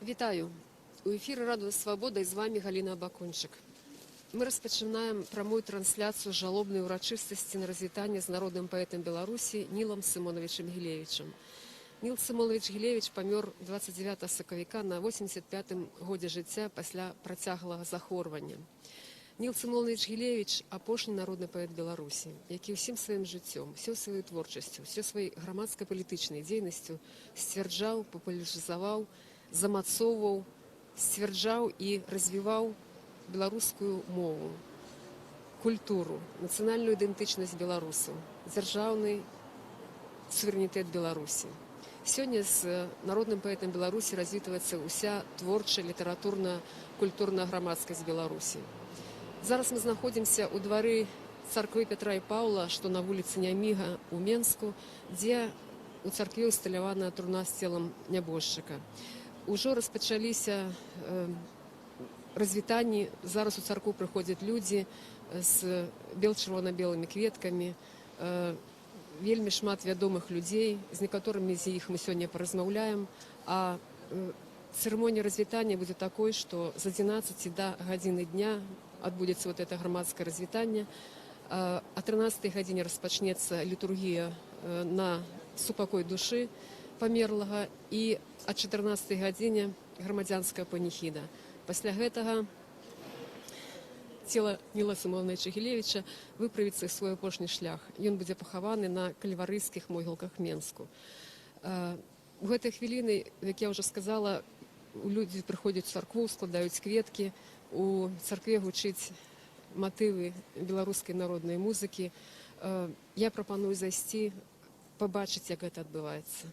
Вітаю! У ефірі Радіо Свобода і з вами Галина Бакунчик. Ми розпочинаємо пряму трансляцію жалобної урочистості на розвітання з народним поетом Білорусі Нілом Симоновичем Гілевичем. Ніл Симонович Гілевич помер 29 соковика на 85-м годі життя після протяглого захворювання. Ніл Симонович Гілевич – апошній народний поет Білорусі, який всім своїм життям, всю свою творчістю, всю свою громадсько-політичною діяльністю стверджав, популяризував, замацовував, стверджав і розвивав білоруську мову, культуру, національну ідентичність білорусу, державний суверенітет Білорусі. Сьогодні з народним поетом Білорусі розвивається уся творча, літературна, культурна громадськість Білорусі. Зараз ми знаходимося у дворі церкви Петра і Павла, що на вулиці Няміга у Менску, де у церкві усталявана труна з тілом нябожчика. Уже розпочалися розвітання, зараз у церкву приходять люди з червоно-білими квітками, вельми шмат вядомых людей, з некаторымі з іх мы сёння паразмаўляем, а церемонія развітання будзе такой, што з 11 до гадзіны дня адбудзецца вот это грамадскае развітанне. А 13 гадзіне распачнецца літургія на супакой душы памерлага і а 14 гадзіне грамадзянская паніхіда. Пасля гэтага цела Ніла Симоновича Гілевича выправіцца свой апошні шлях. Ён будзе пахаваны на кальварыйскіх могілках Менску. У гэтай хвіліны, як я ўжо сказала, людзі прыходзяць у царкву, складаюць кветкі, у царкве гучыць матывы беларускай народнай музыкі. Я прапаную зайсці, пабачыць, як гэта адбываецца.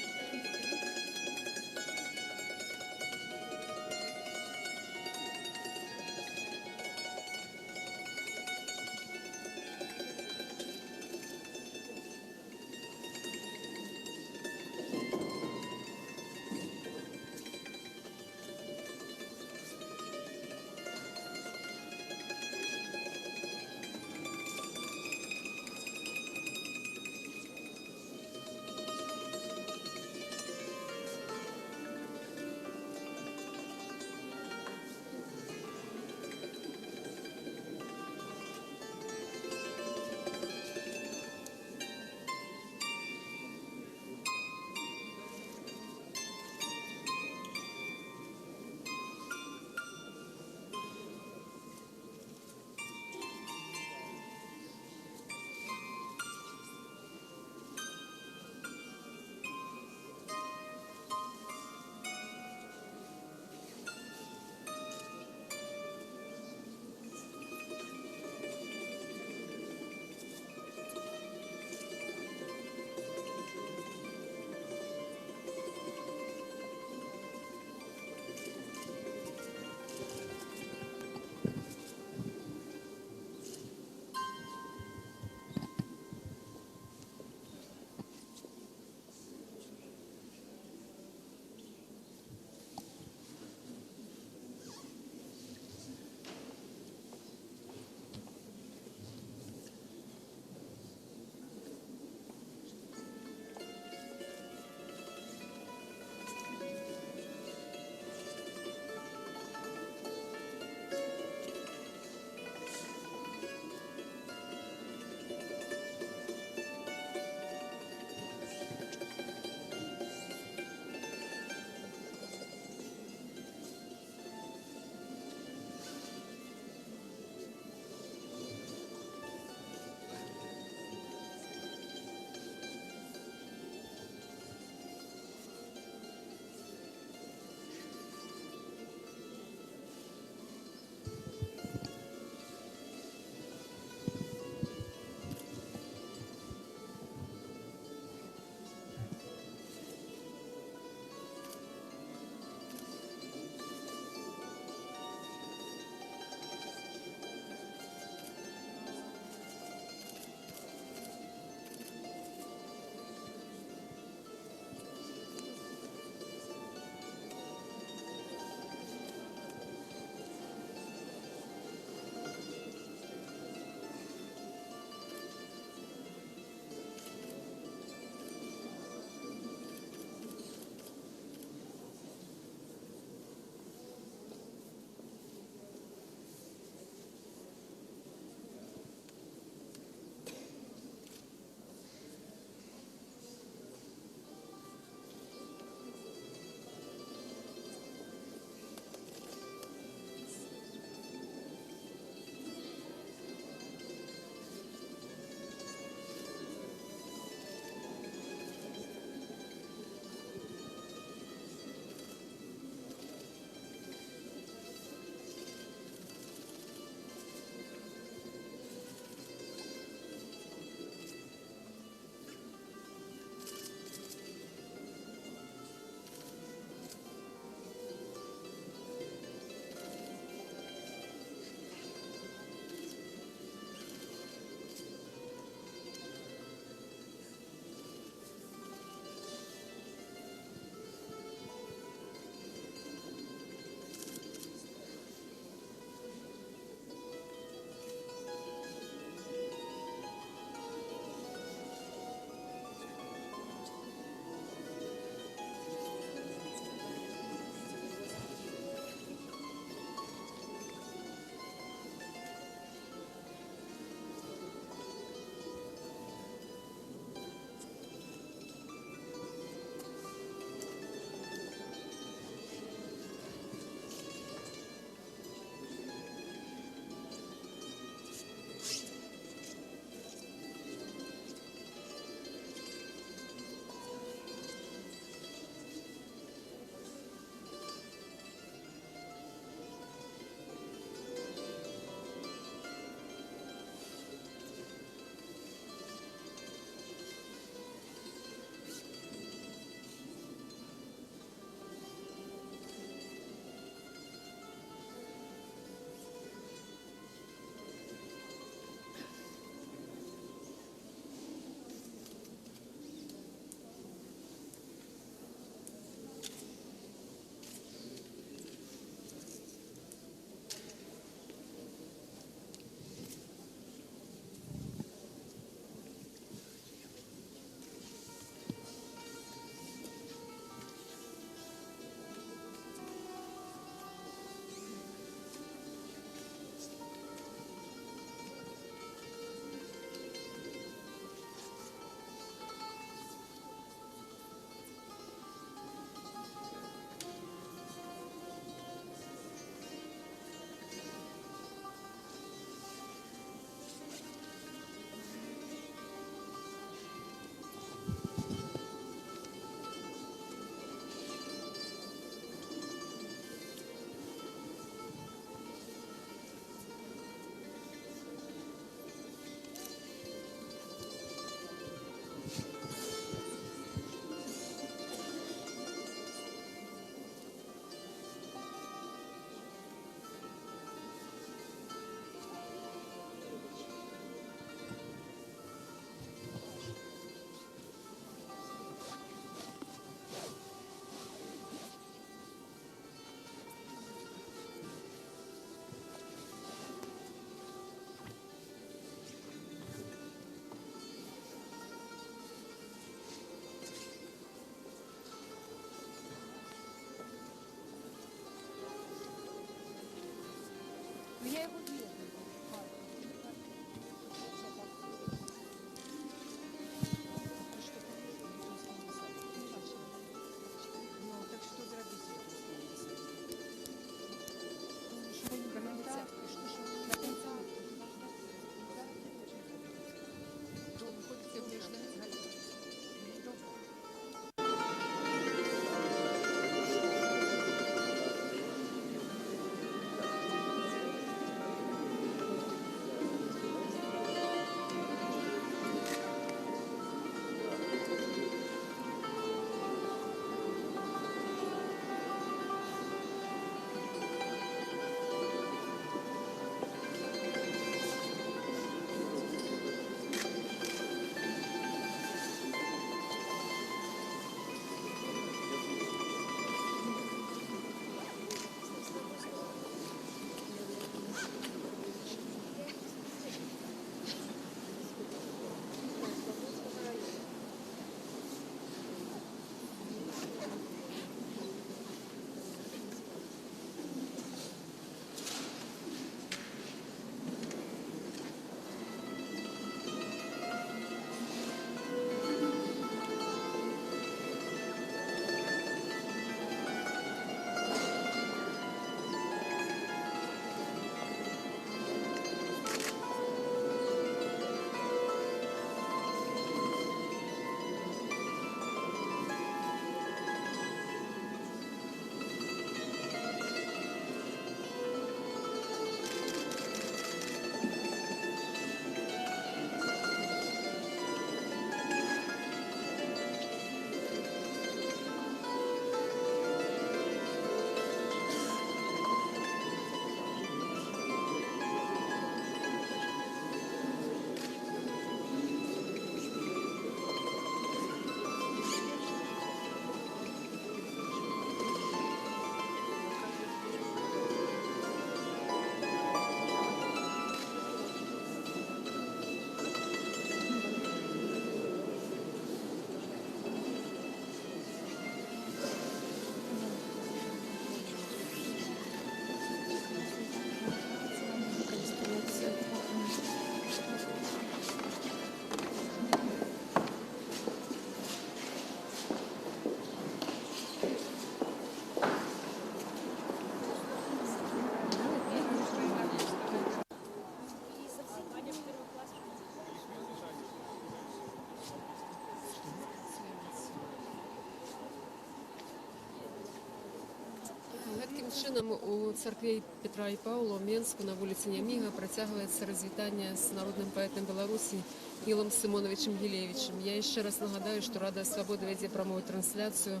чынам у царкве Петра і Паўла ў Менску на вуліцы Няміга працягваецца развітанне з народным паэтам Беларусі Нілам Сымоновичем Гілевічем. Я яшчэ раз нагадаю, што Рада Свабоды вядзе прамую трансляцыю.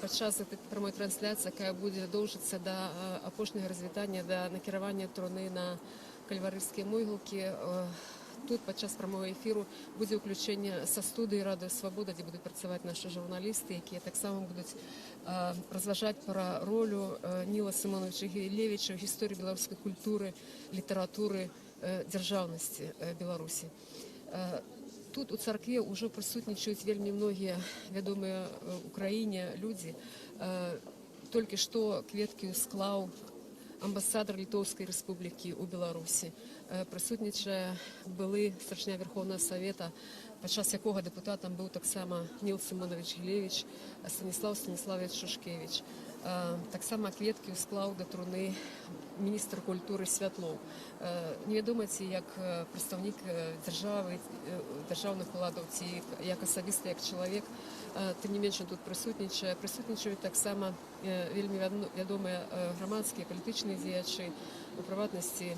Падчас гэтай прамой трансляцыі, якая будзе доўжыцца да апошняга развітання, да накіравання труны на кальварыйскія могілкі, тут падчас прамого эфіру будзе ўключэнне са студыі Рады Свабода, дзе будуць працаваць нашы журналісты, якія таксама будуць разважаць пра ролю Ніла Сымоновича Гілевіча ў гісторыі беларускай культуры, літаратуры, дзяржаўнасці Беларусі. Тут у царкве ўжо прысутнічаюць вельмі многія вядомыя ў краіне людзі. Толькі што кветкі склаў амбасадар Літоўскай рэспублікі ў Беларусі. Прысутнічае былы старшыня Верховнага Савета, падчас якога дэпутатам быў таксама Ніл Сымонович Гілевіч, Станіслав Станіславович Шушкевіч. Таксама кветкі склаў да труны міністр культуры Святлоў. Невядома, ці як прадстаўнік дзяржавы, дзяржаўных уладаў, ці як асабіста, як чалавек, тым не менш тут прысутнічае. Прысутнічаюць таксама вельмі вядомыя грамадскія, палітычныя дзеячы, у прыватнасці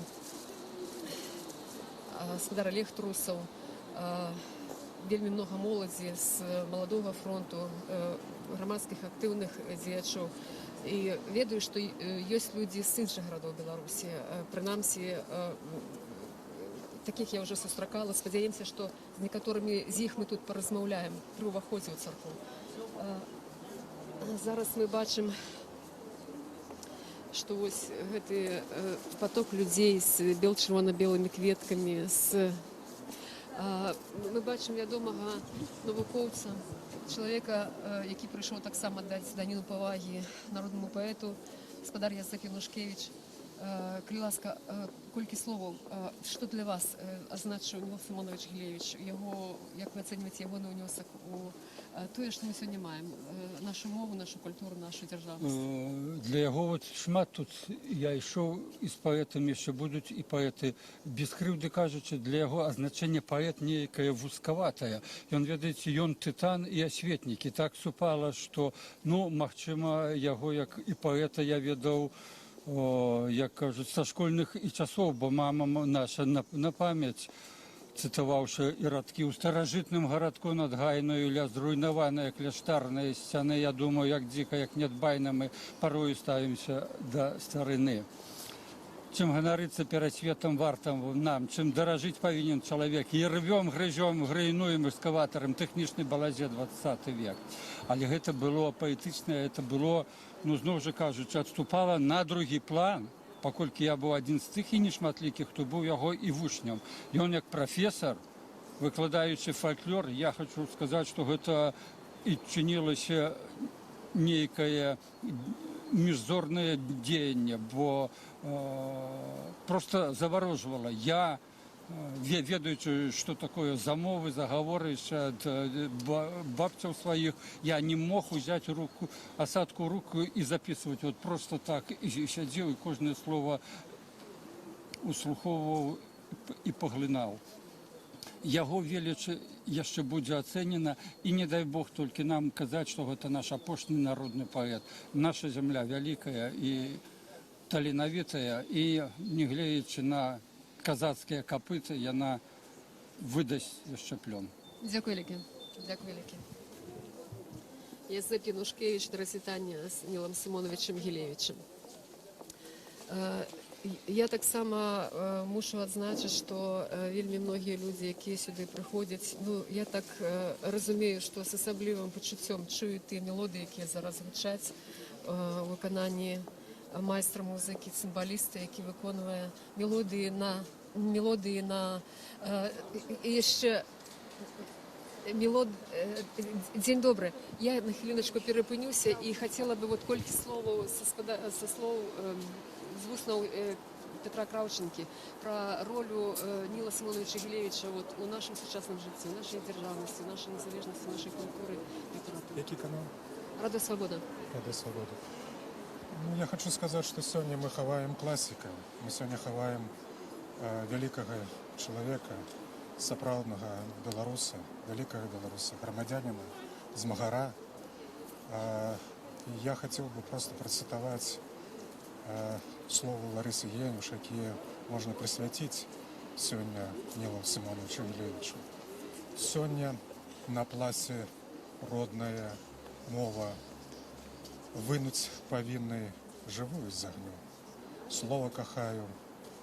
гаспадар Олег Трусаў, вельмі многа моладзі з маладога фронту, грамадскіх актыўных дзеячоў. І ведаю, што ёсць людзі з іншых гарадоў Беларусі. Прынамсі, такіх я ўжо сустракала. Спадзяемся, што з некаторымі з іх мы тут паразмаўляем пры ўваходзе ў царкву. Зараз мы бачым, што вось гэты поток людзей з бел-чырвона-белымі кветкамі, мы бачым вядомага навукоўца, чалавека, які прыйшоў таксама даць даніну павагі народнаму паэту, гаспадар Яцек Янушкевіч. Калі ласка, колькі словаў, што для вас азначыў Ніл Сымонович Гілевіч, як вы ацэньваеце ягоны ўнёсак у тое, што мы сёння маем, нашу мову, нашу культуру, нашу дзяржаўнасць? Для яго шмат тут я ішоў і з паэтамі, яшчэ будуць і паэты. Без крыўды кажучы, для яго азначэнне паэт нейкае вузкаватае. Ён, ведаеце, ён тытан і асветнік. І так супала, што, магчыма, яго як і паэта я ведаў, як кажуць, са школьных і часоў, бо мама наша на памяць, цытаваўшы і радкі ў старажытным гарадку над Гайнаю ля зруйнаваныя кляштарныя сцяны, я думаю, як дзіка, як нядбайна мы парою ставімся да старыны. Чым ганарыцца перад светам варта нам, чым даражыць павінен чалавек. І рвём, грызём, грайнуем экскаватарам, тэхнічны балазе 20 век. Але гэта было паэтычнае, гэта было, зноў жа кажучы, адступала на другі план, паколькі я быў адзін з тых і нешматлікіх, хто быў яго і вучнем. Ён як прафесар, выкладаючы фальклор, я хочу сказаць, што гэта і чынілася нейкае міжзорнае дзеянне, бо просто заворожвала. Я, ведаючы, што такое замовы, загаворы ад бабцяў сваіх, я не мог узяць асадку руку і записывать. Вот просто так і сядзеў, і кожнае слово услухоўваў і паглынаў. Яго веліч яшчэ будзе ацэнена, і не дай Бог толькі нам казаць, што гэта наш апошні народны паэт. Наша зямля вялікая і таленавітая, і не гледзячы на казацкія капыты, яна выдасць яшчэ плён. Дзякуй вялікі. Дзякуй вялікі. Яцек Янушкевіч да развітання з Нілам Сымоновичем Гілевічем. Я таксама мушу адзначыць, што вельмі многія людзі, якія сюды прыходзяць, я так разумею, што з асаблівым пачуццём чуюць тыя мелодыі, якія зараз гучаць у выкананні майстра музыкі, цымбаліста, які выконвае мелодыі на яшчэ Дзень добры. Я на хвіліначку перапынюся і хацела бы колькі словаў са слоў з вуснаў Петра Краўчынкі пра ролю Ніла Сымоновича Гілевіча у нашым сучасным жыцці, у нашай дзяржаўнасці, у нашай незалежнасці, у нашай культуры, літаратуры. Які канал? Рада Свабода. Рада Свабода. Я хочу сказаць, што сёння мы хаваем класіка. Мы сёння хаваем вялікага чалавека, сапраўднага беларуса, вялікага беларуса, грамадзяніна, змагара. Я хацеў бы проста працытаваць словы Ларысы Генуш, якія можна прысвяціць сёння Нілу Сымоновичу Гілевічу. Сёння на пласе родная мова вынуць павінны жывую з агню. Слова кахаю,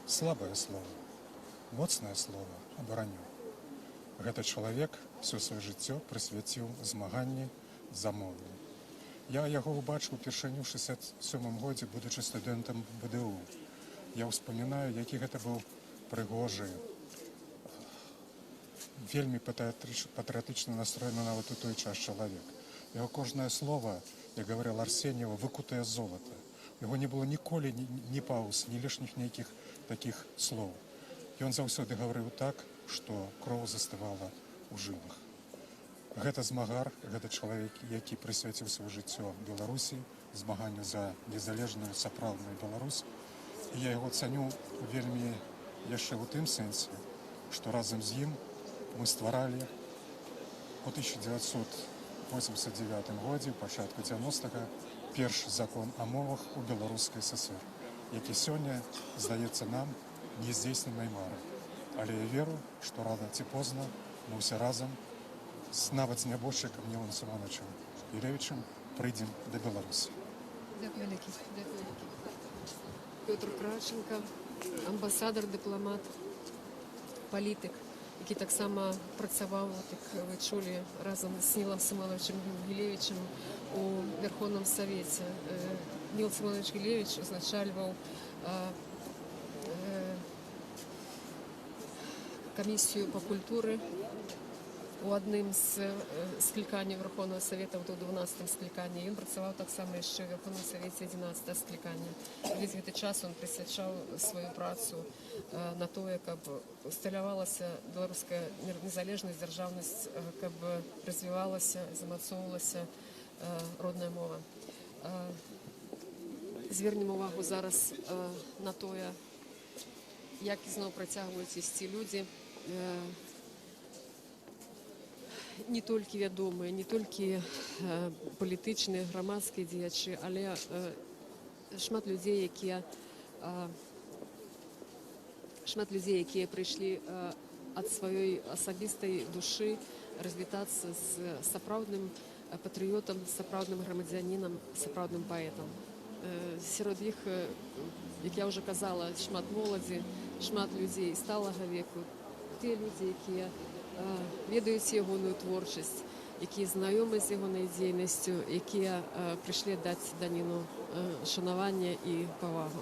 слабае слово, моцнае слово абараню. Гэты чалавек все сваё жыццё прысвяціў змаганні за мову. Я яго ўбачыў упершыню ў 67 годзе, будучы студэнтам БДУ. Я ўспамінаю, які гэта быў прыгожы, вельмі патрыятычна настроены нават у той час чалавек. Яго кожнае слово, як гаварыў Арсеньева, выкутае золата. Яго не было ніколі ні пауз, ні лішніх нейкіх такіх слоў. Ён заўсёды гаварыў так, што кроў застывала ў жылах. Гэта змагар, гэта чалавек, які прысвяціў сваё жыццё Беларусі, змаганню за незалежную сапраўдную Беларусь. І я яго цаню вельмі яшчэ ў тым сэнсе, што разам з ім мы стваралі у 1989 годзе, пачатку 90-га, першы закон о мовах у Беларускай ССР, які сёння здаецца нам нездзейсненай марай. Але я веру, што рана ці позна мы ўсе разам, нават з нябожчыкам Нілом Сымоновичем Гілевічем, прыйдзем да Беларусі. Дякую вялікі. Пётр Кравченко, амбасадар, дыпламат, палітык, які таксама працаваў, як вы чулі, разам з Нілом Сымоновичем Гілевічем у Верховном Совете. Ніл Сымонович Гілевіч узначальваў камісію па культуры у адным з скліканняў Верховного Совета, у 12-м скліканні. Ён працаваў таксама яшчэ ў Верховном Совете 11-го склікання. Увесь гэты час ён прысвячаў сваю працу на тое, каб усталявалася беларуская незалежнасць, дзяржаўнасць, каб развівалася, замацоўвалася родная мова. Звернем увагу зараз на тое, як ізноў працягваюць ісці людзі, не толькі вядомыя, не толькі палітычныя, грамадскія дзеячы, але шмат людзей, якія прыйшлі ад сваёй асабістай душы развітацца з сапраўдным патрыётам, сапраўдным грамадзянінам, сапраўдным паэтам. Сярод іх, як я ўжо казала, шмат моладзі, шмат людзей сталага веку, тыя людзі, якія ведаюць ягоную творчасць, якія знаёмы з ягонай дзейнасцю, якія прыйшлі даць даніну шанавання і павагу.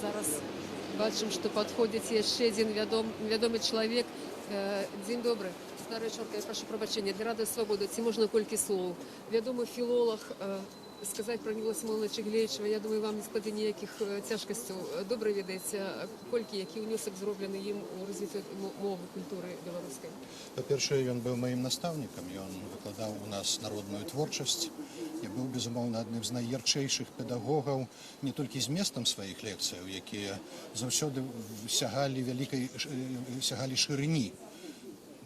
Зараз бачым, што падходзіць яшчэ адзін вядомы чалавек. Дзень добры. Старая чорка, я прошу прабачэння. Для Рады Свабоды ці можна колькі слоў? Вядомы філолог, сказаць пра Ніла Сымоновича Гілевіча, я думаю, вам не складзе ніякіх цяжкасцяў. Добра ведаеце, колькі, які ўнёсак зроблены ім у развіццё мовы, культуры беларускай? Па-першае, ён быў маім настаўнікам, ён выкладаў у нас народную творчасць. Я быў, безумоўна, адным з найярчэйшых педагогаў не толькі зместам сваіх лекцыяў, якія заўсёды сягалі шырыні,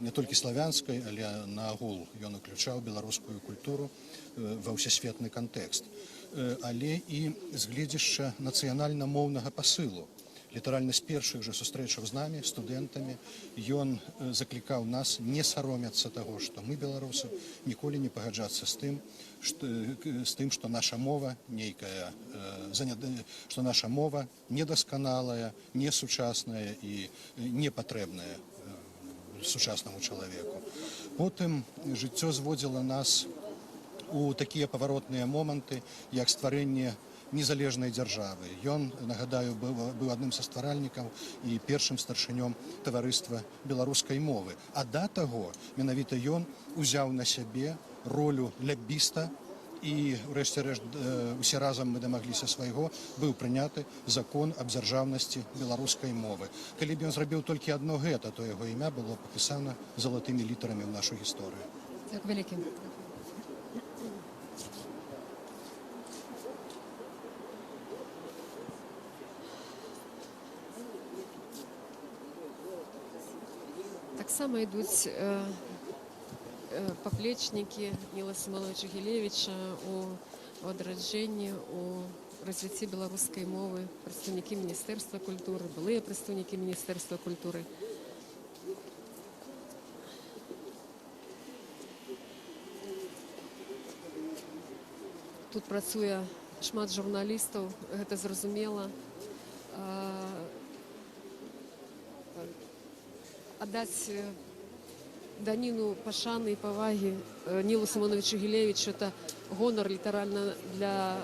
не толькі славянскай, але наогул ён уключаў беларускую культуру ва ўсесветны кантэкст, але і з гледзяшча нацыянальна-моўнага пасылу. Літаральна з першых жа сустрэчаў з намі, студэнтамі, ён заклікаў нас не саромяцца таго, што мы, беларусы, ніколі не пагаджацца з тым, што наша мова нейкая, што наша мова недасканалая, несучасная і непатрэбная сучаснаму чалавеку. Потым жыццё зводзіла нас у такія паваротныя моманты, як стварэнне незалежнай дзяржавы. Ён, нагадаю, быў адным са стваральнікаў і першым старшынём таварыства беларускай мовы. А да таго, менавіта ён узяў на сябе ролю лябіста, і, урэшце рэшт, усе разам мы дамагліся свайго, быў прыняты закон аб дзяржаўнасці беларускай мовы. Калі б ён зрабіў толькі адно гэта, то яго імя было папісана залатымі літарамі ў нашу гісторыю. Так, вялікі. Таксама ідуць паплечнікі Ніла Сімоновича Гілевіча у адраджэнні, у развіцці беларускай мовы, прадстаўнікі Міністэрства культуры, былыя прадстаўнікі Міністэрства культуры. Тут працуе шмат журналістаў, гэта зразумела. Аддаць даніну пашаны і павагі Нілу Сімоновичу Гілевічу – это гонар літаральна для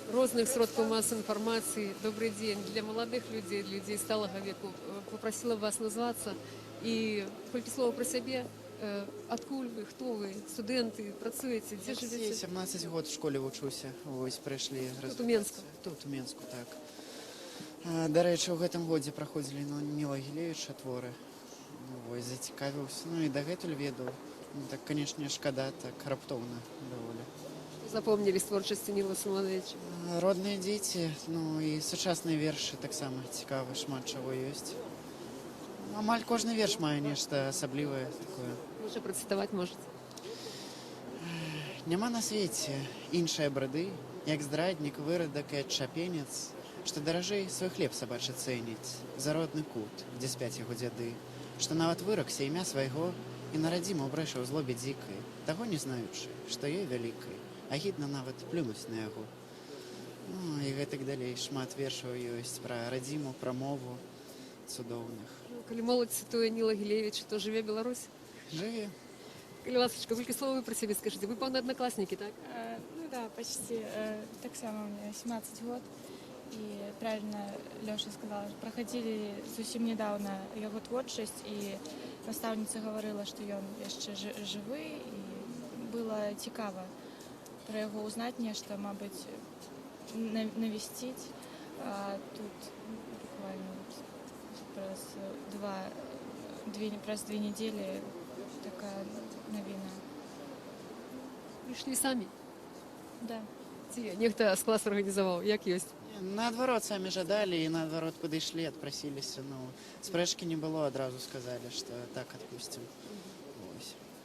розных сродкаў масавай інфармацыі. Добрый дзень для маладых людзей, для людзей сталага веку. Попросила вас назвацца і колькі слова пра сябе. Адкуль вы, хто вы, студэнты, працуеце, дзе жывеце? 17 год в школе вучуся. Вось прыйшлі Тут у Менску? Тут у Менску, так. Дарэчы, у гэтым годзе праходзілі Ніла Гілевіча творы. Вось, зацікавіўся. Ну і дагэтуль ведаў. Так, канешне, шкада, так раптоўна даволі. Запомнілі з творчасці Ніла Сімоновича? Родныя дзеці, ну і сучасныя вершы таксама цікавы, шмат чаго ёсць. Амаль кожны верш мае нешта асаблівае такое. Можа, працытаваць можаце? Няма на свеце іншыя брады, як здраднік, вырадак і адчапенец, што даражэй свой хлеб сабачы цэніць, за родны кут, дзе спяць яго дзяды, што нават выракся імя свайго і на радзіму брэша ў злобе дзікай, таго не знаючы, што ёй вялікай, агідна нават плюнуць на яго. Ну, і гэтак далей шмат вершаў ёсць пра радзіму, пра мову цудоўных. Калі моладзь цытуе Ніла Гілевіча, то жыве Беларусь? Жыве. Калі ласачка, колькі слова вы пра сябе скажыце? Вы, пэўна, аднакласнікі, так? Ну да, почти. Так само у меня 17 год. И правильно Леша сказал, проходили зусім недавно его творчасць, и наставница говорила, что он еще живы, и было цікаво про его узнать нечто, мабуть, навестить. Тут буквально праз 2 недели такая новина. Прыйшлі самі? Да. Ці нехта з класу арганізаваў? Як ёсць? Наадварот, самі жадалі і наадварот падышлі, адпрасіліся. Ну, спрэчкі не было, адразу сказалі, што так адпусцім.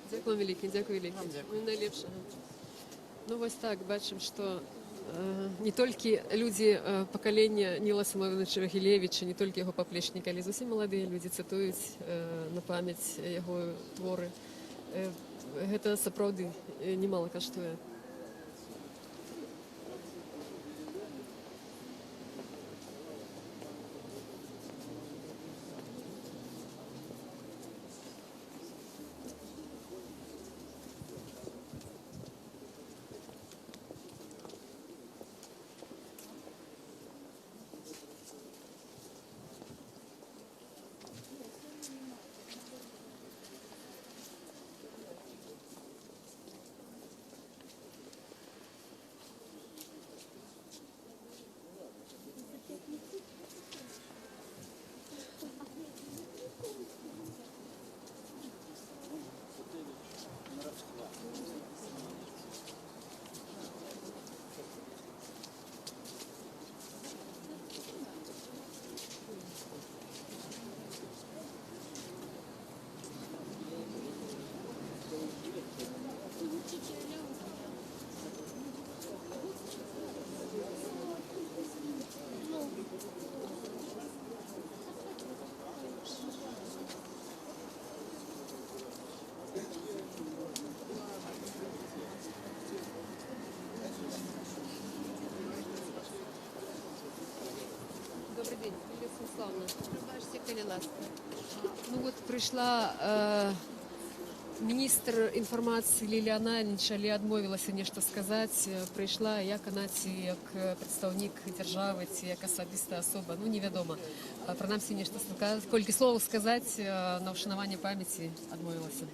Дзякуй вялікі, дзякуй вялікі. Вам дзякуй. Найлепшага. Ну вось так, бачым, што не толькі людзі пакалення Ніла Сімоновича Гілевіча, не толькі яго паплечнікі, але зусім маладыя людзі цытуюць на памяць яго творы. Гэта сапраўды немала каштуе. Добрый день, Лилия Станиславовна. Пробачьте, коли ласка. Ну вот прийшла міністр інфармації Лілія Ананівич, але адмовілася нешта сказаць. Прыйшла як она, ці як прадстаўнік дзяржавы, ці як асабістая асоба, ну невядома. Прынамсі нешта сказаць, колькі словаў сказаць на ўшанаванне памяці адмовілася.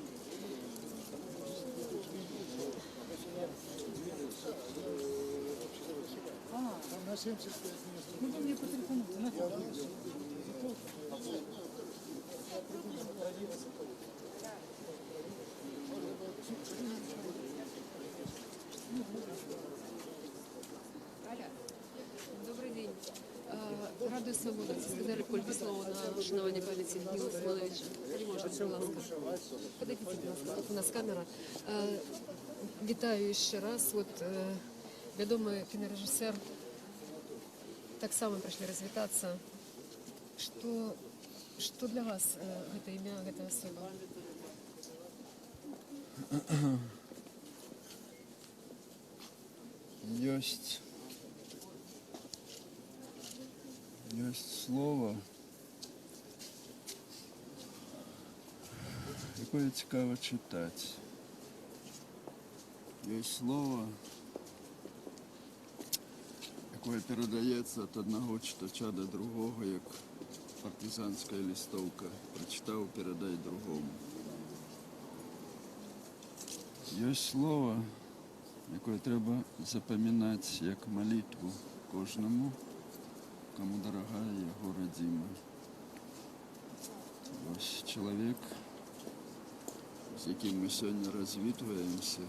Добрый день. Рада Радыё Свабода, ці сказалі колькі слоў на ушанаванне памяці Ніла Сымоновича? Калі можна, будь ласка. Подойдите, будь ласка, тут у нас камера. Вітаю яшчэ раз. Вот, вядомы кінарэжысэр, таксама прыйшлі развітацца. Што для вас гэта імя, гэта асоба? Есть слово, якое цікаво читати. Є слово, якое передається від одного читача до другого, як партизанська листовка. Прочитав, передай другому. Є слово, яке треба запам'ятати як молитву кожному, кому дорога його родина. Ось чоловік, з яким ми сьогодні розвітуємося,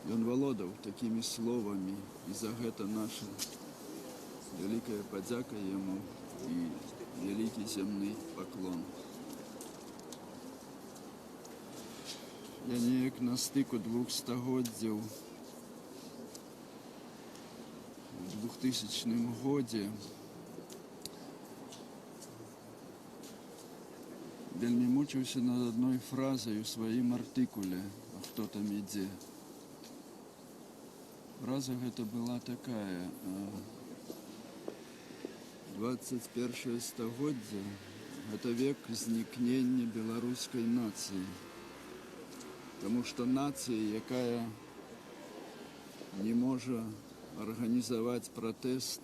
він володав такими словами, і за це наша велика подяка йому і великий земний поклон. Я ніяк на стику 200 годів у 2000 годі вельми мучився над одною фразою в своїм артикулі «А хто там іде?». Фраза эта была такая: 21 стагоддзя – это век зникнення белорусской нации. Потому что нация, якая не может организовать протест,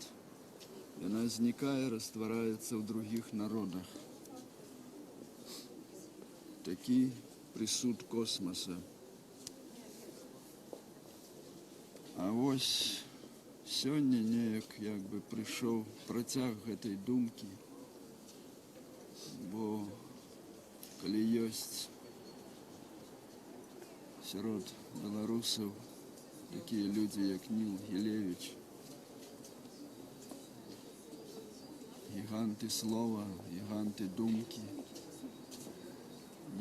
она зникає, растворяется в других народах. Такий присуд космоса. А ось сьогодні ніяк якби прийшов протяг цієї думки, бо коли є серед білорусів такі люди, як Ніл Гілевич, гіганти слова, гіганти думки,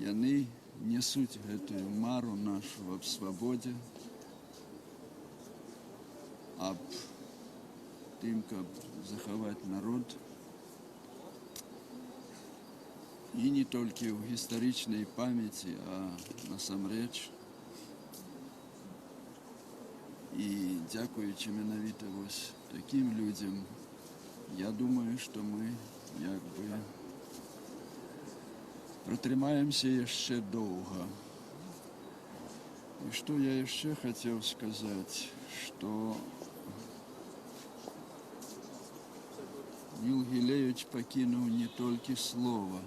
вони несуть цю мару нашу в свободі, об тим, каб заховати народ. І не тільки в історичній пам'яті, а насамрэч. І дякуючи менавіта ось таким людям, я думаю, що ми якби протримаємося яшчэ довго. І що я яшчэ хотів сказати, що Ніл Гілевич покинув не тільки слово,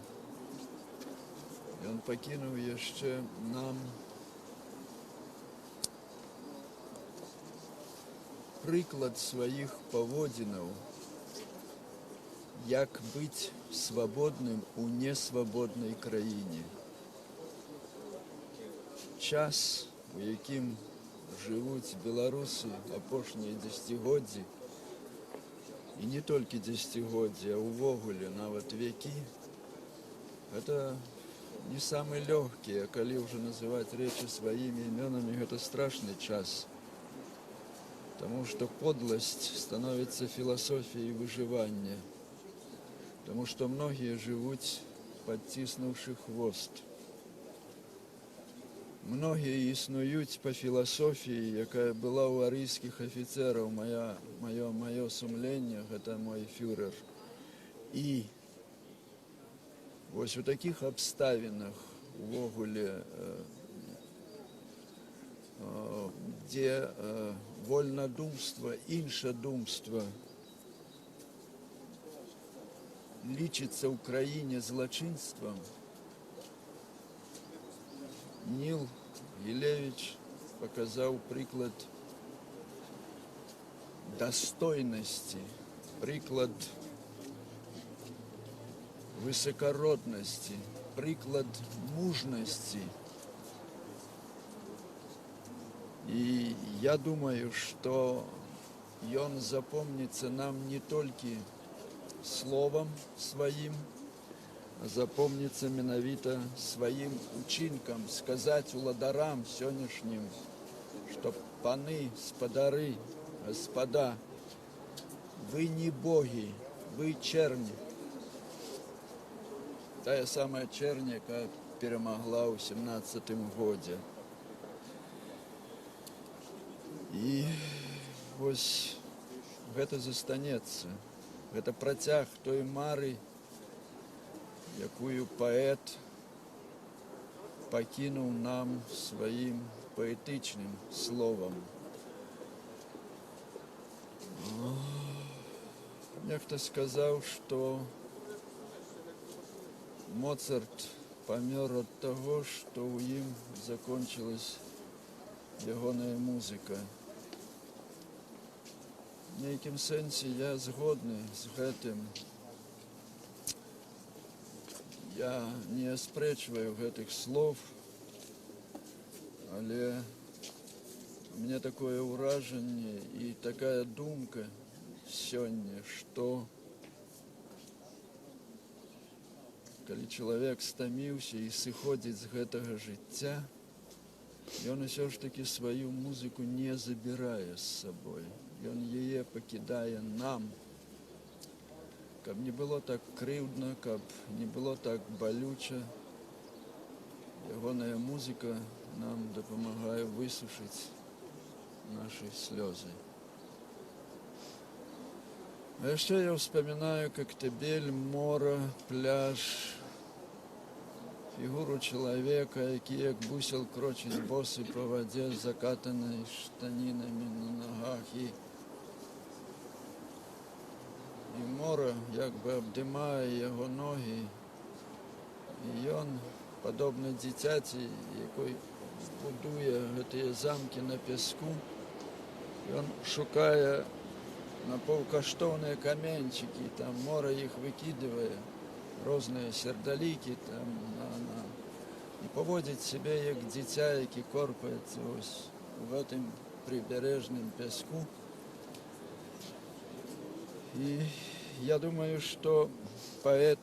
він покинув яшчэ нам приклад своїх поводзінаў, як быць свабодным у несвабоднай краіне. Час, у якім жывуць беларусы апошнія дзесяцігоддзі, і не толькі дзесяцігоддзі, а ўвогуле нават векі, гэта не самы лёгкі, а калі ўжо называць рэчы сваімі імёнамі, гэта страшны час. Потому что подлость становится философией выживания. Потому что многие живут, подтиснувши хвост. Многие існують по философии, якая была у арийских офицеров. Мое сумление, это мой фюрер. И вот в таких обставинах, увогуле, где вольнодумство, іншадумство лічиться в країні злочинством, Ніл Гілевич показав приклад достойності, приклад високородності, приклад мужності. И я думаю, что он запомнится нам не только словам сваім, а запомніцца менавіта сваім учынкам, сказаць уладарам сённяшнім, што паны, спадары, гаспада, вы не богі, вы чернь. Тая самая чернь, якая перамагла ў 17 годзе. І вось гэта застанецца. Гэта працяг той мары, якую паэт пакінуў нам сваім паэтычным словам. Нехта сказаў, што Моцарт памёр ад таго, што ў ім закончылась ягоная музыка. В нейкім сэнсе я згодны з гэтым. Я не аспрэчваю гэтых слов, але у меня такое ўражанне і такая думка сёння, што калі чалавек стаміўся і сыходзіць з гэтага жыцця, ён усё ж такі сваю музыку не забірае з сабой. Ён яе пакідае нам, каб не было так крыўдна, каб не было так балюча. Ягоная музыка нам дапамагае высушыць нашы слёзы. А яшчэ я ўспамінаю Коктебель, мора, пляж, фігуру чалавека, які як бусел крочыць босы па вадзе з закатанай штанінамі на нагах. І мора як бы абдымае яго ногі. І ён, падобна дзіцяці, якой будуе гэтыя замкі на пяску, ён шукае напаўкаштоўныя каменьчыкі, там мора іх выкідывае, розныя сердалікі там, і паводзіць сябе як дзіця, які корпаецца ось у гэтым прыбярэжным пяску. І я думаю, што паэт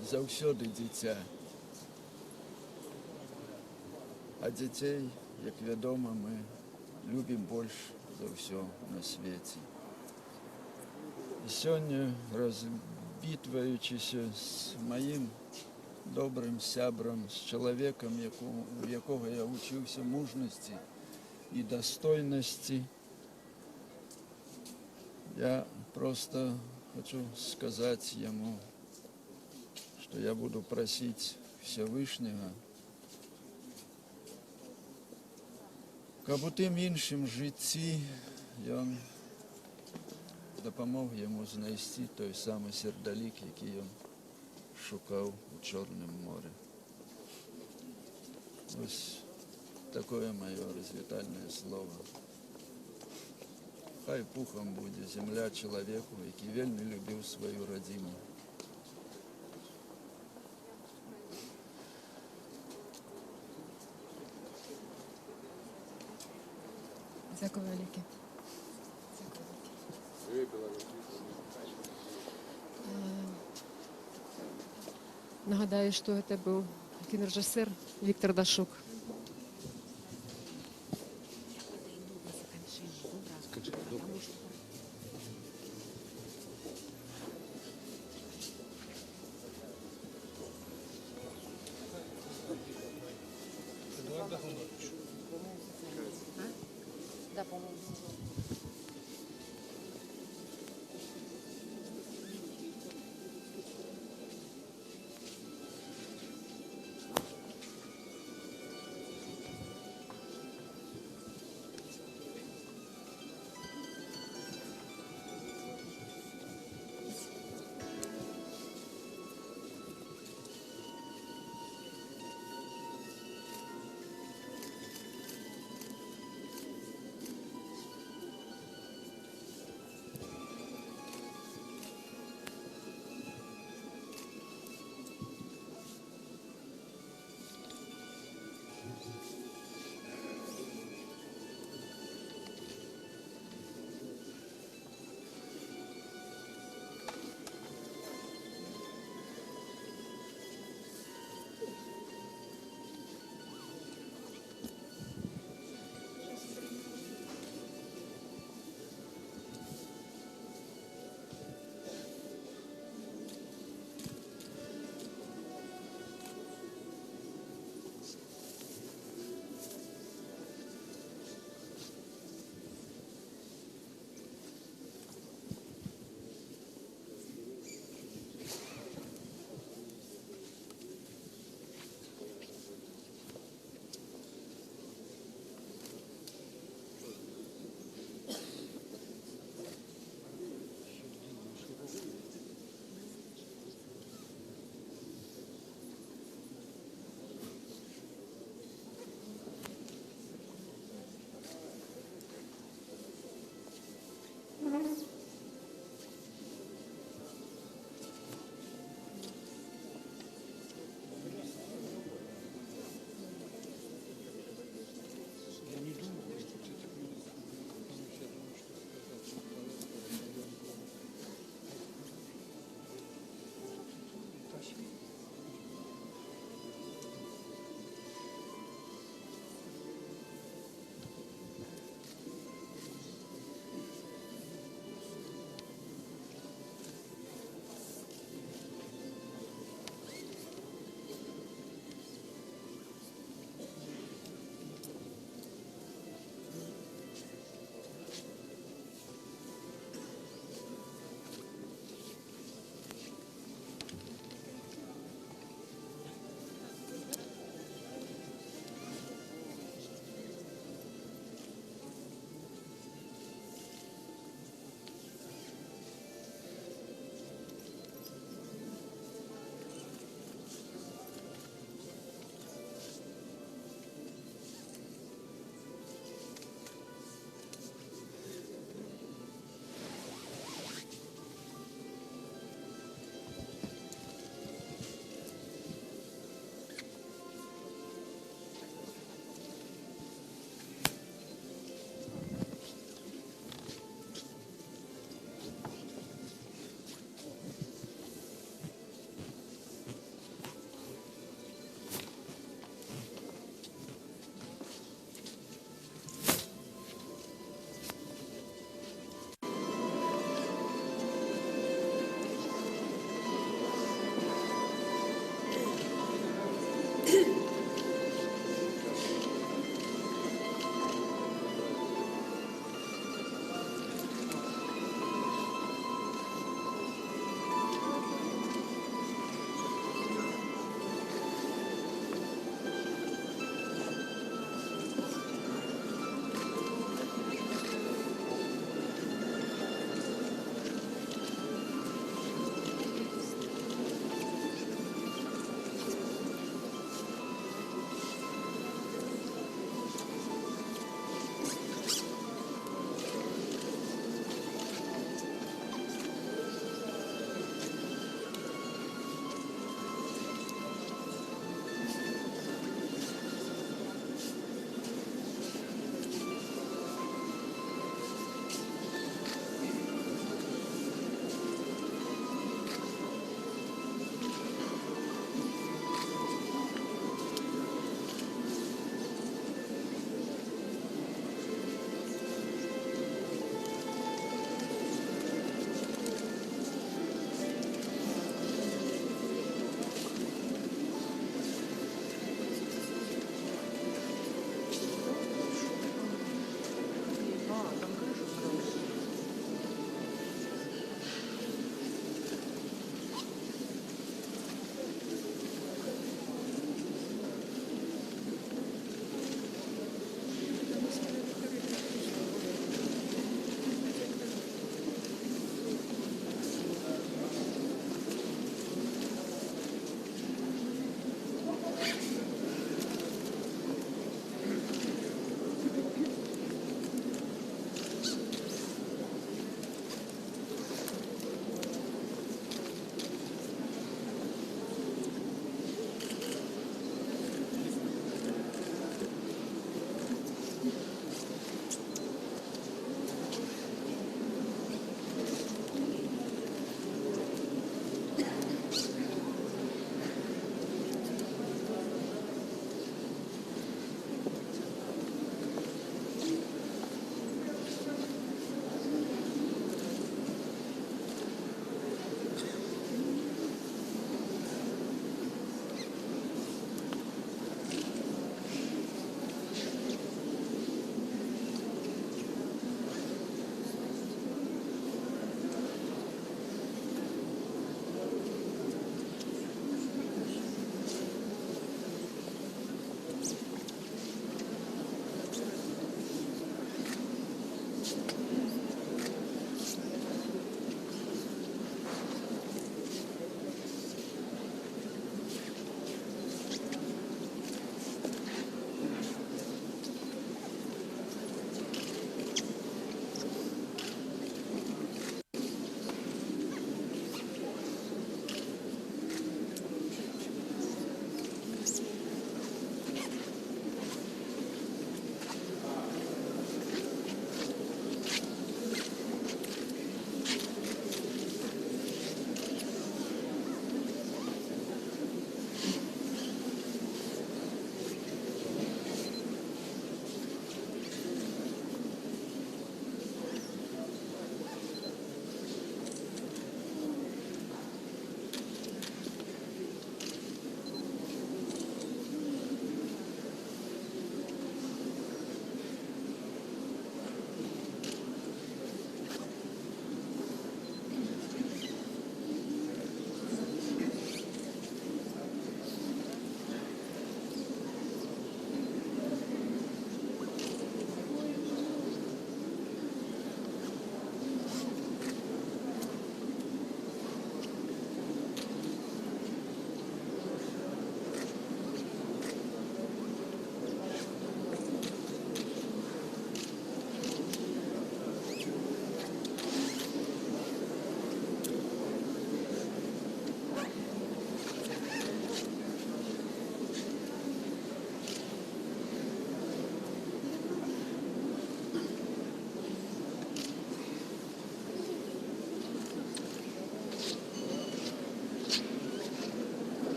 заўсёды дзіця. А дзяцей, як вядома, мы любім больш за ўсё на свеце. І сёння, разбітваючыся з маім добрым сябрам, з чалавекам, у якога я вучыўся мужнасці і дастойнасці, я просто хочу сказаць яму, што я буду прасіць Всевышнего, каб у тым іншым жыцці ён дапамог яму знайсці той самы сердалік, які ён шукаў у Чорным моры. Ось такое маё развітальнае слово. Хай пухом будзе земля чалавеку, які вельмі любіў сваю радзіму. Дякую вялікі. Нагадаю, што гэта быў кінарэжысэр Віктор Дашук. Да, по-моему.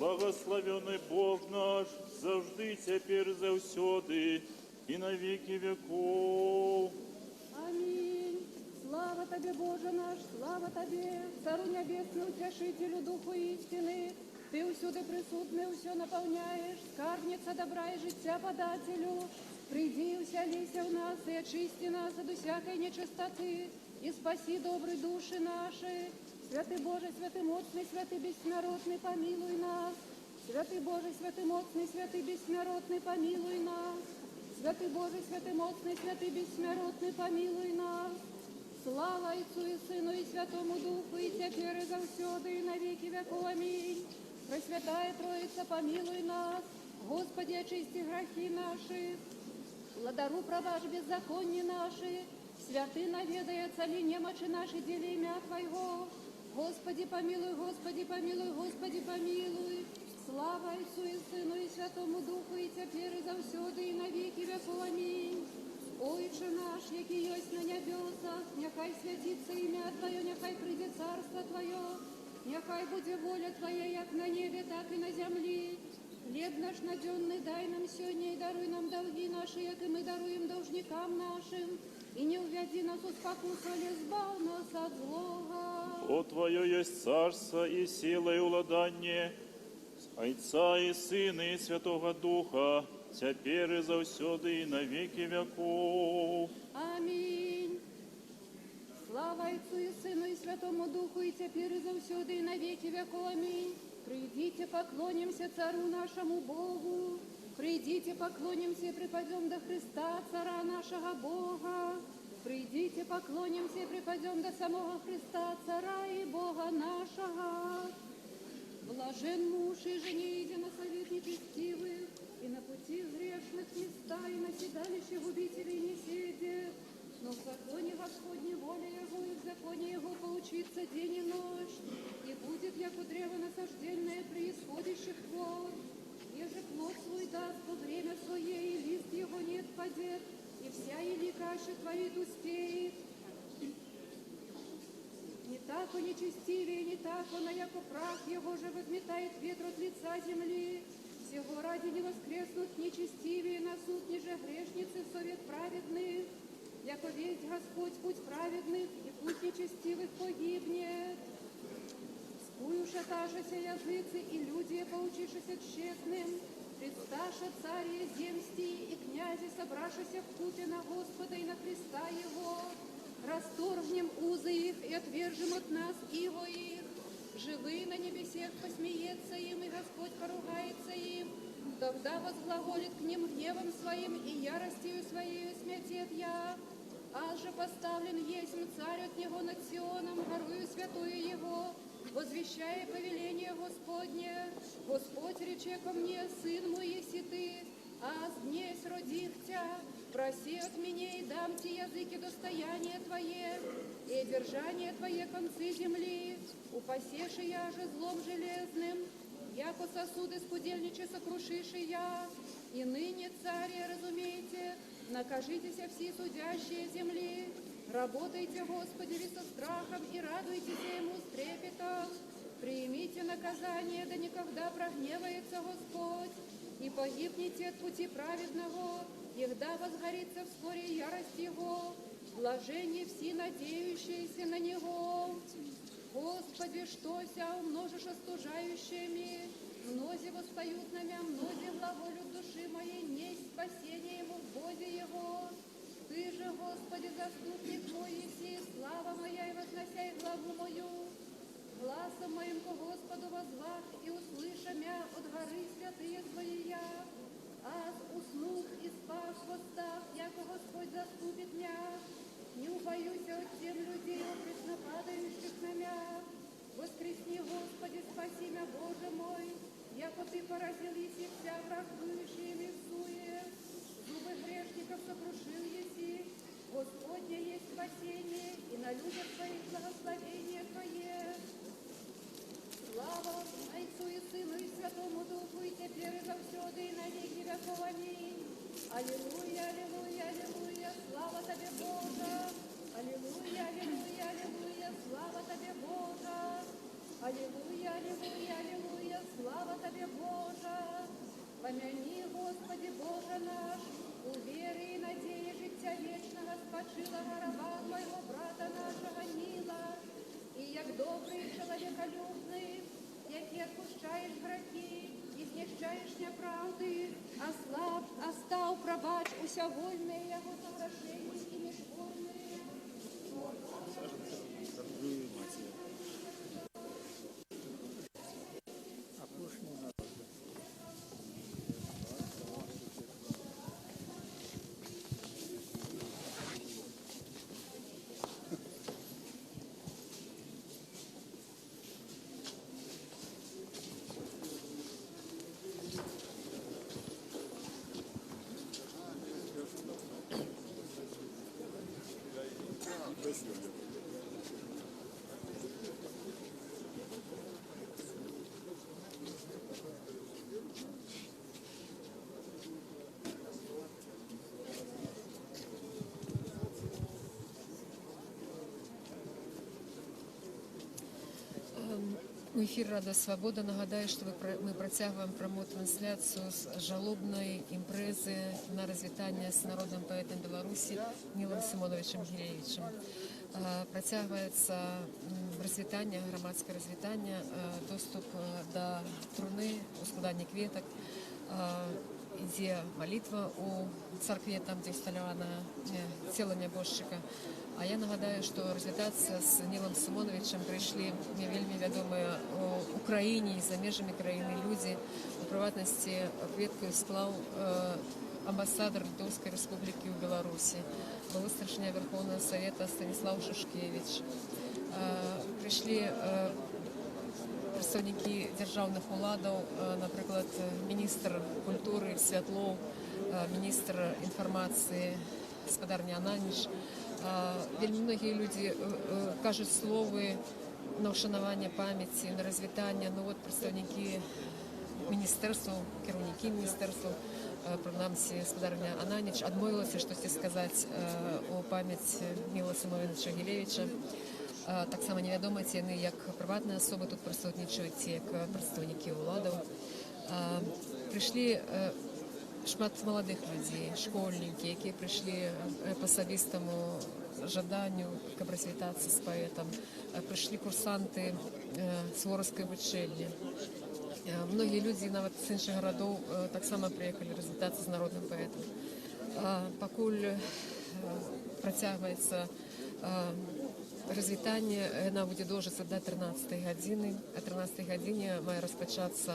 Благословенный Бог наш, завжди, теперь, завсёды, и на веки веков. Аминь. Слава Тебе, Боже наш, слава Тебе, Цару Небесный, Утешителю, Духу истины. Ты усюди присутний, усё наполняешь, скарбниця добра и життя подателю. Приди, уселися в нас и очисти нас от всякой нечистоты, и спаси добрые души наши. Святый Боже, святый моцный, святый бессмертный, помилуй нас. Святый Боже, святый моцный, святый бессмертный, помилуй нас. Святый Боже, святый моцный, святый бессмертный, помилуй нас. Слава Отцу и Сыну и Святому Духу, и теперь и завсёды, и на веки веков. Аминь. Пресвятая Троица, помилуй нас. Господи, очисти грехи наши. Владару продаж беззаконни наши. Святы наведай, оцели немочи наши, дели имя Твоего. Господи, помилуй, Господи, помилуй, Господи, помилуй. Слава Отцу и Сыну и Святому Духу, и теперь и завсёды, и на веки веков. Аминь. Ойче наш, який есть на небесах, нехай святится имя Твое, нехай придет царство Твое, нехай будет воля Твоя, як на небе, так и на земле. Хлеб наш наденный дай нам сегодня, и даруй нам долги наши, як и мы даруем должникам нашим. И не уведи нас в спокусу, але избав нас от злого. О Твое есть царство и сила и уладание, Отца и Сына и Святого Духа, теперь и завсёды, и на веки веков. Аминь. Слава Отцу и Сыну и Святому Духу, и теперь и завсёды, и на веки веков. Аминь. Придите, поклонимся Цару нашему Богу. Придите, поклонимся и припадем до Христа, Цара нашего Бога. Придите, поклонимся и припадем до самого Христа, Цара и Бога нашего. Блажен муж и жени, иди на совет нечестивых, и на пути грешных места, и на седалище губителей не сидит. Но в законе Господне воля Его, и в законе Его поучится день и ночь. И будет, яко древо насажденное при исходящих вод. Еже плод свой даст во время свое, и лист его не отпадет, и вся елика творит успеет. Не так он нечестивее, не так он, а яко прах его же возметает ветер от лица земли. Всего ради не воскреснут нечестивее, на суд ниже грешницы в совет праведных. Яко весть Господь путь праведных, и путь нечестивых погибнет. Скую шаташися языцы, и люди, поучившися честным, предсташа царе земсти, и князи, собравшися в пути на Господа и на Христа Его. Расторгнем узы их и отвержем от нас иго их. Живы на небесех посмеется им, и Господь поругается им. Тогда возглаголит к ним гневом своим, и яростью своей смятет я. Аз же поставлен есть царь от него над Сионом, горою святую его, возвещая повеление Господне. Господь рече ко мне, сын мой, еси ты, аз днесь родих тя, проси от меня, и дам тебе языки достояние Твое, и держание Твое концы земли. Упасеши я же злом железным, яко сосуды скудельниче сокрушиши я. И ныне, царе, разумейте, накажитеся все судящие земли. Работайте, Господи, со страхом, и радуйтесь Ему с трепетом. Примите наказание, да никогда прогневается Господь. И погибнете от пути праведного, егда возгорится вскоре ярость Его. Блаженние все надеющиеся на Него. Господи, что ся умножишь остужающими, мнози восстают на мя, мнози глаголют души моей, несть спасение Ему в Боге Его. Ты же, Господи, заступник мой, еси, слава моя, и возносяй главу мою. Гласом моим ко Господу возвах, и услыша мя от горы святые Твои я. Аз уснув и спав восстав, яко Господь заступит мя. Не убоюсь от тем людей, опресно падающих на мя. Воскресни, Господи, спаси мя, Боже мой, яко Ты поразил еси вся врагующие лицуе. Зубы грешников сокрушил еси, Господне есть спасение, и на людях Твоих благословение Твое. Слава Отцу и Сыну и Святому Духу, и теперь и завсёды, и на веки веков. Аминь. Аллилуйя, аллилуйя, аллилуйя, слава Тебе, Боже. Аллилуйя, аллилуйя, аллилуйя, слава Тебе, Боже. Аллилуйя, аллилуйя, аллилуйя, слава Тебе, Боже! Помяни, Господи, Боже наш, у веры и надеи життя вечного спочила раба Твоего брата нашего Нила, и як добрый человеколюбный, який отпущаешь грехи и знищаешь неправды, ослаб, остав, пробач, уся вольные его согрешения и нешкурные. У ефір Рада Свобода нагадаю, що ми протягуємо пряму трансляцію з жалобної імпрези на розвітання з народним поетом Білорусі Нілом Симоновичем Гілєвичем. Протягується розвітання, громадське розвітання, доступ до труни, у складанні квіток, йде молитва у церкві, там, де встановлено тіло небожчика. А я нагадаю, що розвітатися з Нілом Симоновичем прийшли вельми відомі у Україні і за межами країни люди. У приватності квітку склав амбасадор Литовської Республіки у Білорусі, був старшина Верховного Совета Станіслав Шушкевич. Прийшли представники державних уладів, наприклад, міністр культури Святлов, міністр інформації господарня Ананіч. Вельми многие люди кажуть слови на вшанування пам'яті, на розвітання. Ну от представники міністерства, керівники міністерства, принаймні господарня Ананіч, відмовилися щось сказати у пам'ять Ніла Симоновича Гілєвича. Так само невідомо ціни, як приватні особи тут присутнічують, як представники владів. Прийшли шмат молодих людей, школьники, які прийшли по особистому жаданню, каб розвітатися з поетом. Прийшли курсанти Суворовської учельні. Многі люди, навіть з інших городів, так само приїхали розвітатися з народним поетом. Покуль протягується розвітання, вона буде довжитися до 13 години. О 13 годині має розпочатися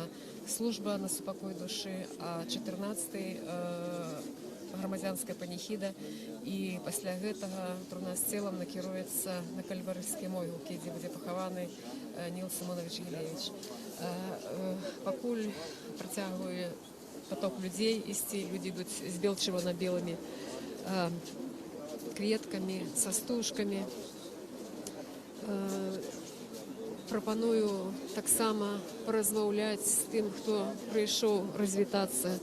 служба на супокой душі, а 14-й громадянська паніхіда. І після цього труна з тілом накерується на Кальварівські могилки, де буде похований Ніл Симонович Гілєвич. Покуль протягує поток людей, істі люди йдуть з біло-червоно-білими квітками, састушками. Пропоную так само порозмовляти з тим, хто прийшов розвітатися.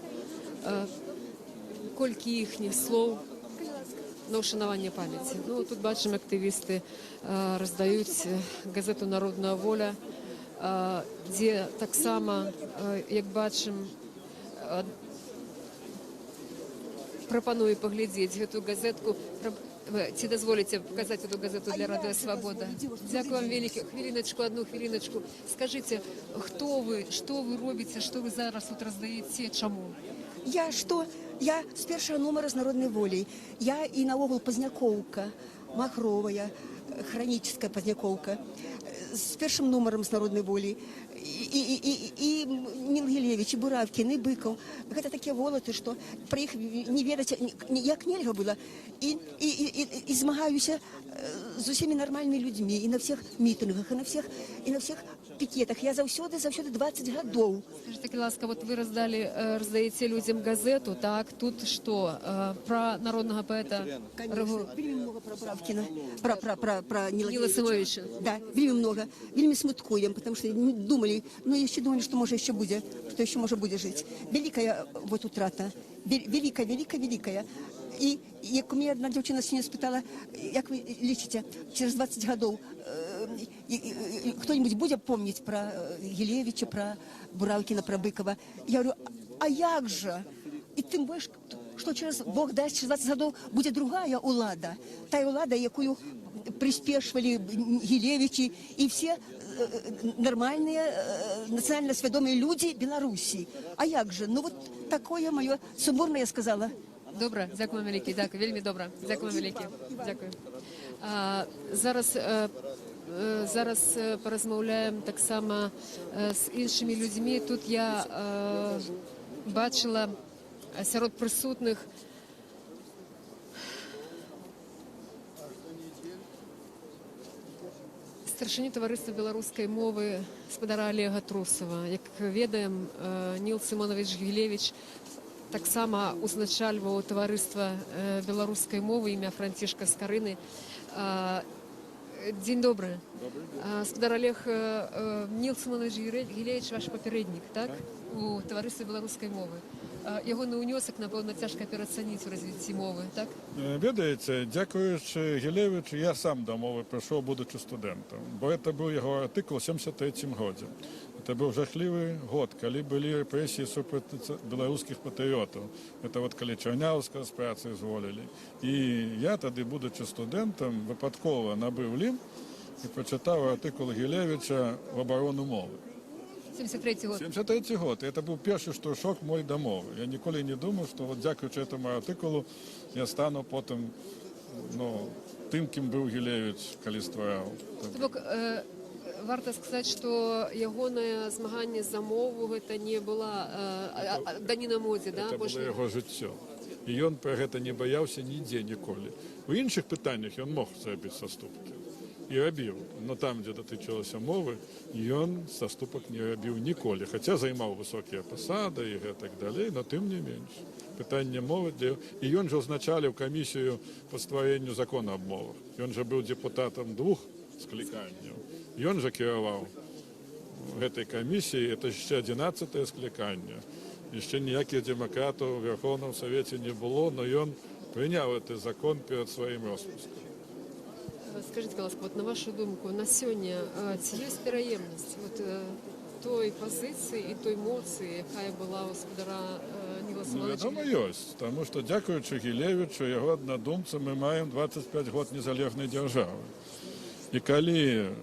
Кілька їхніх слов на вшанування пам'яті. Ну, тут бачимо, активісти роздають газету «Народна воля», де так само, як бачимо, пропоную поглядіти цю газетку. Ці дозволите показати цю газету для Радіо Свобода. Дякую вам велике. Хвилиночку, одну хвилиночку. Скажіть, хто ви, що ви робите, що ви зараз тут роздаєте, чому? Я з першого номера з «Народною волею». Я і наогул Познякоўка, махровая, хроническая Познякоўка, з першим номером з «Народною волею». І Ніл Гілєвич, і Буравкін, і Быкаў. Гэта такія волаты, што пра іх не ведаць, як нельга было. І змагаюся з усімі нармальнымі людзьмі, і на всіх мітынгах, і на всіх пікетах. Я заўсёды 20 гадоў. Скажите, ласка, вот вы раздаете людям газету, так? Тут что? Про народного поэта? Конечно, вельми много про Буравкіна, про Ніла Симоновича. Да, вельми много. Вельми смуткуем, потому что думали, еще думали, что может еще будет, что еще может будет жить. Великая вот утрата, великая. І як у мене одна дівчина сьогодні спитала, як ви лічите, через 20 років кто-нибудь будет помнить про Гилевича, про Буралкина, про Быкова? Я говорю, а як же? І тим більше, що через Бог дасть, через 20 років буде другая улада. Та улада, яку приспешивали Гилевичи и все нормальные, национально свідомі люди Беларуси. А як же? Ну вот такое моє сумбурне, я сказала. Добре, дякую велике, дякую, вельми добре. Дякую велике. Дякую. Зараз порозмовляємо так само з іншими людьми. Тут я бачила серед присутних старшиню товариства білоруської мови спадара Олега Трусова. Як ведаємо, Ніл Симонович Гілевич так само узначальваў товариства беларускай мовы імя Францішка Скарыны. Дзень добры. Спадар Олег, Ніл Симонович Гілевич ваш папярэднік, так? У товаристве беларускай мовы. Ягоны ўнёсак, напэўна, цяжка перацаніць у развіцці мовы, так? Ведаеце, дзякуючы Гілевічу, я сам да мовы прыйшоў, будучы студэнтам, бо это быў яго артыкул у 73-м годзе. Это быў жахлівы год, калі былі рэпрэсіі супраць беларускіх патрыётаў. Это вот калі Чарняўскага з працы зволілі. І я тады, будучы студэнтам, выпадкова набыў лім і прачытаў артыкул Гілевіча в абарону мовы. 73 год. 73 год. Это был первый штуршок мой до мовы. Я николи не думал, что вот дякуючи этому артикулу я стану потом, ну, тым, кім быў Гілевіч, калі ствараў. Бок, варта сказаць, што ягонае змаганне за мову гэта не была даніна модзе, да? Это было яго жыццё. І ён пра гэта не баяўся нідзе ніколі. У іншых пытаннях ён мог зрабіць саступкі. І рабіў. Но там, дзе датычылася мовы, ён саступак не рабіў ніколі. Хаця займаў высокія пасады і гэтак далей, но тым не менш. Пытанне мовы для... І ён жа узначаліў камісію па стварэнню закона аб мовах. Ён жа быў депутатам 2 скліканняў. Ён жа кіраваў гэтай камісіі, это яшчэ 11-е скліканне. Яшчэ ніякіх дэмакратаў у Верховным Савеце не было, но ён прыняў гэты закон перад сваім распускам. Скажите, ласка, вот на вашу думку, на сёння ці ёсць пераемнасць той пазіцыі і той моцы, якая была у спадара Ніла Симоновича? Вядома, ёсць, таму што дзякуючы Гілевічу, яго аднадумцам, мы маем 25 год незалежнай дзяржавы. І калі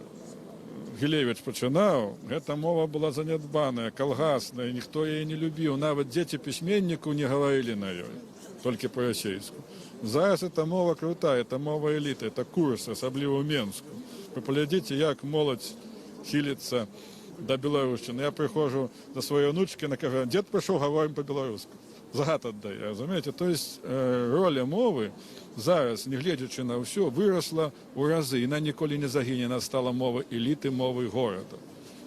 Гілевіч пачынаў, гэта мова была занядбаная, калгасная, ніхто яе не любіў, нават дзеці пісьменнікаў не гаварылі на ёй, толькі па-расейску. Зараз эта мова крутая, это мова эліты, это курс, асабліва ў Менску. Вы паглядзіце, як моладзь хіліцца да беларушчыны. Я прыходжу да сваёй унучкі, на кажу, дзед прыйшоў, гаворым па-беларуску. Загад аддае, разумееце? То есть роля мовы зараз, не гледзячы на ўсё, вырасла ў разы. Яна ніколі не загіне, яна стала мова эліты, мовы горада.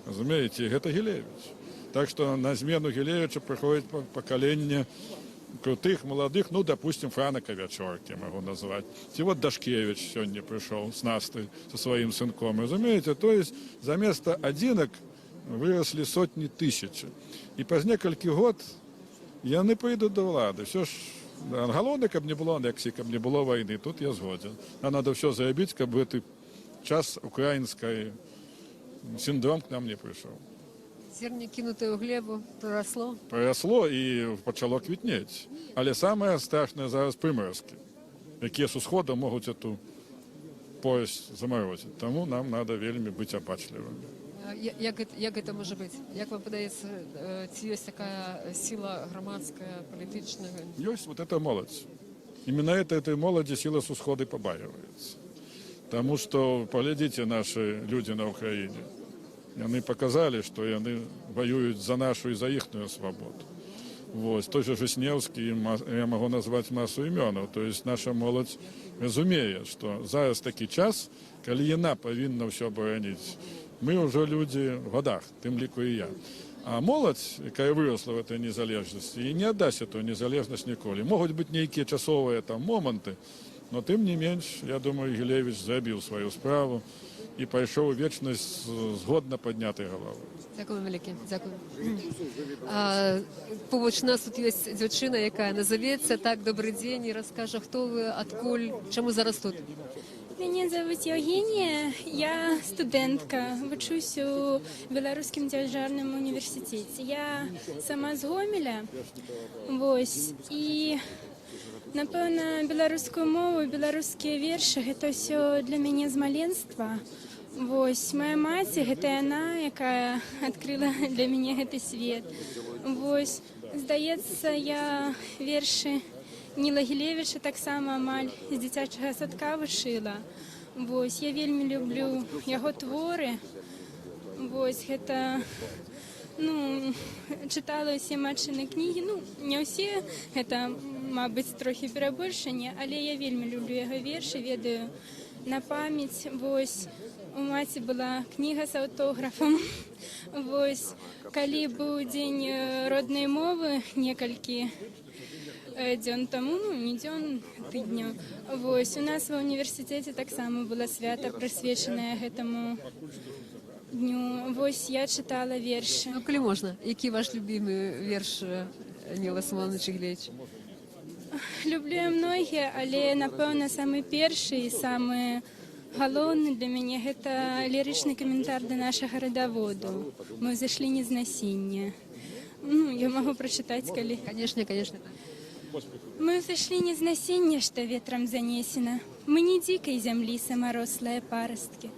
Разумееце? Гэта Гілевіч. Так што на змену Гілевіча прыходзіць пакаленне крутых, маладых, ну, допустим, Франака Вячоркі, могу назвать. Ці вот Дашкевич сёння прыйшоў с Настай, со сваім сынком. Разумееце? То есть заместа адзінак вырослі сотні тысяч. І праз некалькі год яны прыйдуць да ўлады. Все ж галоўнае, каб не было анексіі, каб не было вайны. Тут я згоден. А надо все зрабіць, каб гэты час украінскай синдром к нам не прыйшоў. Зерне, кінутае ў глебу, прорасло? Прорасло і пачало квітнець. Але самае страшнае зараз прымаразкі, якія з усхода могуць эту пояс замарозіць. Таму нам надо вельмі быць апачлівымі. Як гэта можа быць? Як вам падаецца, ці ёсць такая сіла грамадская, палітычная? Ёсць вот эта моладзь. Именно этой моладзі сіла з усхода пабаиваецца. Таму што, паглядзіце, нашы людзі на Ўкраіне. Яны показалі, што яны воююць за нашу і за іхную свабоду. Вось, той же Жыснеўскі, я магу назваць масу імёнаў. То есть наша моладзь разумее, што зараз такі час, калі яна павінна ўсё абараніць. Мы ўжо людзі в годах, тым ліку і я. А моладзь, якая выросла в этой незалежнасці, і не аддасць эту незалежнасць ніколі. Могуць быць нейкія часовыя там моманты, но тым не менш, я думаю, Гілевіч зрабіў сваю справу і пайшоў у вечнасць згодна паднятай галавы. Дзякую вялікі, дзякую. Побач нас тут ёсць дзяўчына, якая назавецца. Так, добрый дзень, і раскажа, хто вы, адкуль, чаму зараз тут? Меня зовут Евгения, я студентка, вучусь у Белорусскім дзяржаўным універсітэце. Я сама з Гомеля, вось, і, напэўна, беларускую мову, беларускія вершы, гэта ўсё для мяне з маленства. Вось, моя маці, гэта яна, якая адкрыла для мяне гэты свет. Вось, здаецца, я вершы Ніла Гілевіча таксама амаль з дзіцячага садка вучыла. Вось, я вельмі люблю яго творы. Вось, гэта, чытала ўсе матчыны кнігі, не ўсе, гэта, мабыць, трохі перабольшанне, але я вельмі люблю яго вершы, ведаю на памяць. Вось, у маці была кніга з аўтографам. Вось, калі быў дзень роднай мовы, некалькі дзён таму, не дзён, тыдняў. Вось, у нас ва універсітэце таксама было свята, прысвечанае гэтаму дню. Вось, я чытала вершы. Ну, калі можна, які ваш любімы верш Ніла Сымоновича Гілевіча? Люблю я многія, але, напэўна, самы першы і самы галоўны для мяне гэта лірычны каментар да нашага радаводу. Мы зайшлі не з насіння. Я магу прачытаць, калі... Конечно, конечно. Мы зайшлі не з насіння, што ветрам занесена. Мы не дзікай зямлі, самарослыя парасткі.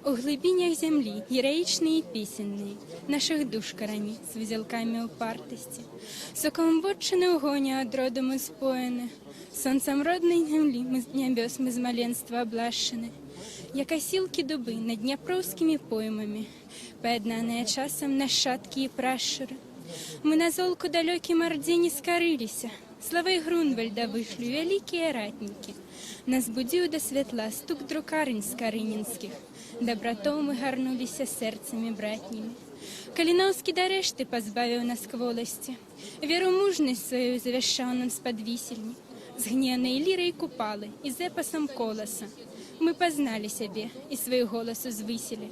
У глыбінях зямлі, гераічныя і песенныя, нашых душ карані з вузелкамі ўпартасці. Сокам вотчыны ў гоне ад роду мы споены. Сонцам роднай зямлі мы з нябёс мы з маленства аблашчаны. Як асілкі дубы над дняпроўскімі поймамі, паяднаныя часам нашчадкі і прашчуры. Мы на золку далёкім ардзе не скарыліся. Славай Грунвальда вышлю вялікія ратнікі. Нас будзіў да святла стук друкарынь скарынінскіх. Дабратоў мы гарнуліся сэрцамі братнімі. Каліноўскі дарэшты пазбавіў нас кволасці. Веру мужнасць сваю завяшчаў нам з-пад вісельні. З гненай лірай купалы і з эпасам коласа. Мы пазналі сябе і свой голас узвысілі.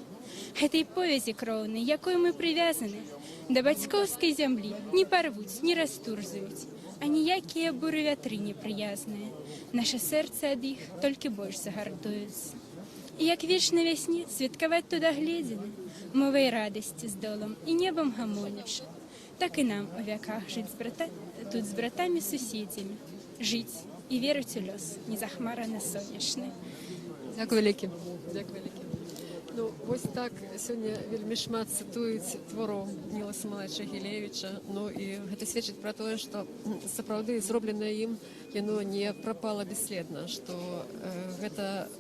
Гэтай повязі кроўнай, якой мы прывязаны, да бацькоўскай зямлі не парвуць, не растурзаюць, а ніякія буры вятры непрыязныя. Наша сэрца ад іх толькі больш загартуецца. І як вечна вясне святкаваць туда гледзены, мовай радасці з долам і небам гамонячы. Так і нам у вяках жыць тут з братамі-суседзямі, жыць і верыць у лёс, незахмарана сонечны. Дзякуй вялікі. Дзякуй вялікі. Ну, вось так сёння вельмі шмат цытуюць твораў Ніла Сымоновича Гілевіча. Ну і гэта сведчыць пра тое, што сапраўды зробленае ім яно не прапала бесследна, што гэта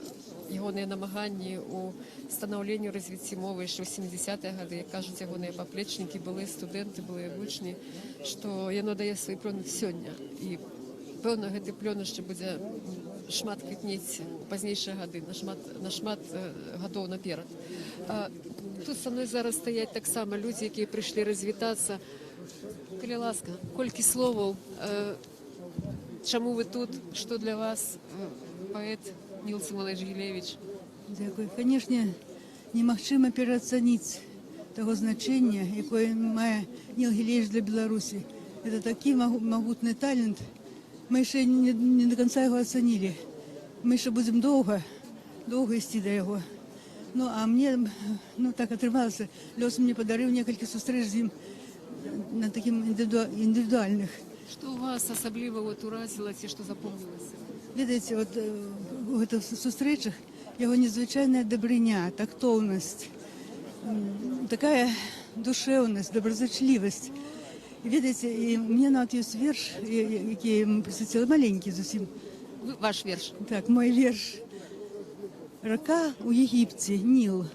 ягоныя намаганні ў станаўленню развіцці мовы яшчэ ў 70-е гады, як кажуць ягоныя паплечнікі, былыя студэнты, былыя вучні, што яно дае свой плён сёння. І пэўна, гэты плён яшчэ будзе шмат квітнець у пазнейшыя гады, на шмат гадоў наперад. Тут са мной зараз стаяць таксама людзі, якія прыйшлі развітацца. Калі ласка, колькі словаў, чаму вы тут, што для вас паэт Ніл Сымонович Гілевіч? Дякую. Канешне, немагчыма пераацаніць таго значэння, якое мае Ніл Гілевіч для Беларусі. Это такі магутны талент. Мы яшчэ не до конца яго ацанілі. Мы яшчэ будзем доўга ісці да яго. Ну, а мне, так атрымалася, лёс мне падарыў некалькі сустрэч з ім на такім індывідуальных. Што ў вас асабліва уразіла ці што запомнілася? Ведаеце, у гэтых сустрэчах яго незвычайная дабрыня, тактоўнасць, такая душэўнасць, добразычлівасць. Ведаеце, і мне нават ёсць верш, які я ему прысвяціла, маленькі зусім. Ваш верш? Так, мой верш. Рака ў Егіпце, Ніл,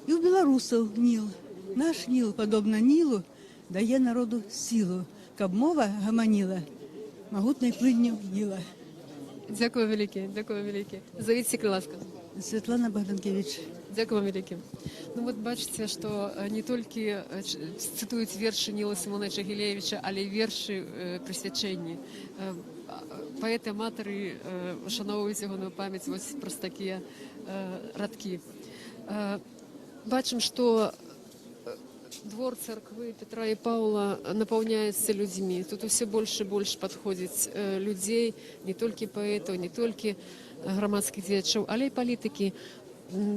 і ў беларусаў Ніл. Наш Ніл, падобна Нілу, дае народу сілу, каб мова гаманіла магутнай плынню Ніла. Дзякую вялікі, дзякую вялікі. Завіце, калі ласка. Святлана Богданкевич. Дзякую вам вялікі. Ну вот бачыце, што не толькі цытуюць вершы Ніла Сымоновича Гілевіча, але і вершы прысвячэнні. Паэты-аматары ушаноўваюць ягоную памяць вось праз такія радкі. Бачым, што двор царквы Петра і Паўла напаўняецца людзьмі. Тут усе больш і больш падходзіць людзей, не толькі паэтаў, не толькі громадских дзеячаў, але і палітыкі.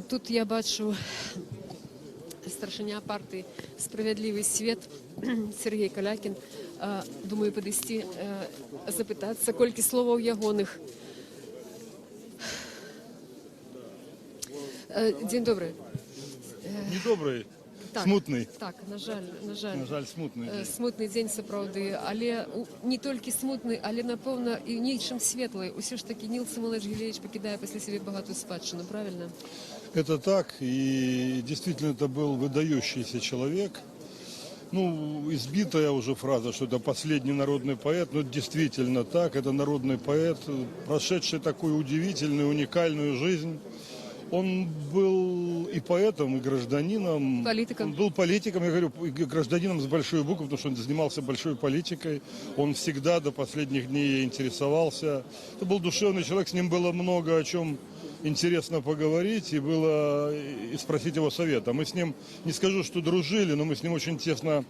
Тут я бачу старшыня партыі «Справядлівы свет» Сергей Калякін. Думаю, падысці, запытацца, колькі словаў ягоных. Дзень добры. Недобрый, Так, смутный. Так, на жаль. На жаль, смутный. Смутны дзень сапраўды, але не толькі смутны, але напэўна і нечым светлы. Усё ж такі Ніл Сымонович Гілевіч пакідае пасля сябе багатую спадчыну, правильно? Это так, и действительно это был выдающийся человек. Ну, избитая уже фраза, что это последний народный поэт, но это действительно так, это народный поэт, прошедший такую удивительную, уникальную жизнь. Он был и поэтом, и гражданином. Политиком. Он был политиком, я говорю, и гражданином с большой буквы, потому что он занимался большой политикой. Он всегда до последних дней интересовался. Это был душевный человек, с ним было много о чем интересно поговорить и было и спросить его совета. Мы с ним, не скажу, что дружили, но мы с ним очень тесно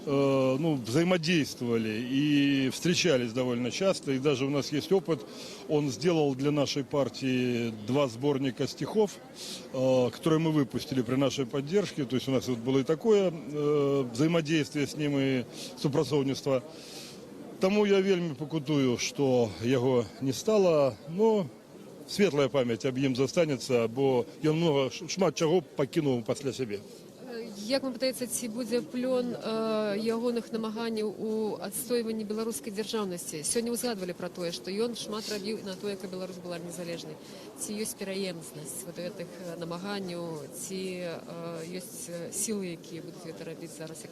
взаимодействовали и встречались довольно часто. И даже у нас есть опыт. Он сделал для нашей партии 2 сборника стихов, которые мы выпустили при нашей поддержке. То есть у нас вот было и такое взаимодействие с ним и супрацоўніцтва. Тому я вельмі пакутую, что его не стало, но светлая память об ім застанецца, бо ён шмат чаго пакінуў пасля сябе. Як вам падаецца, ці будзе плён ягоных намаганняў у адстойванні беларускай дзяржаўнасці? Сёння ўзгадвалі пра тое, што ён шмат рабіў на тое, каб Беларусь была незалежнай. Ці ёсць пераемнасць вот гэтых намаганняў, ці ёсць сілы, якія будуць гэта рабіць зараз?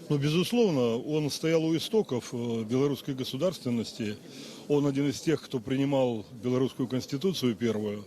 Ну, безусловно, он стоял у истоков белорусской государственности. Он один из тех, кто принимал белорусскую конституцию первую,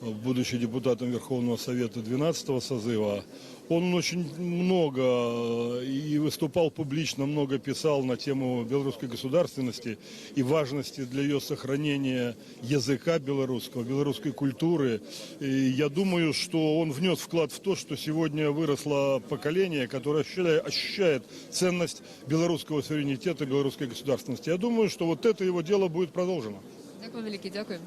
будучи депутатом Верховного Совета 12-го созыва. Он очень много и выступал публично, много писал на тему белорусской государственности и важности для ее сохранения языка белорусского, белорусской культуры. И я думаю, что он внес вклад в то, что сегодня выросло поколение, которое ощущает ценность белорусского суверенитета, белорусской государственности. Я думаю, что вот это его дело будет продолжено. Дякую, великі, дякую.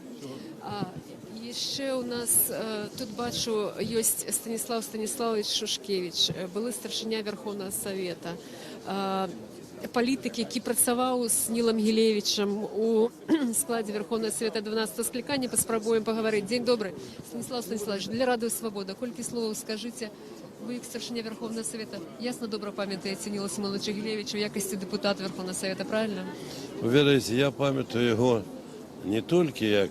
Еще у нас тут бачу ёсць Станислав Станиславович Шушкевич, былы старшыня Верховного Совета, палітык, які працаваў з Нілам Гілевічам у складзе Верховного Совета 12-го склікання. Паспрабуем паговорыць. Дзень добры, Станислав Станиславович, для Радыё Свабода. Колькі словаў скажыце? Вы, як старшыня Верховного Совета, ясно добра памятаеце Ніла Сымоновича Гілевіча ў якасці депутата Верховного Совета, правильно? Вы ведаеце, я памятаю його не тільки як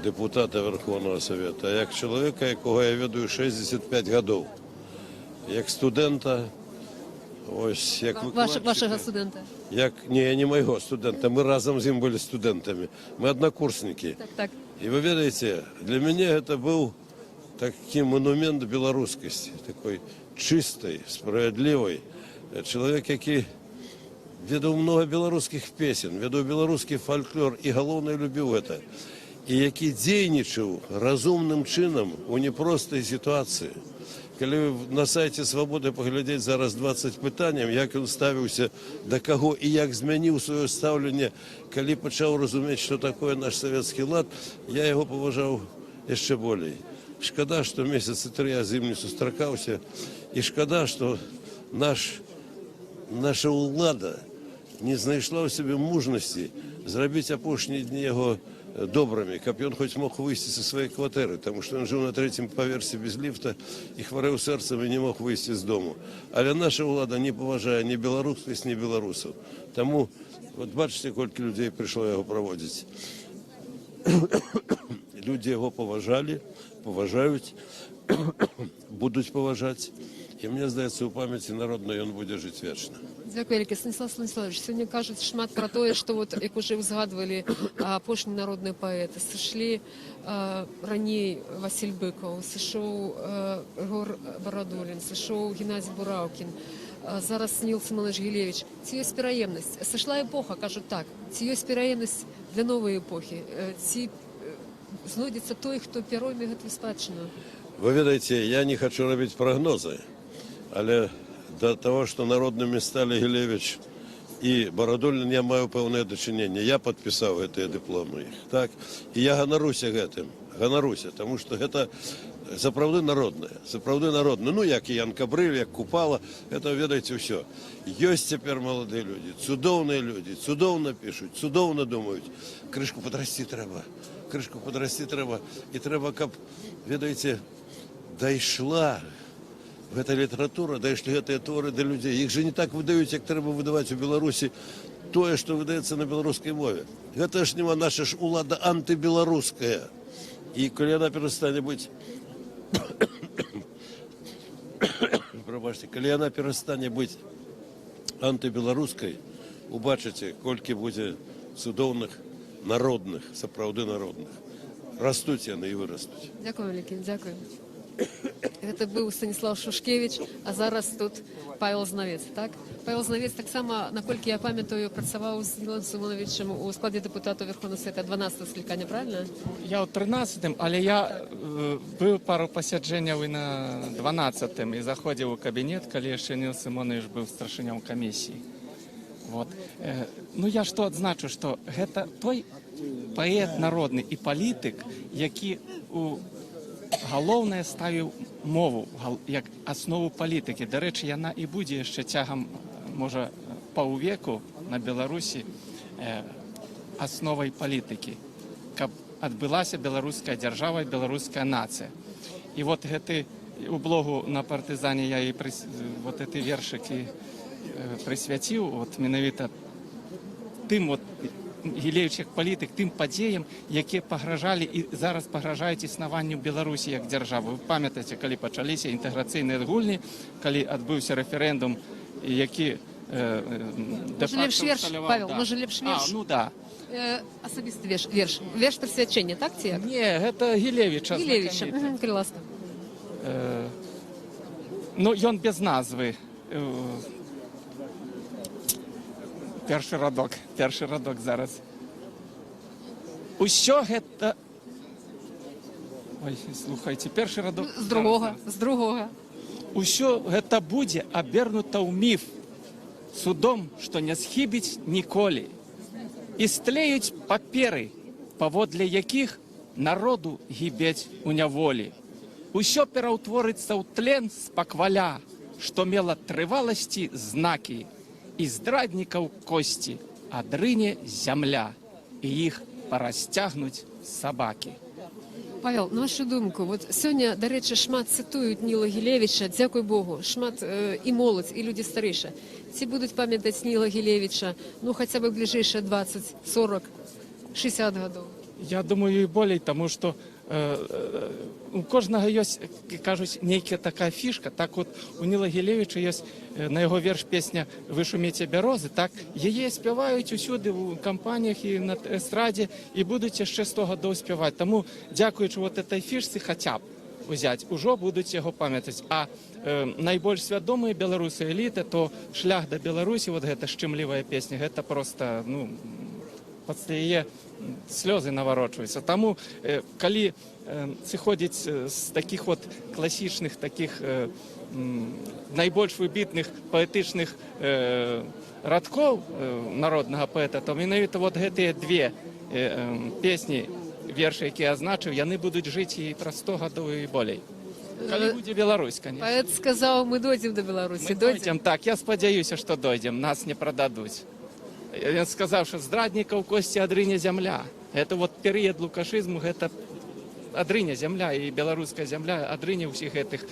депутата Верховного Совета, а як чоловіка, якого я ведаю 65 років. Як студента, ось як викладчика. Вашого студента? Не моего студента, мы разом с ним были студентами. Мы однокурсники. Так. И вы видите, для меня это был такой монумент белорусскости, такой чистой, справедливой. Человек, который ведал много белорусских песен, ведал белорусский фольклор и, главное, любил это. І який дзейнічаў разумным чынам у непростай сітуацыі. Калі на сайце Свабоды паглядзець зараз 20 пытанняў, як ён ставіўся да каго і як змяніў сваё стаўленне, калі пачаў разумець, што такое наш савецкі лад, я яго паважаў яшчэ болей. Шкада, што месяцы 3 я з ім не сустракаўся, і шкада, што наша ўлада не знайшла ў сябе мужнасці зрабіць апошнія дні яго добрымі, каб ён хоць мог выйсці са сваёй кватэры, таму што ён жыў на 3-м паверсе без ліфта і хварэў сэрцам і не мог выйсці з дому. Але наша ўлада не паважае ні беларускасць, ні беларусаў. Таму, от бачыце, колькі людзей прыйшло яго праводзіць. Людзі яго паважалі, паважаюць, будуць паважаць. І мне здаецца, у памяці народнай ён будзе жыць вечна. Дзякую вялікі. Станислав Станиславович, сёння кажуць шмат пра тое, што вот, як уже узгадвалі, апошні народны паэт. Сышлі раней Васіль Быкаў, сышоў Егор Барадулін, сышоў Геннадзій Бураўкін, зараз Ніл Сымонович Гілевіч. Ці ёсць пераемнасць? Сышла эпоха, кажуць так. Ці ёсць пераемнасць для новай эпохі? Ці знойдзецца той, хто пяройме гэтую спадчыну? Вы ведаеце, я не хочу рабіць прагнозы, але до того, что народными стали Гілевіч І Барадулін я маю пэўнае дачыненне. Я падпісаў гэтыя дыпломы іх. Так? І я ганаруся гэтым. Ганаруся, таму што гэта сапраўды народнае. Сапраўды народнае. Ну, як і Ян Кабрыль, як Купала, гэта, ведаеце, ўсё. Ёсць цяпер маладыя людзі, цудоўныя людзі, цудоўна пішуць, цудоўна думаюць. Крышку падрасці трэба. Крышку падрасці трэба. І трэба, каб, ведаеце, дайшла гэта літаратура, дайшлі гэтыя творы да людзей. Іх жа не так выдаюць, як трэба выдаваць у Беларусі тое, што выдаецца на беларускай мове. Гэта ж нема наша ж улада антыбеларуская. І калі яна перастане быць прабачце, калі яна перастане быць антыбеларускай, убачыце, колькі будзе цудоўных народных, сапраўды народных. Растуць яны і вырастуць. Дзякую вялікі, дзякую. Гэта быў Станіслав Шушкевіч, а зараз тут Павел Знавец, так? Павел Знавец таксама, наколькі я памятаю, працаваў з Нілам Симоновичем у складзе дэпутата Верховного Света 12-го склікання, правильно? Я ў 13-м, але я быў пару пасяджэнняў і на 12-м і заходзіў у кабінет, калі яшчэ Ніл Симонович быў старшынём камісіі. Вот. Ну я што адзначу, што гэта той паэт народны і палітык, які у галоўнае ставіў мову як аснову палітыкі. Дарэчы, яна і будзе яшчэ цягам, можа, паўвеку на Беларусі асновай палітыкі, каб адбылася беларуская дзяржава і беларуская нацыя. І вот гэты у блогу на партызане я і вот гэты вершык і прысвяціў вот менавіта тым вот Гілевіч як палітык, тым падзеям, якія пагражалі і зараз пагражаюць існаванню Беларусі як дзяржавы. Вы памятаеце, калі пачаліся інтэграцыйныя гульні, калі адбыўся рэферэндум, які Можа лепш верш, Павел, можа лепш верш? Ну да. Асабісты верш. Верш прысвячэння, так ці як? Не, гэта Гілевіча. Гілевіча, калі ласка. Ну, ён без назвы. Першы радок зараз. Усё гэта... Ой, слухайце, першы радок... З другога. Усё гэта будзе абернута ў міф, судом, што не схібіць ніколі. І стлеюць паперы, паводле якіх народу гібець у няволі. Усё пераўтворыцца ў тлен спакваля, што мела трываласці знакі, і здраднікаў косці, адрыне зямля, і іх парасцягнуць сабакі. Павел, на вашу думку, вот сёння, дарэчы, шмат цытуюць Ніла Гілевіча, дзякуй Богу, шмат і моладзь, і людзі старэйшыя. Ці будуць памятаць Ніла Гілевіча, ну, хаця бы бліжэйшыя 20, 40, 60 гадоў? Я думаю, і болей, таму што у кожнага ёсць, кажуць, нейкая такая фішка. Так вот, у Ніла Гілевіча ёсць на яго верш песня «Вы шумеце бярозы», так, яе спяваюць усюды ў кампаніях і на эстрадзе, і будуць яшчэ 100 гадоў спяваць. Таму, дзякуючы вот этой фішцы хаця б узяць, ужо будуць яго памятаць. А найбольш свядомыя беларусы эліты, то «Шлях да Беларусі», вот гэта шчымлівая песня, гэта проста, ну, пасля яе слёзы наварочваюцца. Таму, калі сыходзіць з такіх вот класічных, такіх найбольш выбітных паэтычных радкоў народнага паэта, то менавіта вот гэтыя две песні, вершы, якія азначыў, яны будуць жыць і праз 100 гадоў і болей. Калі будзе Беларусь, конечно. Паэт сказаў, мы дойдзем да Беларусі. Мы дойдзем, так, я спадзяюся, што дойдзем, нас не прададуць. Ён сказаў, што здраднікаў косці адрыне зямля. Гэта вот перыяд лукашызму, гэта адрыня зямля і беларуская зямля, адрыня ўсіх гэтых,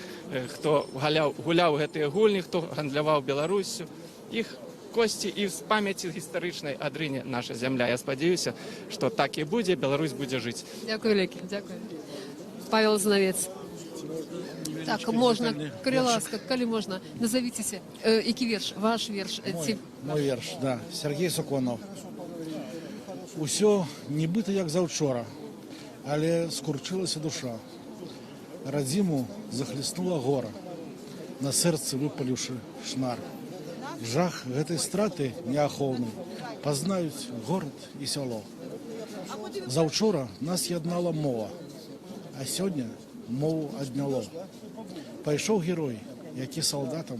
хто гуляў гэтыя гульні, хто гандляваў Беларуссю. Іх косці і з памяці гістарычнай адрыне наша зямля. Я спадзяюся, што так і будзе, Беларусь будзе жыць. Дзякуй вялікі, дзякуй. Павел Знавец. Так, можна, калі ласка, калі можна, назовіцеся, які верш, ваш верш? Мой верш, да, Сергей Суконов. Усё нібыта як заўчора, але скурчылася душа. Радзіму захліснула гора, на сэрцы выпаліўшы шнар. Жах гэтай страты неахоўнай пазнаюць горад і сяло. Заўчора нас яднала мова, а сёння мову адняло. Пайшоў герой, які салдатам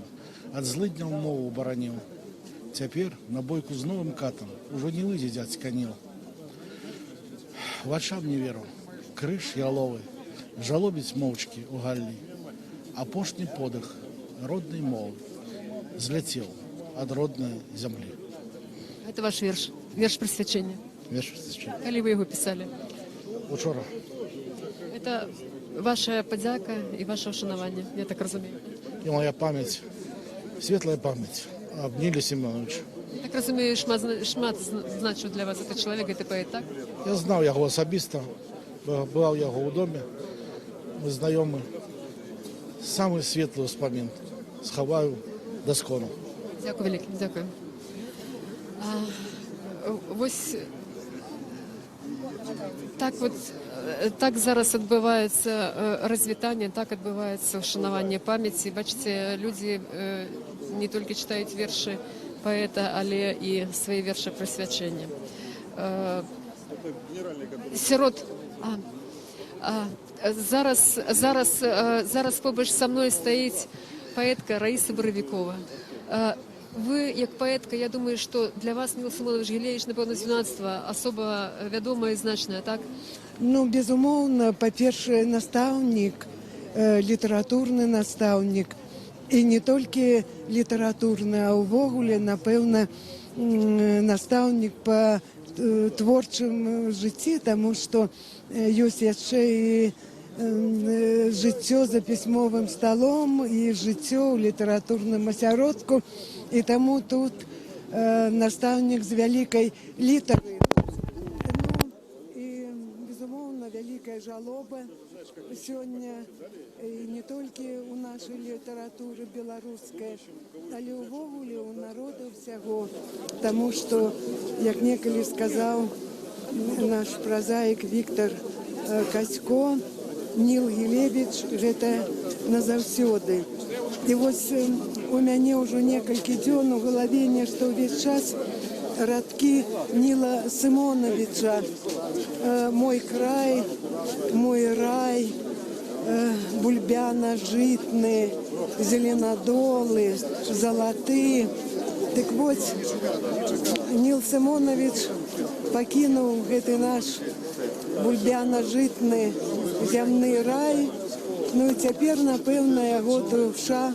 ад злыдняў мову бараніў. Цяпер на бойку з новым катам ужо не выйдзе дзядзька Ніл. Вачам не веру. Крыж яловы, жалобіць моўчкі у галлі. Апошні подых роднай мовы зляцеў ад роднай зямлі. Это ваш верш, верш присвячения. Верш прысвячэння. Калі вы его писали? Учора. Это ваша падзяка і ваше ушанаванне, я так разумею. І моя памяць, светлая памяць аб Ніле Семёновичу. Я так разумею, шмат значыў для вас этот чалавек, гэты паэт, так? Я знаў яго асабіста, бываў яго ў доме, мы знаёмы. Самы светлы ўспамін схаваю даскону. Дзякуй вялікі, дзякую. Вось так зараз адбываецца развітанне, так адбываецца ушанаванне памяці. Бачыце, людзі не толькі чытаюць вершы паэта, але і свае вершы прысвячэння. Зараз побач са мной стаіць паэтка Раіса Баравікова. Вы, як паэтка, я думаю, што для вас Ніл Сымонович Гілевіч, напэўна, з юнацтва асоба вядомая і значная, так? Ну, безумоўна, па-першае, настаўнік, літаратурны настаўнік. І не толькі літаратурны, а ўвогуле, напэўна, настаўнік па творчым жыцці, таму што ёсць яшчэ і жыццё за пісьмовым сталом, і жыццё ў літаратурным асяродку. І таму тут настаўнік з вялікай літары. Ну, і, безумоўна, вялікая жалоба сёння і не толькі ў нашай літаратуры беларускай, але ўвогуле ў народу ўсяго. Таму што, як некалі сказаў наш празаік Віктор Касько, Ніл Гілевіч – гэта назаўсёды. І вось у мяне ўжо некалькі дзён у галаве нешта ўвесь час радкі Ніла Сымоновича. «Мой край, мой рай, бульбяна-жытны, зеленадолы, залаты». Так вось, Ніл Сымонович пакінуў гэты наш бульбяна-жытны зямны рай. Ну і цяпер, напэўна, яго душа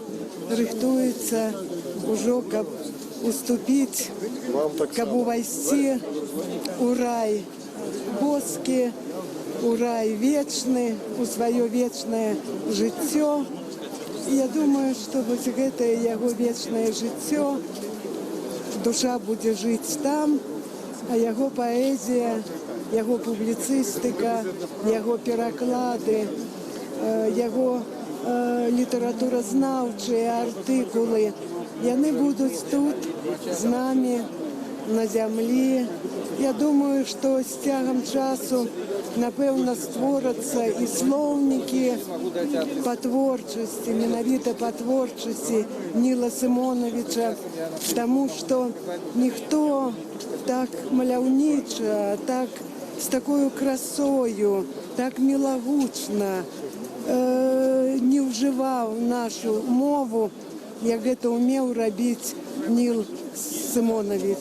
рыхтуецца ўжо, каб уступіць, каб увайсці ў рай боскі, у рай вечны, у сваё вечнае жыццё. Я думаю, што вось гэтае яго вечнае жыццё, душа будзе жыць там, а яго паэзія, яго публіцыстыка, яго пераклады, яго літаратуразнаўчыя артыкулы, яны будуць тут з намі на зямлі. Я думаю, што з цягам часу, напэўна, створацца і слоўнікі па творчасці, менавіта па творчасці Ніла Сымоновича, таму што ніхто так маляўніча, так з такою красою, так мілагучна не ўжываў нашу мову, як гэта ўмеў рабіць Ніл Сымонович.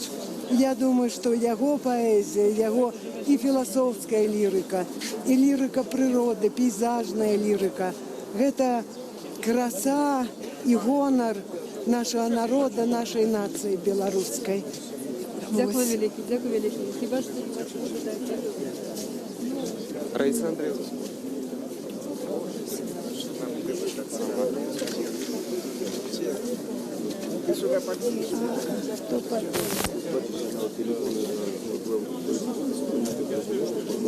Я думаю, што яго паэзія, яго і філасофская лірыка, і лірыка прыроды, пейзажная лірыка. Гэта краса і гонар нашага народа, нашай нацыі беларускай. Дзякую вялікі, дзякую вялікі. Хіба што Раіса Андреевна. Ты сюда поднимешь? Что поднимешь?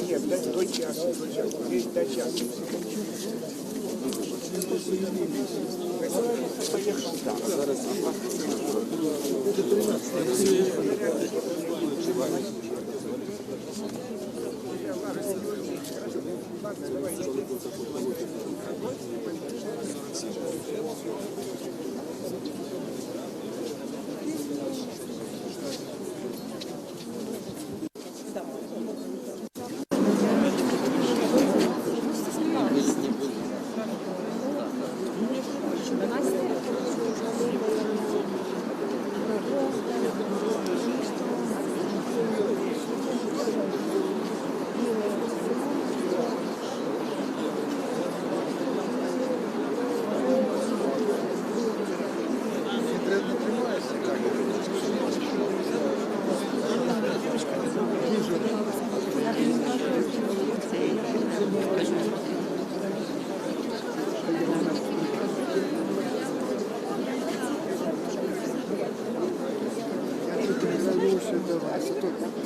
Нет, до часа. Здесь до часа. Поехал там.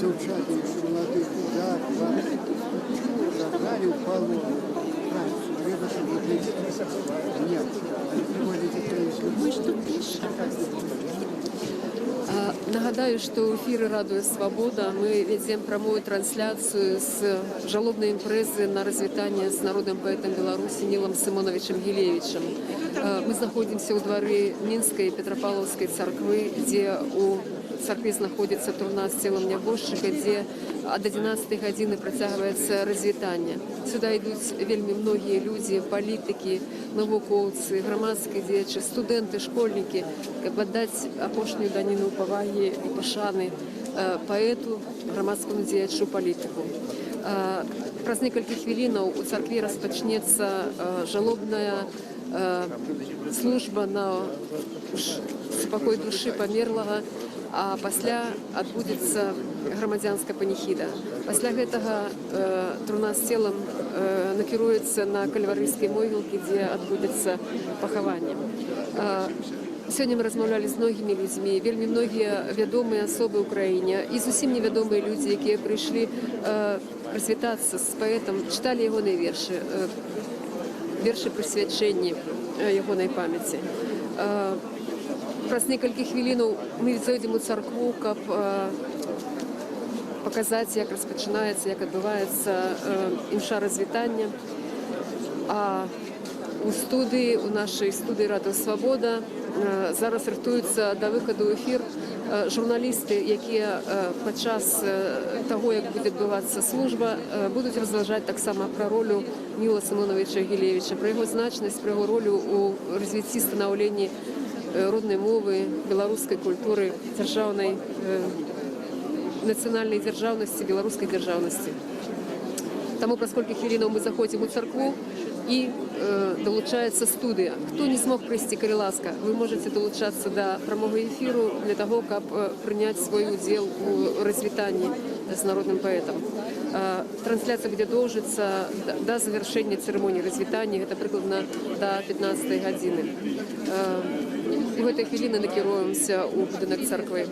дівчата, що молодих так, забрали в полон. Треба, щоб для дітей нет. Приводять дітей. Ми ж тут пишемо. Нагадаю, что в эфире «Радио Свобода» мы ведем прямую трансляцию с жалобной импрезы на развитание с народным поэтом Беларуси Нилом Симоновичем Гилевичем. Мы находимся у дворы Минской Петропавловской церкви, где у церкви находится труна с телом нябожчыка, где от 11 годины протягивается развитание. Сюда идут вельми многие люди, политики, навукоўцы, громадские деячи, студенты, школьники, каб отдать апошнюю данину поваги и пашаны поэту, громадскому деячу, политику. Праз некалькі хвілінаў у церкви распачнецца жалобная служба на супакой души памерлага, а пасля адбудзецца грамадзянская паніхіда. Пасля гэтага труна з целам накіруецца на кальварыйскай могілкі, дзе адбудзецца пахаванне. Сёння мы размаўлялі з многімі людзьмі, вельмі многія вядомыя асобы ў краіне і зусім невядомыя людзі, якія прыйшлі развітацца з паэтам, чыталі ягоныя вершы, вершы прысвячэнні ягонай памяці. Праз некалькі хвілінаў мы зайдзем у царкву, каб паказаць, як распачынаецца, як адбываецца імша развітання. А у студыі, у нашай студыі «Радио Свобода» зараз рыхтуюцца да выхаду ў эфір журналісты, якія падчас таго, як будзе адбывацца служба, будуць разважаць таксама пра ролю Ніла Симоновича Гілевіча, пра яго значнасць, пра яго ролю ў развіцці, станаўленні роднай мовы, беларускай культуры, дзяржаўнай, нацыянальнай дзяржаўнасці, беларускай дзяржаўнасці. Таму праз колькі хвілінаў мы заходзім у царкву і долучаецца студыя. Хто не смог прыйсці, калі ласка, вы можете долучацца да прамога эфіру для таго, каб прыняць свой удзел у развітанні з народным паэтам. Трансляцыя будзе доўжыцца да завяршэння цырымоніі развітання, гэта прыкладна да 15 гадзіны. І гэтай хвіліны накіруемся ў будынак царквы.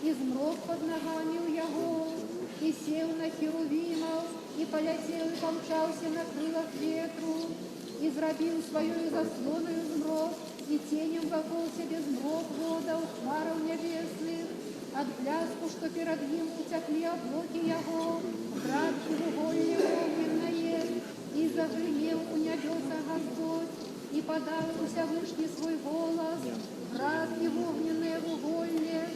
и змрок под ногами у яго, и сел на херувимов, и полетел, и помчался на крылах ветру, и зрабил свою заслонную змрок, и тенем вокруг себе змрок вода у хмаров небесных, от бляску, что перед ним утекли облаки его, град и уголье огненное, и загремел у небеса Господь, и подал Всевышний свой голос, град и огненное уголье,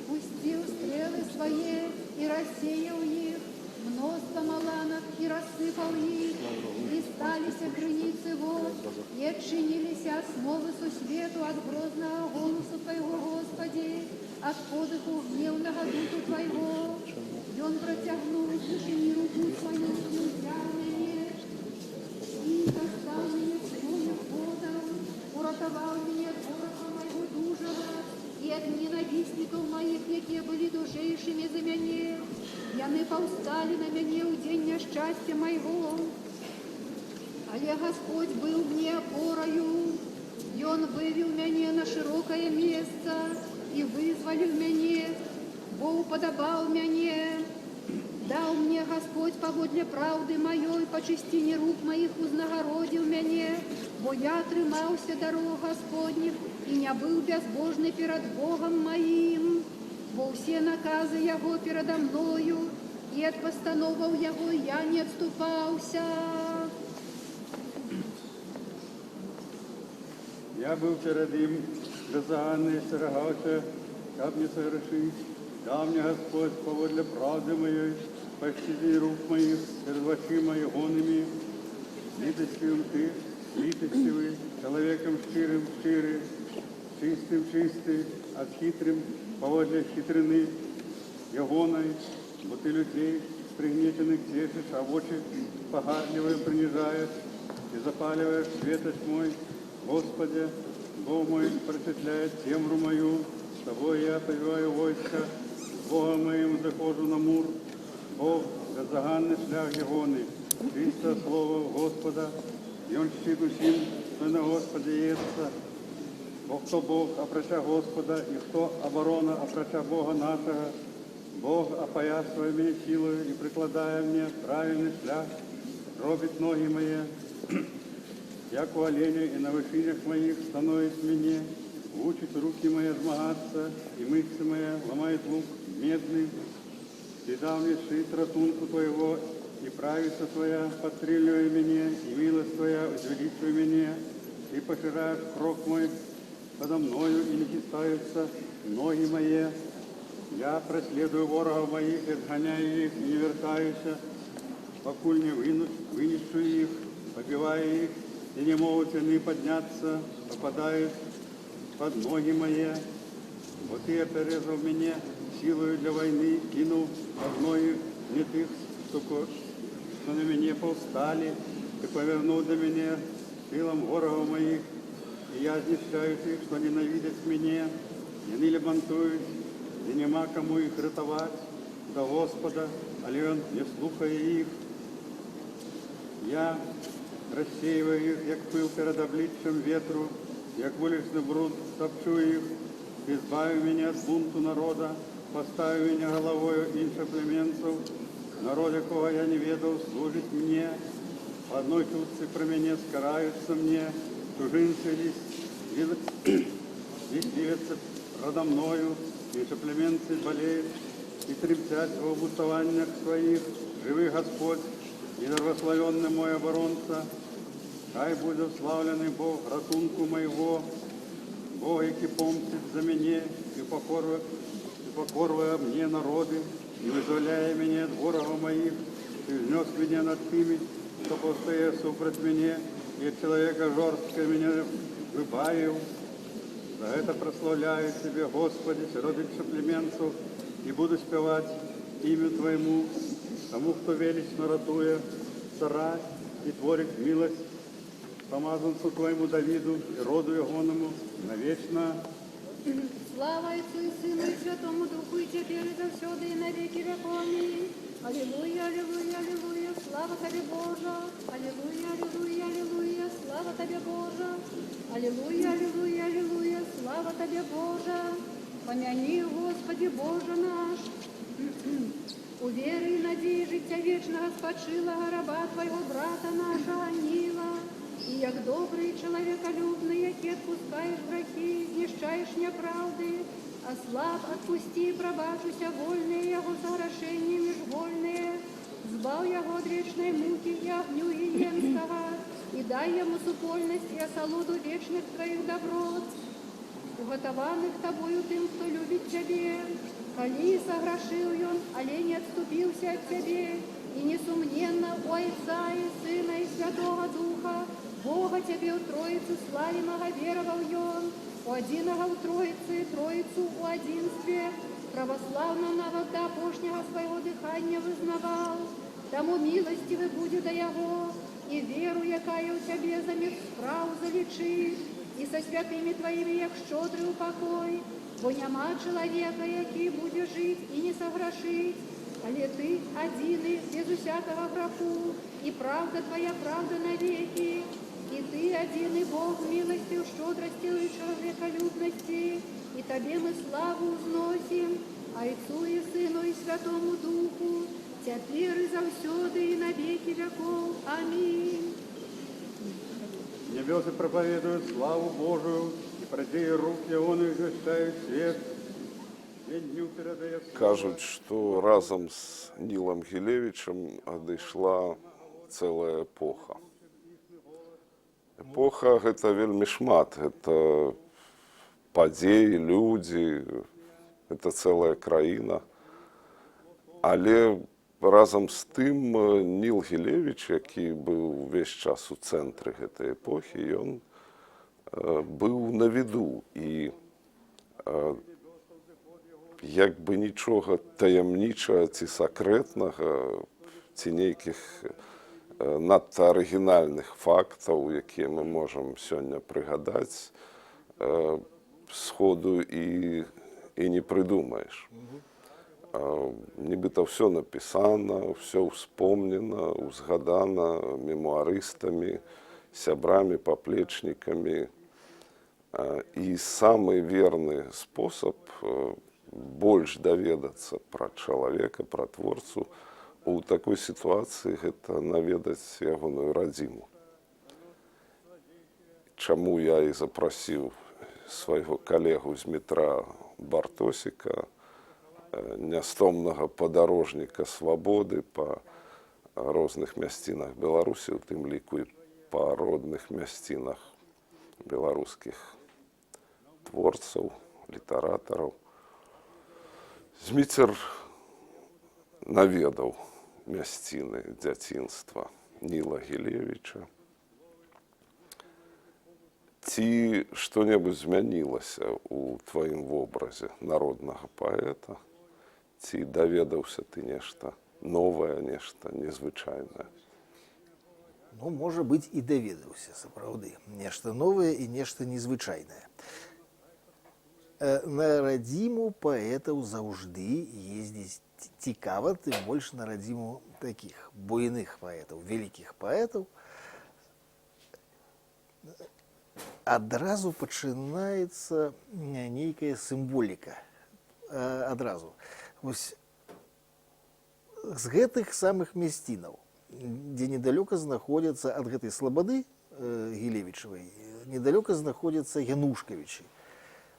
пустил стрелы свои и рассеял их, множество маланок и рассыпал их, и стались крыницы вод, и отчинились основы сусвету от грозного голоса Твоего, Господи, от подыху гневного духу Твоего. И он протягнул и руку свою слезами, и достал меня своим ходом, уратовал меня от вороха моего дужего, и от ненавистников моих, які были до найдужейшими за мяне. Яны паўсталі на мяне ў дзень няшчасця майго. Але Господь быў мне опорою. Ён вывел мяне на шырокае месца і вызваліў мяне, бо упадабаў мяне. Даў мне Господь паводле праўды маёй, па чысціні рук маіх узнагародзіў мяне, бо я трымаўся дарог Господніх і не быў бязбожны перад Богом маім, бо ўсе наказы Яго перада мною, і ад пастановаў Яго я не адступаўся. Я был перед им беззаганный, стерегався, как не согрешить. Дав мне Господь поводле правды моей, пощади рук моих, перед очима ігоними. Світостивым ты, світостивый, человеком щирым, щирый, чистым, чистый, а хитрым, поводле хитрины, ягоной, бо ты людей пригнеченных тешишь, а в очи погадливые принижаешь и запаливаешь светоч мой. Господи, Бог мой просветляет темру мою, с тобой я повиваю войска, Богом моим захожу на мур, Бог беззаганний шлях ягоний, чисте слово Господа, і он щит усім, що на Господі єсть. Бо хто Бог, опроча Господа, і хто оборона, опроча Бога нашого, Бог опоясывая меня силою и прикладая мне правильный шлях, робит ноги мои, як у оленя и на вершинах моих становится мне, учит руки мои змагаться, и мышцы мои ломает лук медный. Ты дал мне шить ратунку Твоего, и правица Твоя подстрелює меня, и милость Твоя увеличивай меня. Ты пошираешь крок мой подо мною, и не хитаются ноги мои. Я преследую ворогов моих, изгоняю их, и не вертаюся, покуль не вынесу их, побивая их, и не могут они подняться, попадают под ноги мои. Вот ты оперезал меня силою для войны, кинул под ноги не тых, что на меня повстали, ты повернул до меня силам ворогов моих, и я знищаю их, что ненавидят меня, и они лебантуют, и нема кому их рятовать до Господа, але он не слухає их. Я рассеиваю их, як пыл перед обличчям ветру, як вуличный бруд, топчу их, избави меня от бунту народа, постави меня головою іншоплеменцев, народ, якого я не ведал, служить мне, по одной чутці про меня скараются мне, чужинцы веселятся продо мною, іншоплеменцы болеют и трепетят в обустованиях своих, живый Господь, и благословенный мой оборонца, хай буде славлений Бог ратунку моего, Бог, який помстит за меня и покорвая мне народы, и вызволяя меня от ворогов моих, и внес меня над теми, кто повстає супроть меня, и от человека жорстко меня выбавил. За это прославляю Тебя, Господи, среди соплеменцев, и буду спевать имя Твоему, тому, кто велично ратуя цара и творит милость помазанцу Твоему Давиду и роду Ягоному навечно. Слава Отцу и Сыну и Святому Духу, и теперь и завсёды, и на веки веков. Аминь. Аллилуйя, аллилуйя, аллилуйя, слава Тебе, Боже. Аллилуйя, аллилуйя, аллилуйя, слава Тебе, Боже. Аллилуйя, аллилуйя, аллилуйя, слава Тебе, Боже. Помяни, Господи, Боже наш. У веры и надеи життя вечного спочила раба Твоего брата нашего Нила. И як добрый и человеколюбный, яке отпускаешь грехи, знищаешь неправды, а слаб отпусти, пробачуся вольные его согрешения межвольные, збав его от вечной муки и огню иенского, и дай ему супольность и осолоду вечных Твоих доброт, уготованных Тобою тем, кто любит Тебе. Коли согрешил он, але не отступился от Тебе, и несомненно у Отца и Сына и Святого Духа, Бога Тебе у Троицы славимого веровал он, у одиного у Троицы, Троицу у одинстве, православно навода пошнего своего дыхания вызнавал, тому милостивый будет до Его, и веру, якая у Тебе замість справ залічить, і со святими Твоїми, як щодрий упокой, бо нема чоловіка, який буде жити і не согрешить, але Ти один, без усякого греху, і правда Твоя правда навеки, и Ты один, Бог милостью, щедростью и человеколюбности, и Тебе мы славу узносим, Отцу и Сыну и Святому Духу, теперь и завсёды и на веки веков. Аминь. Небесы проповедуют славу Божию, и протеи рук Его извещают свет. День дню передает слава. Кажуть, що разом з Нілом Гілевичем одійшла ціла епоха. Эпоха гэта вельмі шмат, гэта падзеі, людзі, гэта цэлая краіна. Але разам з тым Ніл Гілевіч, які быў увесь час у цэнтры гэтай эпохі, ён быў на віду. І як бы нічога таямнічага ці сакрэтнага, ці нейкіх надта арыгінальных фактаў, якія мы можам сёння прыгадаць, сходу і не прыдумаеш. Нібыта ўсё напісана, ўсё ўспомнена, узгадана мемуарыстамі, сябрамі, паплечнікамі. І самы верны спосаб больш даведацца пра чалавека, пра творцу, у такой сітуацыі гэта наведаць ягоную радзіму. Чаму я і запрасіў свайго калегу з метра Бартосіка, нястомнага падарожніка свабоды па розных мясцінах Беларусі, у тым ліку і па родных мясцінах беларускіх творцаў, літаратараў. Зміцер наведаў мясціны дзяцінства Ніла Гілевіча. Ці што-небудзь змянілася ў тваім вобразе народнага паэта? Ці даведаўся ты нешта новае, нешта незвычайнае? Ну, можа быць, і даведаўся, сапраўды. Нешта новае і нешта незвычайнае. На радзіму паэтаў заўжды ездзіць цікава, тым больш на радзіму такіх буйных паэтаў, вялікіх паэтаў. Адразу пачынаецца нейкая сімволіка. Адразу. Вось з гэтых самых мясцінаў, дзе недалёка знаходзяцца ад гэтай слабады Гілевічавай, недалёка знаходзяцца Янушкавічы.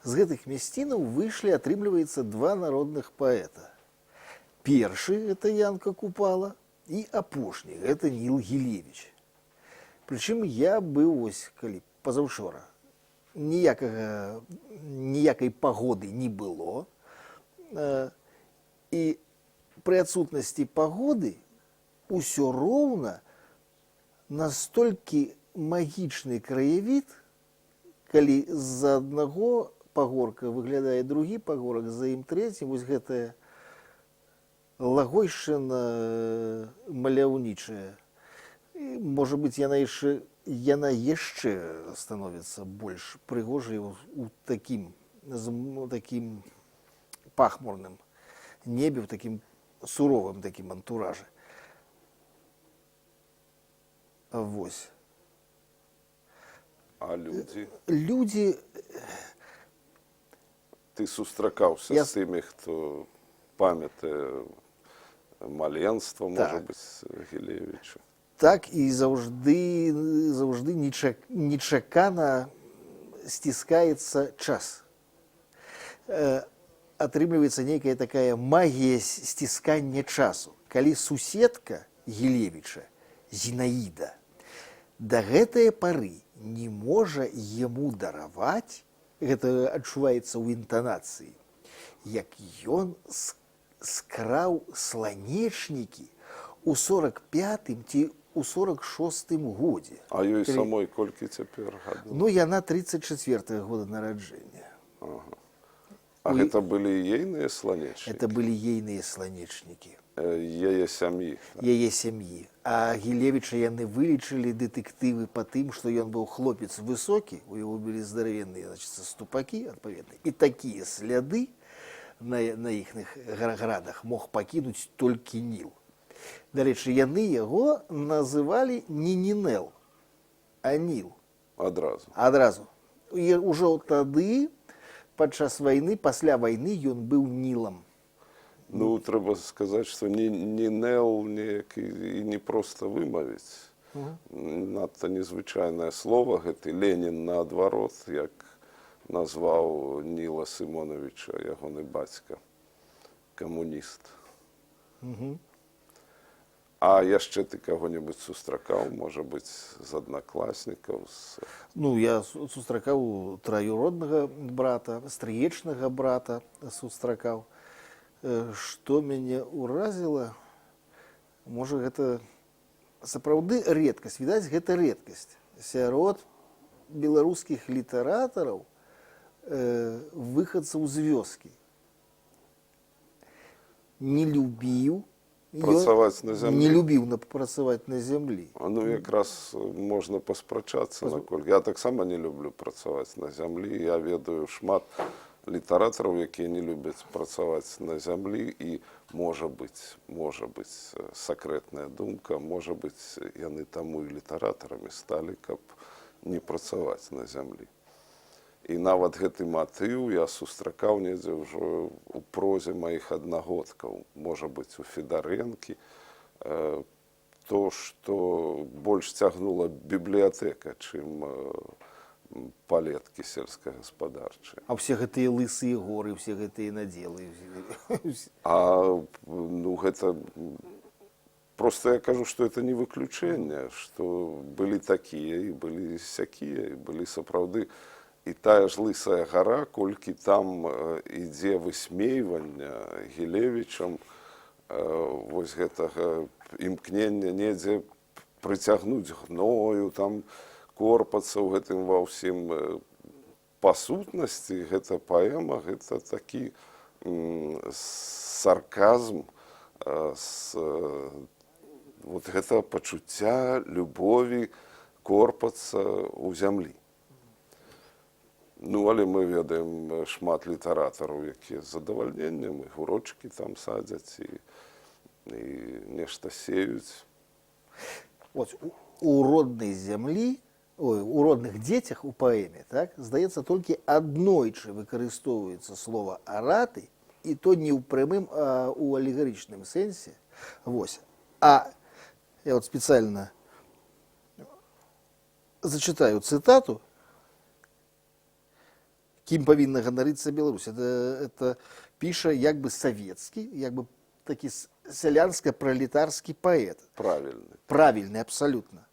З гэтых мясцінаў выйшлі, атрымліваецца, два народных паэта. Першы – гэта Янка Купала, і апошні – гэта Ніл Гілевіч. Прычым я быў, ось, калі пазаўчора, ніякай пагоды не было, і пры адсутнасці пагоды ўсё роўна настолькі магічны краявід, калі з аднаго пагорка выглядае другі пагорак, за ім трэці, вось гэтая лагойшчына маляўнічая. Можа быць, яна яшчэ становіцца больш прыгожай у такім пахмурным небе, у такім суровым такім антуражы. Вось. А людзі? Людзі... Ты сустракаўся з тымі, хто памятае маленства, можа быць, Гілевіча? Так, і заўжды нечакана сціскаецца час. Атрымліваецца нейкая такая магія сціскання часу. Калі суседка Гілевіча, Зінаіда, да гэтай пары не можа яму дараваць, гэта адчуваецца ў інтанацыі, як ён скраў сланечнікі ў 45-м ці ў 46-м годзе. А ёй самой колькі цяпер гадоў? Ну, яна 34-го года нараджэння. А гэта былі ейныя сланечнікі? Это былі ейныя сланечнікі. яе сям'і. яе сям'і. А Гілевіча яны вылічылі дэтэктывы па тым, што ён быў хлопец высокі, у яго былі здаравенныя, значит, ступакі, адпаведна. І такія сляды на іхных градах мог пакінуць толькі Ніл. Дарэчы, яны яго называлі не Нінел, а Ніл. Адразу. І ўжо тады, падчас вайны, пасля вайны ён быў Нілам. Ну, трэба сказаць, што Нінел неяк і не проста вымавіць. Надта незвычайнае слова, гэты Ленін наадварот, як назваў Ніла Сымоновича, ягоны бацька, камуніст. А яшчэ ты каго-небудзь сустракаў, можа быць, з аднакласнікаў? Ну, я сустракаў траюроднага брата, стрыечнага брата сустракаў. Што мяне ўразіла, можа, гэта сапраўды рэдкасць. Відаць, гэта рэдкасць. Сярод беларускіх літаратараў выхадцаў з вёскі. Не любіў працаваць на зямлі. Не любіў працаваць на зямлі. Ну, якраз можна паспрачацца, наколькі. Я таксама не люблю працаваць на зямлі. Я ведаю шмат літаратараў, якія не любяць працаваць на зямлі, і можа быць сакрэтная думка, можа быць, яны таму і літаратарамі сталі, каб не працаваць на зямлі. І нават гэты матыў я сустракаў недзе ўжо ў прозе маіх аднагодкаў, можа быць, у Федарэнкі, то, што больш цягнула бібліятэка, чым палеткі сельскагаспадарчыя. А ўсе гэтыя лысыя горы, ўсе гэтыя надзелы. Ну, гэта... Просто я кажу, што это не выключэнне, што былі такія, і былі сякія, і былі сапраўды... І тая ж лысая гара, колькі там ідзе высмейванне Гілевічам вось гэтага імкнення недзе прыцягнуць гною, там корпацца ў гэтым ва ўсім. Па сутнасці гэта паэма, гэта такі сарказм, вот гэта пачуцця любові корпацца ў зямлі. Ну, але мы ведаем шмат літаратараў, якія з задавальненнем, і гурочкі там садзяць, і нешта сеюць. У роднай зямлі, у родных дзецях у паэме, так, здаецца, толькі аднойчы выкарыстоўваецца слова араты, і то не ў прямым, а ў алегарычным сэнсе. Вось. А я вот спецыяльна зачытаю цытату, кім павінна ганарыцца Беларусь. Это піша як бы савецкі, як бы такі сялянска-пралетарскі паэт. Правільны. Правільны, абсалютна.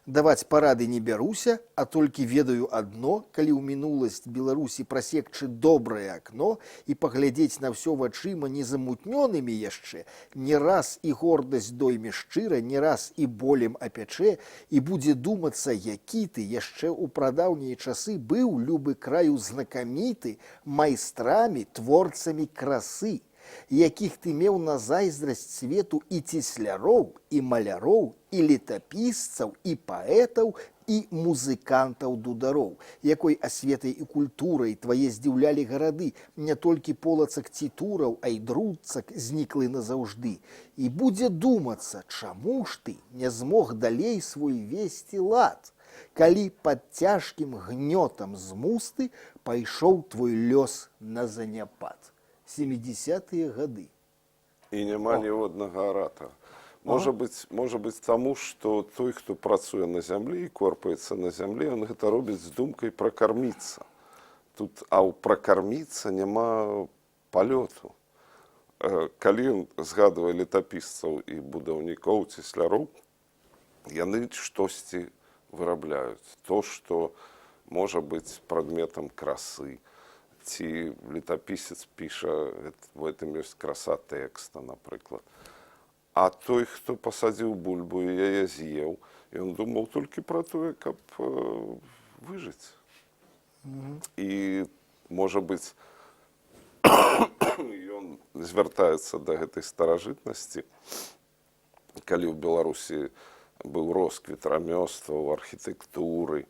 Даваць парады не бяруся, а толькі ведаю адно, калі ў мінуласць Беларусі прасекчы добрае акно і паглядзець на ўсё вачыма незамутнёнымі яшчэ, не раз і гордасць дойме шчыра, не раз і болем апячэ, і будзе думацца, які ты яшчэ ў прадаўнія часы быў любы краю знакаміты майстрамі, творцамі красы, якіх ты меў на зайздрасць свету і цесляроў, і маляроў, і летапісцаў, і паэтаў, і музыкантаў-дудароў, якой асветай і культурай твае здзіўлялі гарады, не толькі полацак ці тураў, а і друцак зніклы назаўжды. І будзе думацца, чаму ж ты не змог далей свой весці лад, калі пад цяжкім гнётам змусты пайшоў твой лёс на заняпад. 70-е гады. І няма ніводнага аратара. Можа быць таму, што той, хто працуе на зямлі і корпаецца на зямлі, ён гэта робіць з думкай пракарміцца. А ў пракарміцца няма палёту. Калі ён згадвае летапісцаў і будаўнікоў, цесляроў, яны штосьці вырабляюць. То, што можа быць прадметам красы. Ці летапісец піша, в гэтым ёсць краса тэкста, напрыклад. А той, хто пасадзіў бульбу і яе з'еў, ён думаў толькі пра тое, каб выжыць. І, можа быць, ён звяртаецца да гэтай старажытнасці, калі ў Беларусі быў росквіт рамёстваў, архітэктуры,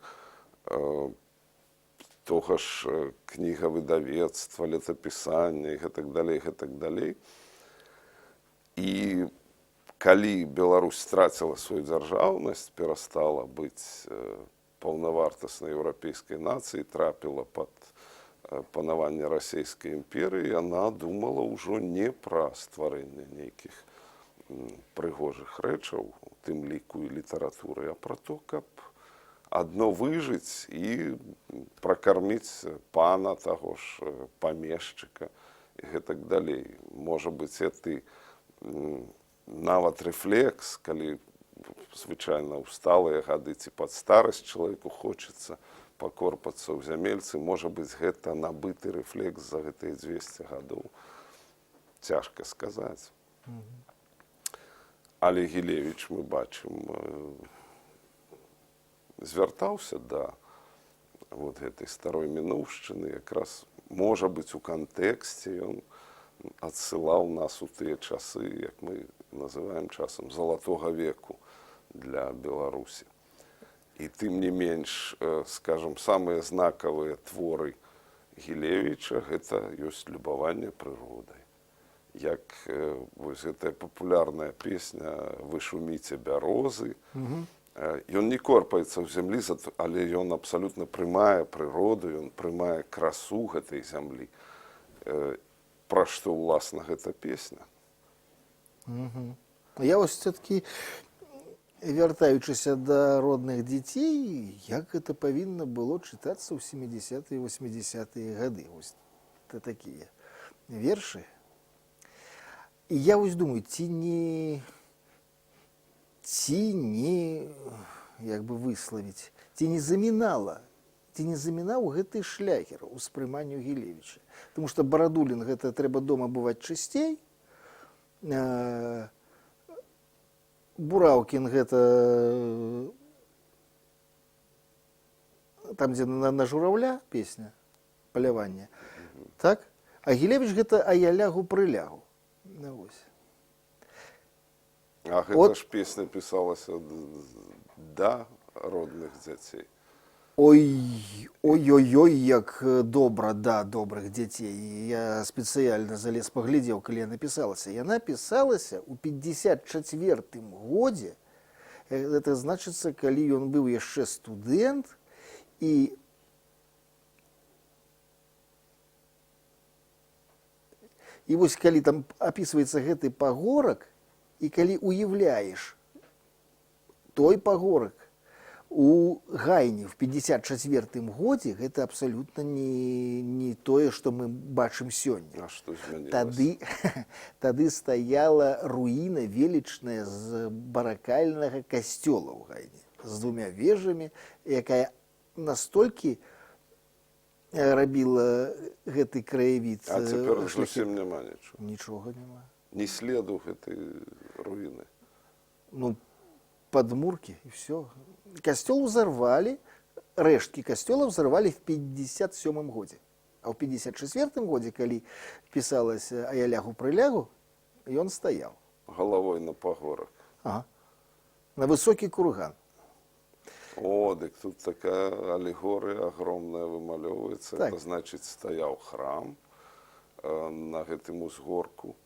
того ж кнігавыдавецтва, летапісання і гэтак далей, гэтак далей. І калі Беларусь страціла сваю дзяржаўнасць, перастала быць паўнавартаснай еўрапейскай нацыяй, трапіла пад панаванне расійскай імперыі, яна думала ўжо не пра стварэнне нейкіх прыгожых рэчаў, у тым ліку і літаратуры, а пра то, каб адно выжыць і пракарміць пана таго ж памешчыка і гэтак далей. Можа быць, гэты нават рэфлекс, калі звычайна ў сталыя гады ці пад старасць чалавеку хочацца пакорпацца ў зямельцы, можа быць, гэта набыты рэфлекс за гэтыя 200 гадоў. Цяжка сказаць. Але Гілевіч, мы бачым, звяртаўся да гэтай старой мінуўшчыны, якраз, можа быць, у кантэксце ён адсылаў нас у тыя часы, як мы называем часам, залатога веку для Беларусі. І тым не менш, скажам, самыя знакавыя творы Гілевіча гэта ёсць любаванне прыродай. Як вось гэтая папулярная песня «Вы шуміце бярозы». Ён не корпаецца ў зямлі, але ён абсалютна прымае прыроду, ён прымае красу гэтай зямлі. Пра што, уласна, гэта песня. Я вось все-таки, вяртаючыся да родных дзяцей, як гэта павінна было чытацца ў 70-е і 80-е гады. Вось такія вершы. І я вось думаю, ці не як бы выславіць, ці не замінаў гэты шляхер успрыманню Гілевіча. Тому што Барадулін гэта трэба дома бываць часцей, Бураўкін гэта там, дзе на журавля песня, паляванне, так? А Гілевіч гэта «А я лягу-прылягу». А гэта ж песня пісалася да родных дзяцей. Ой-ой-ой, як добра да добрых дзяцей. Я спецыяльна залез паглядзеў, калі яна пісалася. Яна пісалася ў 54-м годзе. Гэта значыцца, калі ён быў яшчэ студэнт, і вось калі там апісваецца гэты пагорак, і калі уяўляеш той пагорак у Гайні в 54-м годзе, гэта абсалютна не тое, што мы бачым сёння. А што змянілася? Тады стаяла руіна велічная з баракальнага касцёла ў Гайні, з 2 вежамі, якая настолькі рабіла гэты краявід. А цяпер зусім няма нічога? Нічога няма. Ні следу гэтай руіны? Ну, падмуркі, і все. Касцёл узорвали, рэшткі касцёла ўзарвалі в 57-м годзе. А ў 54-м годзе, калі пісалася «А я лягу-прылягу», ён стаяў. Галавой на пагорак. Ага. На высокі курган. О, дык тут такая алегорыя агромная вымалёўваецца. Так. Это значыць, стаяў храм на гэтым узгорку.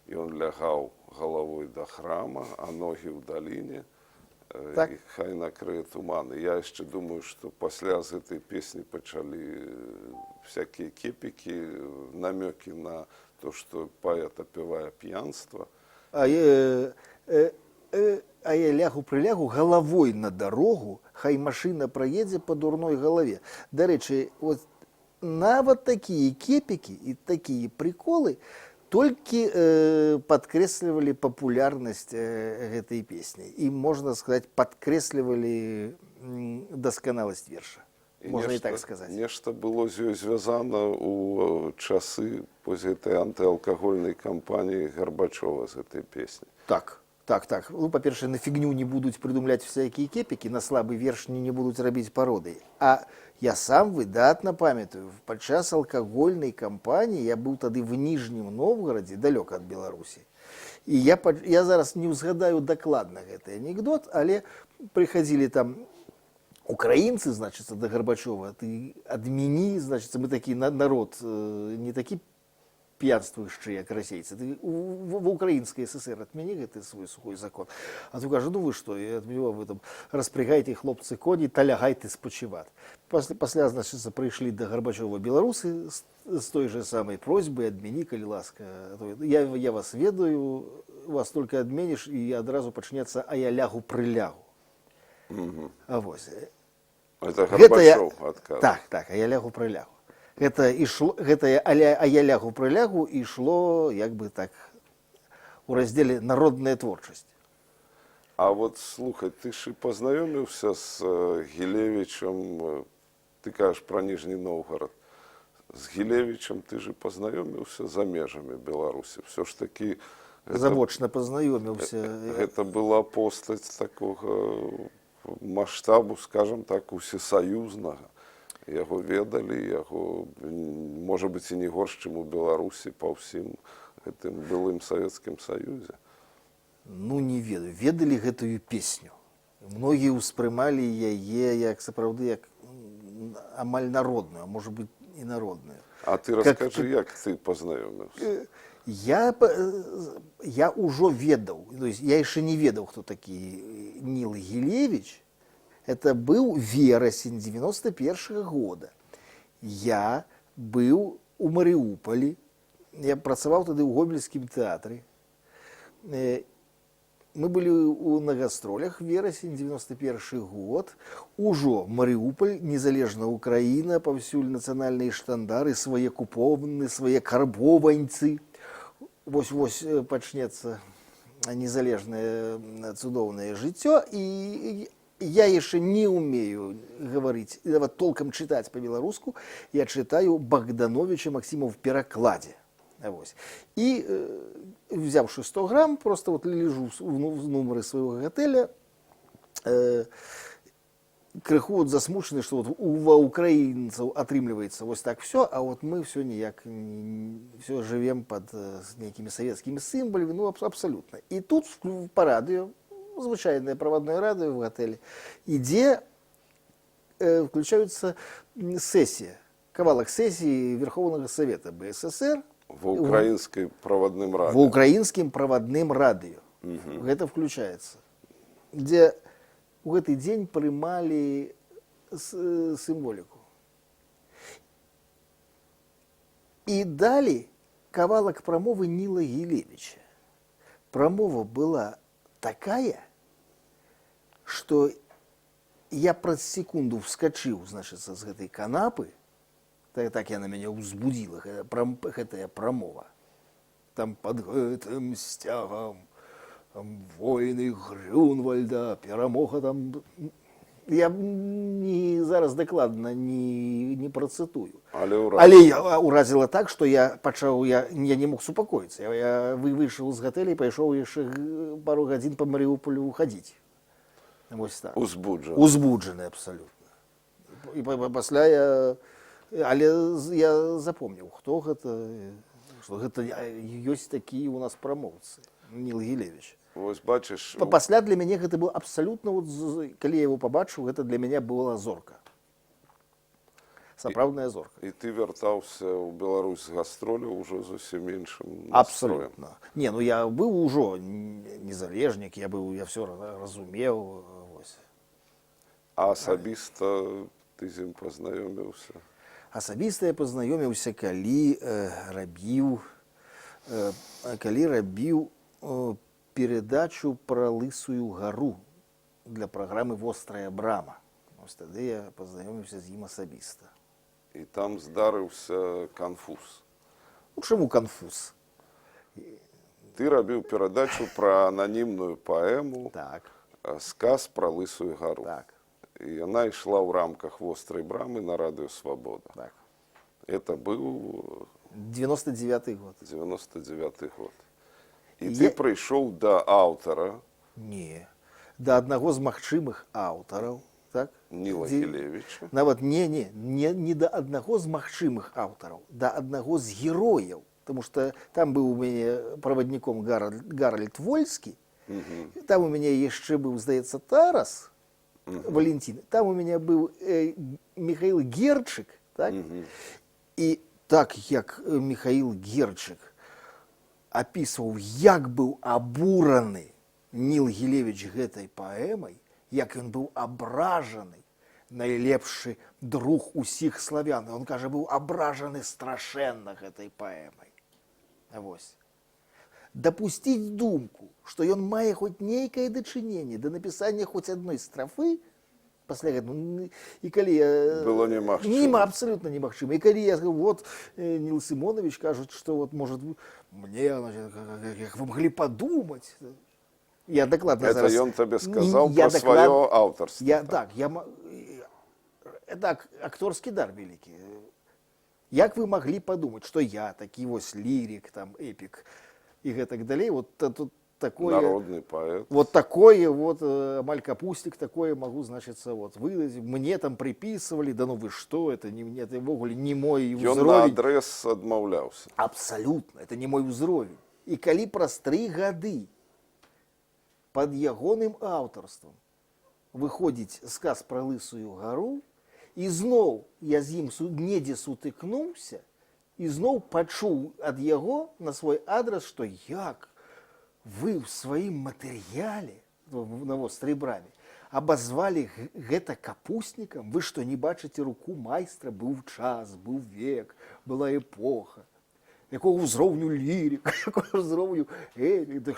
Ён лягаў галавой да храма, а ногі ў даліне. Так. І хай накрые туман. І я яшчэ думаю, што пасля з гэтай песні пачалі всякія кепікі, намёкі на то, што паэт апявае п'янства. А я лягу-прылягу галавой на дарогу, хай машына праедзе па дурной галаве. Дарэчы, вот нават такія кепікі і такія приколы толькі падкрэслівалі папулярнасць гэтай песні. І, можна сказаць, падкрэслівалі дасканаласць верша. Можна і так сказаць. Нешта было з ёй звязана ў часы гэтай антыалкагольнай кампаніі Гарбачова з гэтай песні. Так. Так. Ну, па-першае, на фігню не будуць прыдумляць всякія кепікі, на слабы верш не будуць рабіць пародыі. А я сам выдатна памятаю, падчас алкагольнай кампаніі я быў тады в Ніжнім Новгарадзе, далёка ад Беларусі. І я зараз не ўзгадаю дакладна гэты анекдот, але прыходзілі там украінцы, значыцца, да Гарбачова, ты адмяні, значыцца, мы такі народ, не такі пьянствующие, як расейцы. Ты в украинской СССР отмени гэты свой сухой закон. А tu кажа, ну вы что, я отменю, вы там распрягайте хлопцы коні, та лягайте спочивати. Пасля, значит, прийшли до Горбачова белорусы с той же самой просьбой, отмени, коли ласка. Я вас ведаю, вас только отменишь, и одразу почнется, а я лягу прилягу. А вось. Это Горбачов адказваў. Так, а я лягу прилягу. Гэта а я лягу прылягу ішло як бы так у раздзеле народная творчасць. А вот слухай, ты ж і пазнаёміўся з Гілевічам, ты кажаш пра Ніжні Новгарад. З Гілевічам ты ж пазнаёміўся за межамі Беларусі. Все ж такі завочна пазнаёміўся. Гэта была постаць такога маштабу, скажем так, усесаюзнага. Яго ведалі, яго, можа быць, і не горш, чым у Беларусі па ўсім гэтым былым Савецкім Саюзе. Ну, не ведаю. Ведалі гэтую песню. Многія ўспрымалі яе як сапраўды як амаль народную, а можа быць і народную. А ты раскажы, як ты пазнаёміўся? Я ўжо ведаў, то есть я яшчэ не ведаў, хто такі Ніл Гілевіч. Это был вересень 91 года. Я был у Мариуполе. Я працаваў тады ў Гомельскім тэатры. Мы были на гастролях, вересень 91 год. Ужо Мариуполь, незалежная Украина, паўсюль нацыянальныя штандары, свае купоўны, свае карбованьцы. Вось пачнецца незалежнае цудоўнае жыццё. І я яшчэ не умею говорить, толком читать по-белоруску. Я читаю Богдановича Максима в перекладе. И, взявши 100 грамм, просто вот лежу в номере своего готеля, крыху вот засмучены, что вот у украинцев отрымливается вот так все, а вот мы все никак все живем под некими советскими символами, ну абсолютно. И тут по радио, звычайное проводное радио в отеле, где включаются сессии, кавалок сессии Верховного Совета БССР. В украинском проводном радио. В украинском проводном радио. Это включается. Где в этот день принимали символику. И дали кавалок промовы Нила Гілевіча. Промова была такая, что я праз секунду вскочил, значит, с этой канапы, так я на меня узбудила гэтая промова. Там под гэтым сцягам войны Грюнвальда, перамога там. Я зараз дакладна не працытую. Але я уразила так, что я не мог супакоіцца. Я выйшаў з гатэля і пайшоў яшчэ пару гадзін по Маріуполю ходить. Вось так. Узбуджаны абсолютно. І пасля але я запомніў, хто гэта, што гэта ёсць такія у нас прамоўцы. Ніл Гілевіч. Вось бачыш. Пасля для мяне гэта был абсолютно, вот, калі я его побачыў, гэта для мяне была зорка. Сапраўдная зорка. І ты вяртаўся ў Беларусь з гастроляў ужо зусім іншым настроем. Абсолютно. Не, ну я быў ужо незалежнік, я все разумеў. А асабіста ты з ім пазнаёміўся? Асабіста я пазнаёміўся, калі рабіў передачу про Лысую гору для программы «Вострая брама». Ось тады я пазнаёміўся з ім асабіста. І там здарыўся канфуз. Ну, чаму канфуз? Ты рабіў перадачу пра ананімную паэму, сказ пра Лысую гору. І яна ішла ў рамках «Вострай брамы» на радыё «Свабода». Это быў 99-й год. 99-й год. І ты прыйшоў да аўтара. Не. Да аднаго з магчымых аўтараў, так? Ніла Гілевіча. Нават не да аднаго з магчымых аўтараў, да аднаго з герояў. Потому что там быў у мяне правадніком Гаральд Вольскі, там у мяне яшчэ быў, здаецца, Тарас Валентин, там у мяне быў Михаил Герчык, так? І так як Михаил Герчык апісваў, як быў абураны Ніл Гілевіч гэтай паэмай, як ён быў абражаны, найлепшы друг усіх славян. Он кажа, быў абражаны страшэнна гэтай паэмай. Вось. Дапусціць думку, што ён мае хоць нейкае дачыненне да напісання хоць адной страфы, пасля гэтага, і калі я... Было немагчыма. Абсолютно немагчыма. І калі я скажу, вот, Ніл Сымонович кажа, што вот, может, мне, як вы маглі падумаць. Я дакладна зараз... Это ён табе сказаў пра сваё аўтарства. Так, акторскі дар вялікі. Як вы маглі падумаць, што я такі вось лірик, там, эпік і гэтак далей, вот тут такое... Народны паэт. Вот такое, вот, амаль капустик, такое могу, значится, вот, выдать. Мне там приписывали, да ну вы что, это ввогуле не мой узровень. Ён на адрес адмаўляўся. Абсолютно, это не мой узровень. І калі праз 3 гады под ягоным аўтарствам выходзіць сказ пра Лысую гару, і зноў я з ім недзе сутыкнуўся, і зноў пачуў ад яго на свой адрес, што як вы ў сваім матэрыяле на вострай браме абазвалі гэта капуснікам, вы што не бачыце руку майстра, быў час, быў век, была эпоха, якого ўзроўню лірик, якого ўзроўню эпік.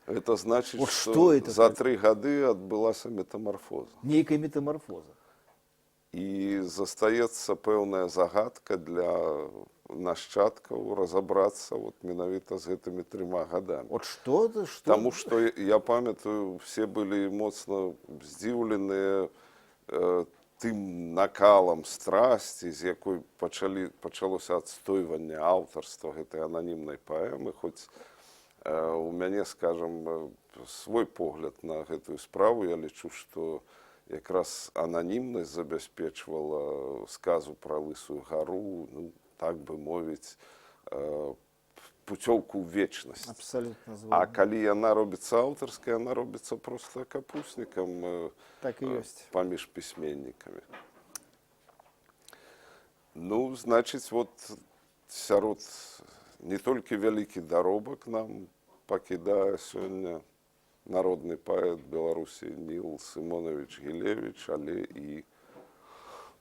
Это значит, вот что за 3 гады адбылася метамарфоза. Нейкая метамарфоза. І застаецца пэўная загадка для нашчадкаў разабрацца вот менавіта з гэтымі 3 гадамі. Вот что? Таму што я памятаю, все былі моцна здзіўленыя тым накалам страсці, з якой пачалося адстойванне аўтарства гэтай ананімнай паэмы, хоць у мяне, скажам, свой погляд на гэтую справу. Я лічу, што якраз ананімнасць забяспечвала сказу пра Лысую гару, ну, так бы мовіць, пуцёўку ў вечнасць. Абсолютно згоден. А калі яна робіцца аўтарская, яна робіцца проста капуснікам так і ёсць. Паміж пісьменнікамі. Ну, значыць, вот сярод не толькі вялікі даробак нам пакідае сёння народны паэт Беларусі Ніл Сымонович Гілевіч, але і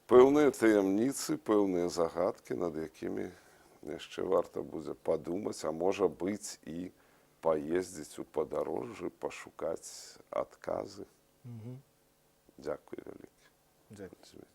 пэўныя таямніцы, пэўныя загадкі, над якімі яшчэ варта будзе падумаць, а можа быць і паездзіць у падарожжы, пашукаць адказы. Дзякуй вялікі. Дзякуй.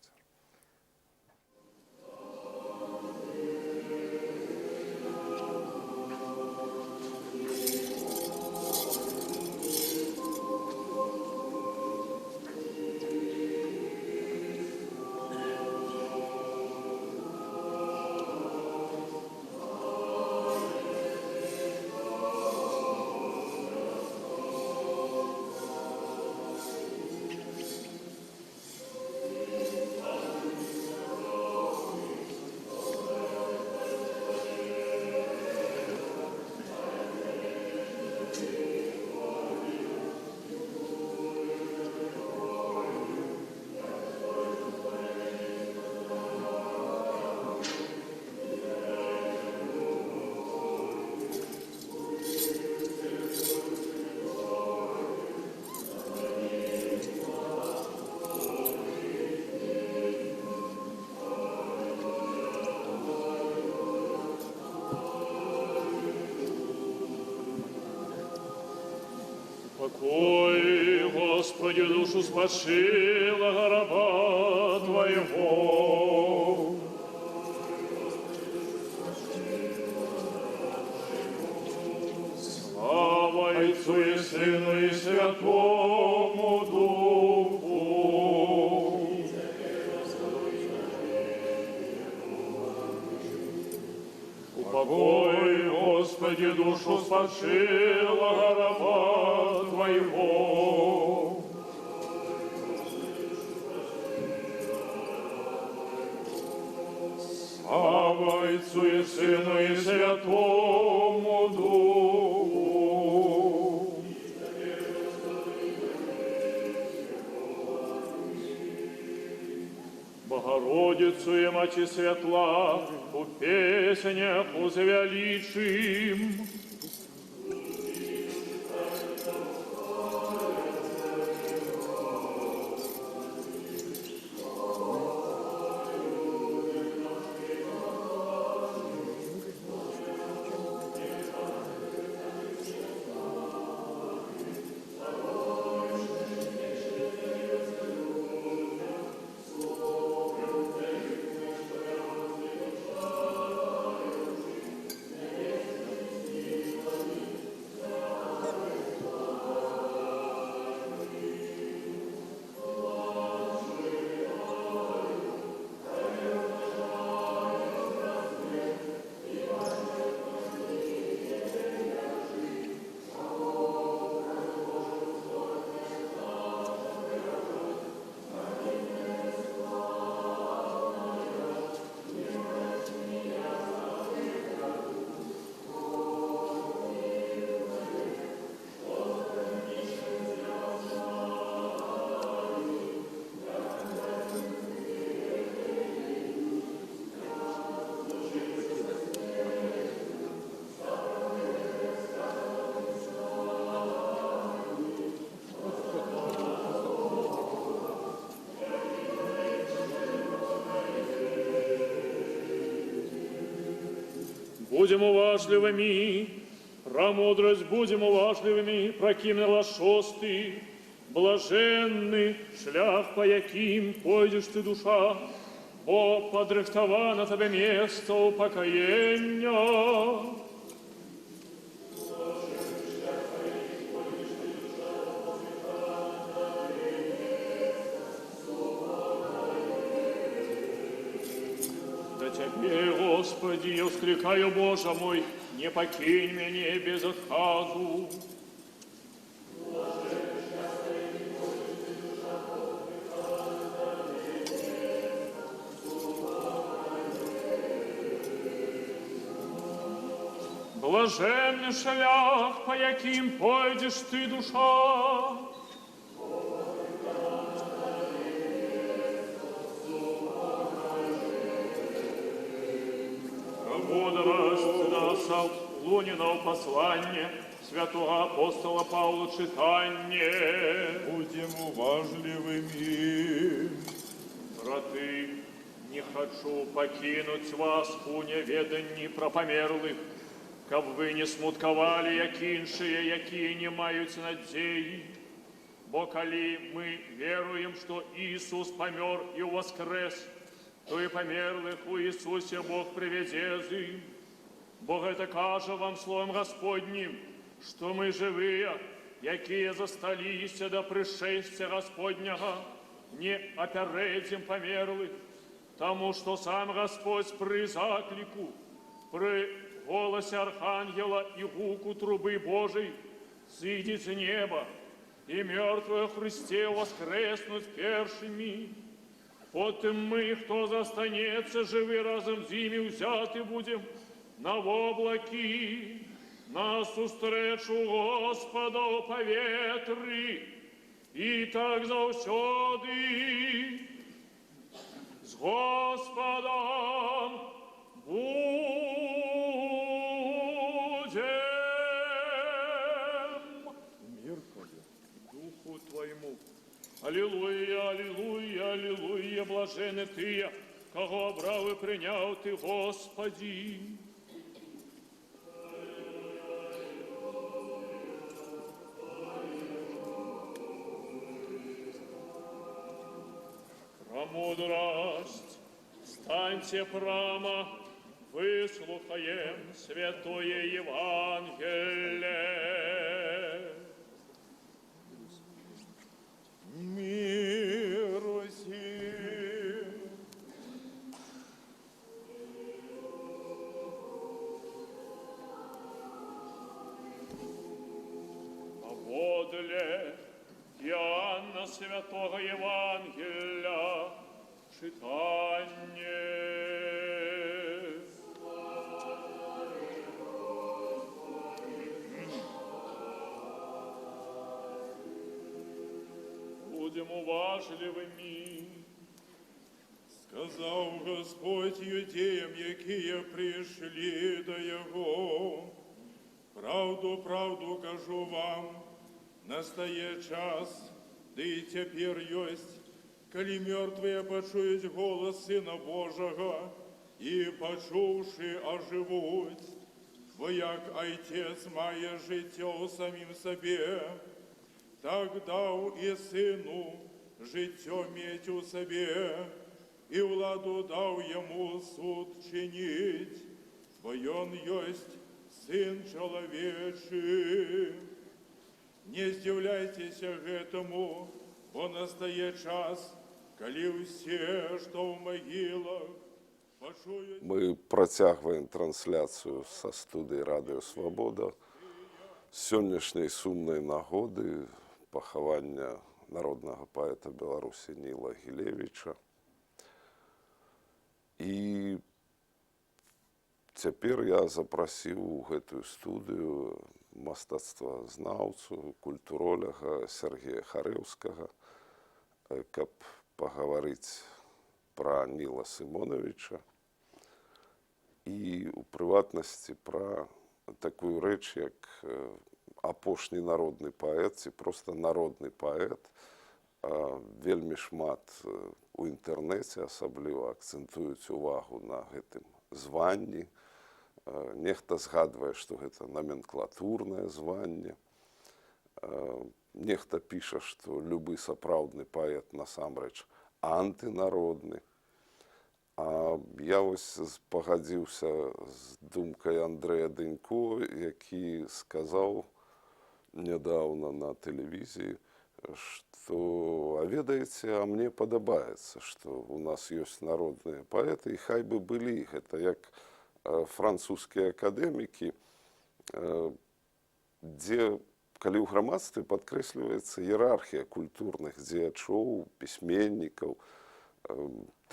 Покой, Господи, душу спашила раба Твоего. Слава Отцу и Сыну и Святому Духу. Упокой, Господи, душу сподшилого раба Твоего. Слава Отцу и Сыну и Святому Духу. Богородицу и Мати Светла, у песнях узвеличим. Будем уважливыми, про мудрость будем уважливыми, прокинула шостый, блаженный шлях, по яким пойдешь ты, душа, бо подрихтовано тебе место упокоения. Тебе, Господи, я ускликаю, Боже мой, не покинь меня без отказу. Блаженный шлях, по яким пойдешь ты, душа, мудрость наша Луниного послания святого апостола Павла читание. Будем уважливыми. Браты, не хочу покинуть вас у неведанні про померлих, каб ви не смутковали, як іншие, які не мають надії. Бо коли ми веруем, что Иисус помер и воскрес, то и померлых у Иисусе Бог приведет. Бог это каже вам словом Господним, что мы живые, якие засталися до пришествия Господнего, не опередим померлых, тому что сам Господь при заклику, при голосе архангела и гуку трубы Божией сидит с неба, и мертвые в Христе воскреснут першими. Потом мы, кто застанется живы, разом с ними взяты будем на облаки, нас устречу Господа у поветри, и так завсёды с Господом будем. Мир Твой. Духу Твоему. Аллилуйя, аллилуйя, аллилуйя, блаженны Ты, кого обрав и принял Ты, Господи. Премудрость, станьте прямо, выслухаем святое Евангелие. Мир сим. Святого Євангелія читання. Будем уважливими. Сказав Господь юдеям, які прийшли до Його. Правду, правду кажу вам, настає час, да і тепер єсть, коли мертвые почують голос Сина Божого, і, почувши, оживуть. Бо як Отець має життя у самим собі, так дав і Сину життя м'ять у собі, і владу дав йому суд чинить, бо він єсть Сын человечий. Не здивляйтесь этому, бо настає час, коли всі, що в могилах, почують... Ми протягуємо трансляцію со студії Радіо Свобода з сьогоднішньої сумної нагоди поховання народного поета Білорусі Ніла Гілевича. І цяпер я запросив у гэтую студыю мастацтвазнаўцу, культуролага Сергея Харэўскага, каб пагаварыць пра Ніла Сымоновича і у прыватнасці пра такую рэч, як апошні народны паэт, ці проста народны паэт. Вельмі шмат у інтэрнэце асабліва акцэнтуюць увагу на гэтым званні. Нехта згадвае, што гэта номенклатурнае званне. Нехта піша, што любы сапраўдны паэт насамрэч антынародны. А я вось пагадзіўся з думкай Андрэя Дэнько, які сказаў нядаўна на тэлевізіі, што, а ведаеце, а мне падабаецца, што у нас ёсць народныя паэты, і хай бы былі. Гэта як французскія акадэмікі, дзе, калі ў грамадстве падкрэсліваецца іерархія культурных дзеячоў, пісьменнікаў,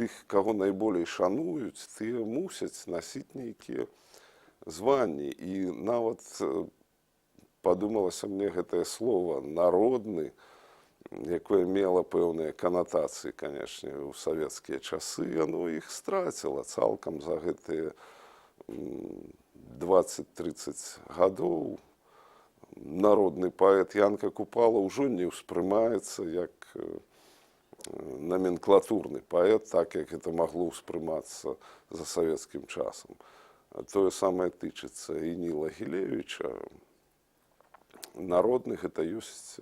тых, каго найболей шануюць, тыя мусяць насіць нейкія званні. І нават падумалася мне гэтае слова «народны», якое мела пэўныя канатацыі, канешне, у савецкія часы, яно іх страціла цалкам за гэтыя 20-30 гадоў. Народны паэт Янка Купала ўжо не ўспрымаецца як номенклатурны паэт, так як гэта магло ўспрымацца за савецкім часам. Тое самае тычыцца і Ніла Гілевіча. Народны гэта ёсць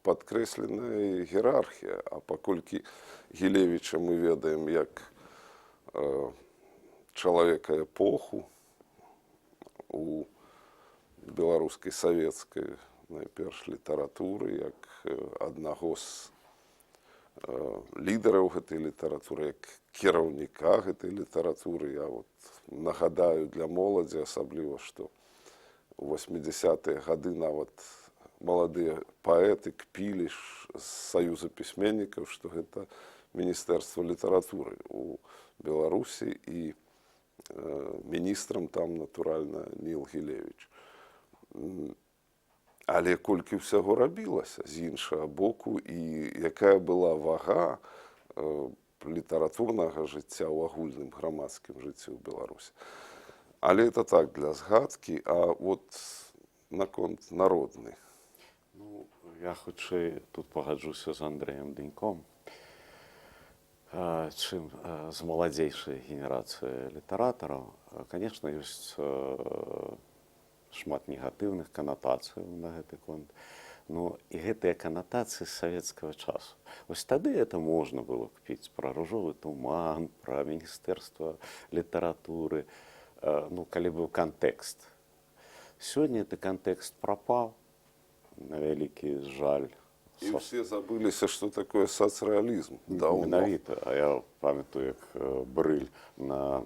падкрэсленая іерархія, а паколькі Гілевіча мы ведаем як чалавека эпоху у беларускай савецкай найперш літаратуры, як аднаго з лідараў гэтай літаратуры, як кіраўніка гэтай літаратуры. Я вот нагадаю для моладзі асабліва, што у 80-е гады нават маладыя паэты кпілі з Саюза пісьменнікаў, што гэта Міністэрства літаратуры у Беларусі, і міністрам там, натуральна, Ніл Гілевіч. Але колькі ўсяго рабілася з іншага боку, і якая была вага літаратурнага жыцця ў агульным грамадскім жыцці ў Беларусі. Але это так, для згадкі, а от наконт народны. Ну, я хутчэй тут пагаджуся з Андрэем Дэньком, чым з маладзейшай генерацыі літаратараў. Канешне, ёсць шмат негатыўных канатацыяў на гэты конт. Ну, і гэтыя канатацыі з савецкага часу. Вось тады это можна было кпіць пра ружовы туман, пра Міністэрства літаратуры, ну, калі быў кантэкст. Сёння гэты кантэкст прапаў, на вялікі жаль. І ўсе забыліся, што такое сацрэалізм. Менавіта. А я памятаю, як Брыль на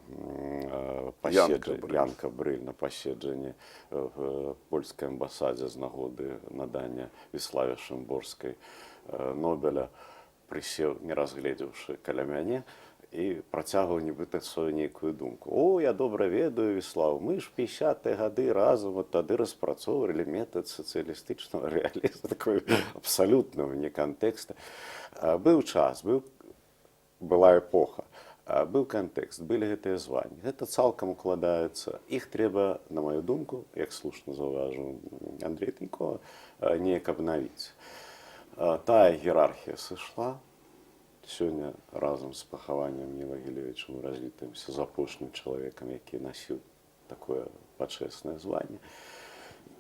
Янка Брыль на паседжанні в польскай амбасадзе з нагоды надання Віславе Шымборскай Нобеля прысеў, не разгледзеўшы каля мяне, і працягваў нібыта сваю нейкую думку. О, я добра ведаю, Віслаў, мы ж 50-е гады разам от тады распрацоўвалі метад сацыялістычнага рэалізму, такой абсалютна вне кантэкста. Быў час, была эпоха, быў кантэкст, былі гэтыя званні. Гэта цалкам укладаецца. Іх трэба, на маю думку, як слушна заўважыў Андрей Тынькова, неяк абнавіць. Тая іерархія сышла. Сёння разам з пахаваннем Ніла Гілевіча мы развітаемся з апошнім чалавекам, які насіў такое пачэснае званне.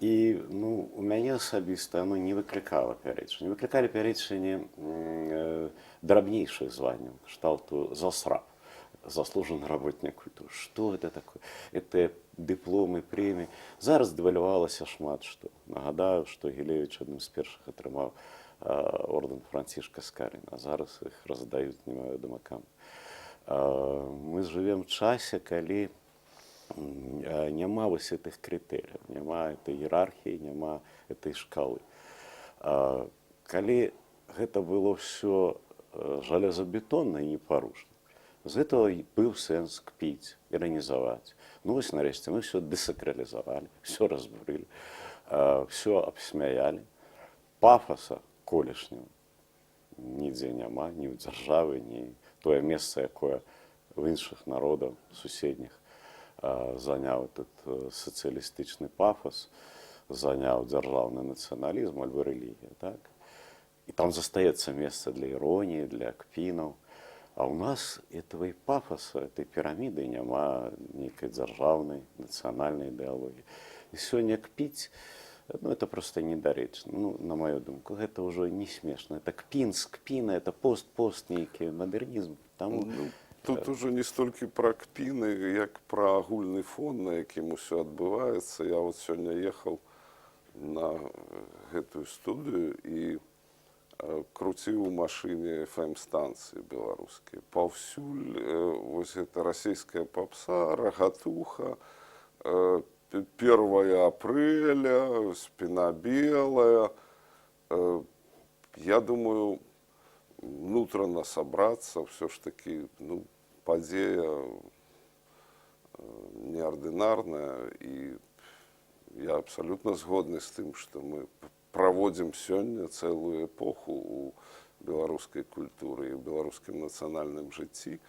І у мяне асабіста оно не выклікала пярэчання. Выклікалі пярэчанне драбнейшых званняў, кшталту засраб, заслужаны работнік культуры. Што гэта такое? Это дыпломы, прэміі. Зараз дэвальвалася шмат што. Нагадаю, што Гілевіч адным з першых атрымаў орден Францішка Скаріна, а зараз іх раздаюць, не маю дамакам. Мы жывем в часе, калі няма вось гэтых крытэрыяў, няма этой іерархіі, няма этой шкалы. Калі гэта было ўсё жалезабетонна і непарушна, з гэтага быў сэнс кпіць, іранізаваць. Вось нарэшце мы ўсё дэсакралізавалі, ўсё разбурылі, ўсё абсмяялі. Пафаса колішнего нідзе няма, ні ў дзяржавы, ні тое месца, якое в іншых народаў суседніх заняў этот сацыялістычны пафас, заняў дзяржаўны нацыяналізм альбо рэлігія. Так? І там застаецца месца для іроніі, для кпінаў. А ў нас этого пафаса, этой піраміды няма нейкай дзяржаўнай, нацыянальнай ідэалогіі. І сёння кпіць, это просто недарэчна. На мою думку, гэта ўжо не смешна. Это кпін з кпіна, это пост нейкі мадэрнізм. Тут уже не столькі пра кпіны, як пра агульны фон, на якім усё адбываецца. Я вот сёння ехаў на гэтую студыю і круціў у машыне FM-станцыі беларускія. Паўсюль вось гэта расійская папса, рагатуха, 1 апреля, спина белая. Я думаю, внутренно собраться, все ж таки, подея неординарная. И я абсолютно згодны с тем, что мы проводим сегодня целую эпоху у белорусской культуры и в белорусском национальном житті.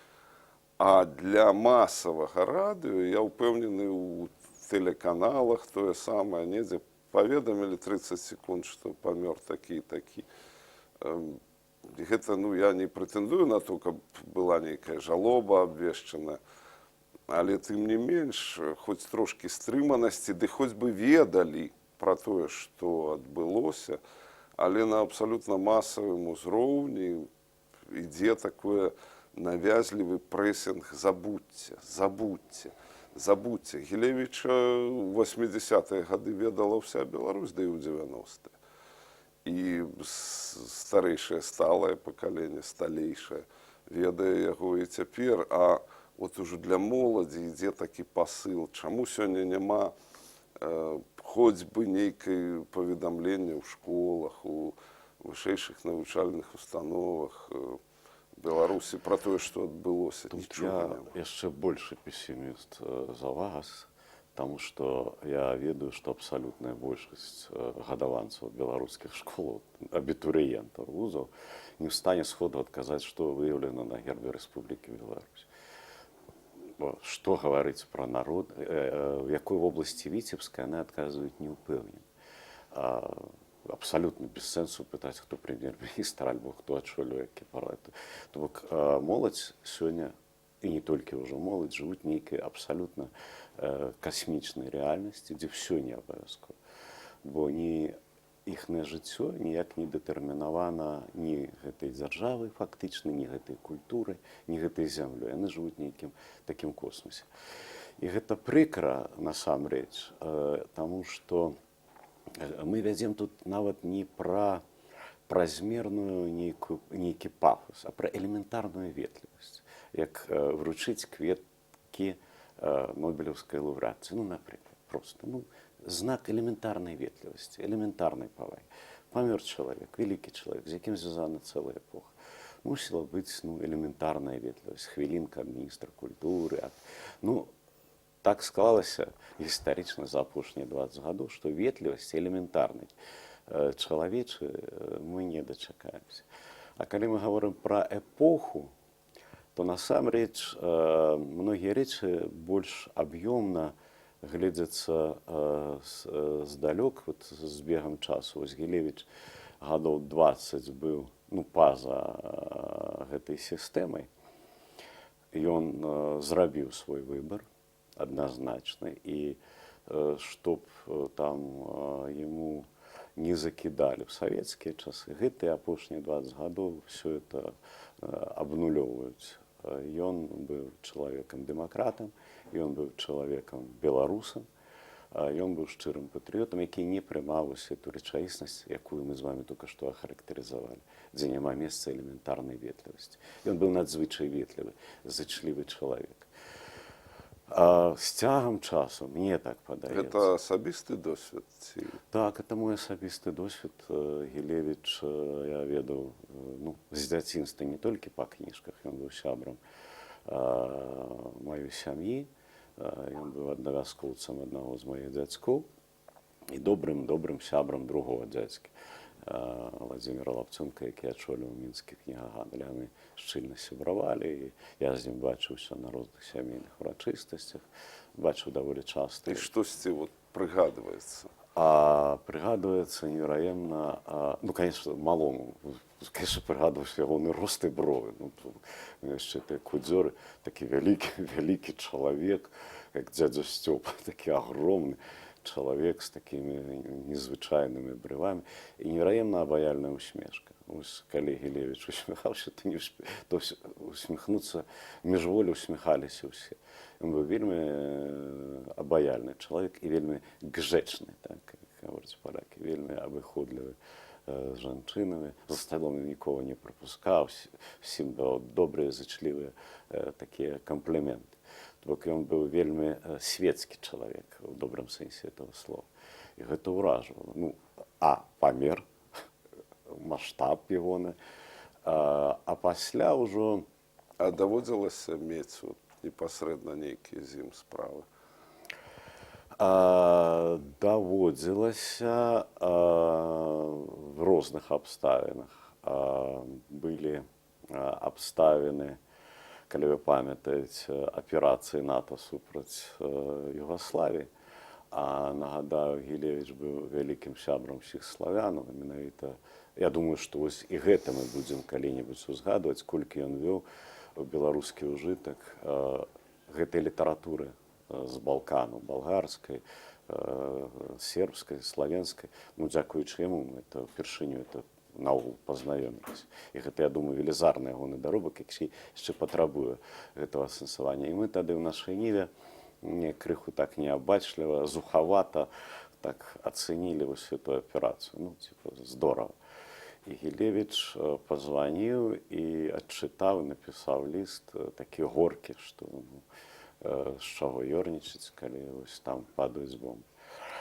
А для массового радио, я упевнений, у телеканалах тое самае, недзе паведамілі 30 секунд, што памёр такі. Гэта, я не прэтэндую на то, каб была нейкая жалоба абвешчана, але тым не менш, хоць трошкі стрыманасці, ды хоць бы ведалі пра тое, што адбылося, але на абсалютна масавым узроўні ідзе такое навязлівы прэсінг забудьце. Гілевіча ў 80-е гады ведала ўся Беларусь, да і ў 90-е. І старэйшае сталае пакаленне, сталейшае, ведае яго і цяпер. А от ужо для моладзі ідзе такі пасыл. Чаму сёння няма хоць бы нейкай паведамлення ў школах, у вышэйшых навучальных установах Беларусі пра тое, што адбылося? Я яшчэ большы песіміст за вас, таму што я ведаю, што абсалютная большасць гадаванцаў беларускіх школ, абітурыентаў, вузаў, не ў стане сходу адказаць, што выяўлена на гербе Рэспублікі Беларусь. Што гаварыць пра народ, в якой вобласці Віцебска, яны адказваюць неўпэўнена. Абсолютно без сенсу пытаць, хто прэм'ер-міністр альбо хто адчолюе кіпарат. То бок моладзь сёння, і не толькі ўжо моладзь, жывуць нейкай абсалютна касмічнай рэальнасці, дзе ўсё не абавязкова. Бо ні іхнае жыццё ніяк не дэтэрмінавана ні гэтай дзяржавай фактычна, ні гэтай культурай, ні гэтай зямлёй. Яны жывуць нейкім такім космосе. І гэта прыкра насамрэч, таму што мы вядзем тут нават не пра празмерную нейкі пафос, а пра элементарную ветлівасць. Як вручыць кветкі Нобелевской лауреации. Ну, например, просто. Ну, знак элементарной ветливости, элементарной поваги. Помер человек, великий человек, з яким зв'язана ціла епоха. Мусила бути елементарна ветливість, хвилинка ад міністра культури. Ну, так склалася гістарычна за апошнія 20 гадоў, што ветлівасць элементарнай чалавечай мы не дачакаемся. А калі мы говорим пра эпоху, то насамрэч многія рэчы больш аб'ёмна глядзяцца здалёк, вот, з бегам часу. Вось Гілевіч гадоў 20 быў па-за гэтай сістэмай. Ён зрабіў свой выбар адназначны, і чтоб там яму не закідалі в савецкія часы, гэтыя апошнія 20 гадоў все это абнулёўваюць. Ён быў чалавекам-дэмакратам, ён быў чалавекам-беларусам, ён быў шчырым патрыётам, які не прымаў эту рэчаіснасць, якую мы з вами только што ахарактарызавалі, дзе няма месца элементарнай ветлівасці. Ён быў надзвычай ветлівы, зычлівы чалавек. З цягам часу, мне так падаецца. Гэта асабісты досвед? Так, это мой асабісты досвед. Гілевіч я ведаў з дзяцінства не толькі па кніжках, ён быў сябрам маёй сям'і, ён быў аднавяскоўцам аднаго з маіх дзядзькоў і добрым сябрам другого дзядзькі, Владзіміра Лапцунка, які ачоліў мінскі кнігагандаль. Мы шчыльна сябравалі, і я з ім бачыўся на розных сямейных урачыстасцях, бачыў даволі часта. І штосьці прыгадваецца? Прыгадваецца невераемна, ну, конечно, малому, конечно, прыгадваўся ягоны рост і бровы. Ну, яшчэ тыя кудзёры, такі вялікі чалавек, як дзядзя Сцёпа, такі агромны чалавек з такімі незвычайнымі брывамі і невераемна абаяльная усмешка. Ось калі Гілевіч усміхаўся, то усміхнуцца, міжволі усміхаліся ўсе. Ён быў вельмі абаяльны чалавек і вельмі гжэчны, так, як гавораць палякі, вельмі абыходлівы з жанчынамі. За сталом нікога не прапускаў, усім даваў добрыя, зычлівыя такія кампліменты. Бок ён быў вельмі светскі чалавек у добрым сэнсе этого слова. І гэта ўражвала. Ну, памер, маштаб ягоны, а пасля ўжо... А даводзілася мець непасрэдна нейкія з ім справы? Даводзілася в розных абставінах. Былі абставіны, калі вы памятаеце, аперацыі НАТО супраць Югаславіі. Нагадаю, Гілевіч быў вялікім сябрам усіх славянаў. Менавіта, я думаю, што вось і гэта мы будзем калі-небудзь узгадваць, колькі ён вёў у беларускі ўжытак гэтай літаратуры з Балкану, балгарскай, сербскай, славенскай. Ну, дзякуючы яму мы впершыню наогул пазнаёміліся. І гэта, я думаю, велізарны ягоны даробак, які яшчэ патрабуе гэтага асэнсавання. І мы тады ў нашай ніве крыху так неабачліва, зухавата так ацэнілі вось эту аперацыю. Ну, типа, здорава. І Гілевіч пазваніў і адчытаў, напісаў ліст такі горкі, што з чаго ёрнічаць, калі вось там падаюць бомбы.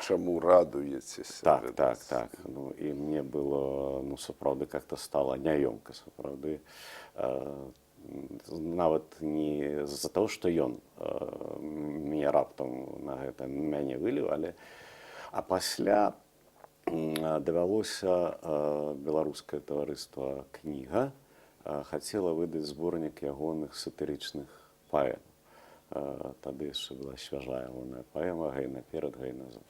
Чаму радуецеся? Так. Ну, і мне было, сапраўды, как-то стало няёмка, сапраўды. Нават не з-за таго, што ён мяне раптам на гэта мяне выліў, а пасля давялося беларускае таварыства «Кніга» хацела выдаць зборнік ягоных сатырычных паэм. Тады яшчэ была свяжая ягоная паэма «Гэй наперад, гэй назад»,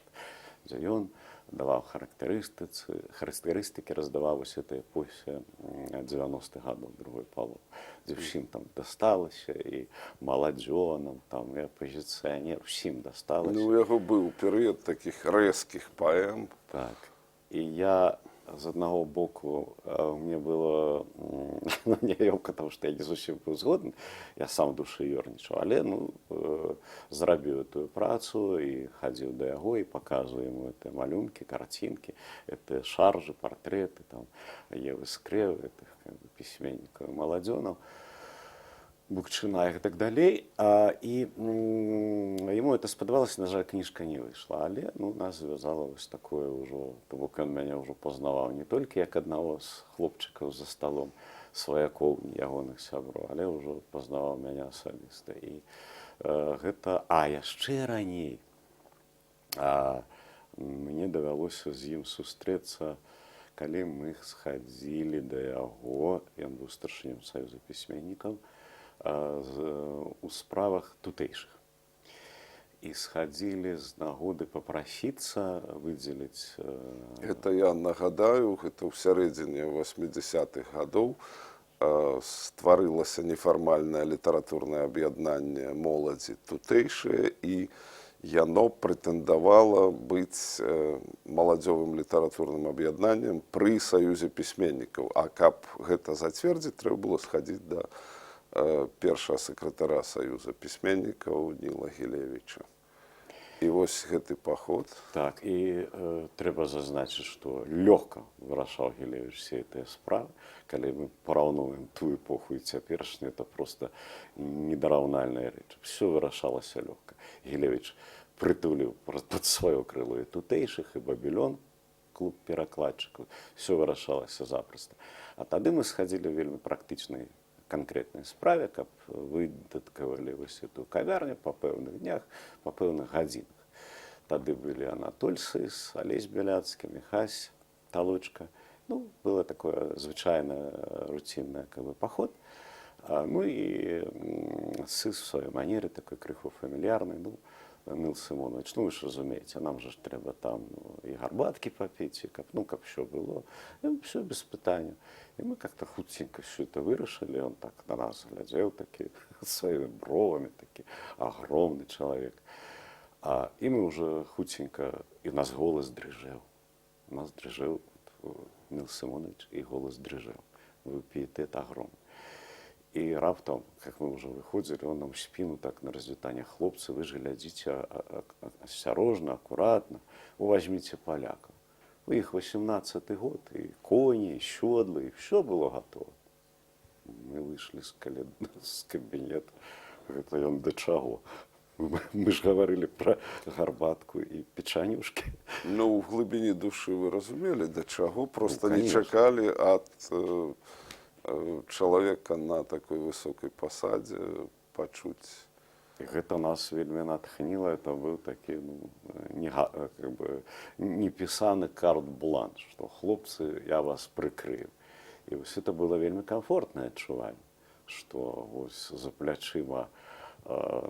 дзе ён даваў характарыстыкі, раздаваў вось этой эпохі 90-х гадоў другой паловы, дзе ўсім там дасталася, і маладзёнам, там, і апазіцыянер, усім дасталася. Ну, у яго быў перыяд такіх рэзкіх паэм. Так. І я з аднаго боку, мне было няёмка, тому што я не зусім быў згодны, я сам душы ёрнічаў, але зрабіў эту працу і хадзіў да яго і паказваў яму гэтыя малюнкі, карцінкі, гэтыя шаржы, партрэты, там, Евы Скрэў, гэтых пісьменнікаў, маладзёнаў, Букчына і так далей. І это спадавалася, на жаль, кніжка не выйшла, але ну, нас звязала вось такое ўжо, то бок ён мяне ўжо пазнаваў не толькі як аднаго з хлопчыкаў за сталом, сваякоў, ягоных сяброў, але ўжо пазнаваў мяне асабіста. І гэта, яшчэ раней мне давялося з ім сустрэцца, калі мы схадзілі да яго, ён быў старшынём Саюза пісьменнікаў, у справах тутэйшых. І схадзілі з нагоды папрасіцца выдзеліць... Это я нагадаю, гэта ў сярэдзіне 80-х гадоў стварылася нефармальнае літаратурнае аб'яднанне моладзі тутэйшае, і яно прэтэндавала быць маладзёвым літаратурным аб'яднаннем пры Саюзе пісьменнікаў. А каб гэта зацвердзіць, трэба было схадзіць да першага сакратара Саюза пісьменнікаў Ніла Гілевіча. І вось гэты паход. Так, і трэба зазначыць, што лёгка вырашаў Гілевіч все гэтыя справы. Калі мы параўнуем ту эпоху і цяперашнюю, это проста недараўнальная рэч. Все вырашалася лёгка. Гілевіч прытуліў пад сваё крыло і тутэйшых, і Бабілён, клуб перакладчыкаў. Все вырашалася запросто. А тады мы схадзілі вельмі практычнай конкретной справе, каб выдаткавалі вось эту кавярню па пэўных днях, па пэўных гадзінах. Тады былі Анатоль Сыс, Алесь Беляцкі, Міхась Талочка. Ну, было такое звычайное, рутинное поход. Ну и Сыс в своей манере, такой крыху фамильярный, ну, Нил Симонович, ну вы ж разумеете, нам же треба там и гарбатки попить, и ну, как все было. И все без питания. И мы как-то худенько все это вырашили, он так на нас глядел, такие, своими бровами, такие, огромный человек. И мы уже худенько, и у нас голос дрыжел. У нас дрыжел Нил Симонович, и голос дрыжел. Пиетет огромный. И раптом, как мы уже выходили, он нам в спину так на развитание: хлопцы, вы же глядите осторожно, аккуратно, возьмите поляков. У них 18-й год, и кони, и седла, и все было готово. Мы вышли с кабинета, это он до чего. Мы же говорили про гарбатку и печанюшки. Ну, в глубине души вы разумели, до чего, просто не чекали от человека на такой высокой посаде почуть. И это нас вельми натхнило, это был такой, ну, неписанный карт-бланш, что хлопцы, я вас прикрыю. И вот это было вельми комфортное отчувание, что вот за плечима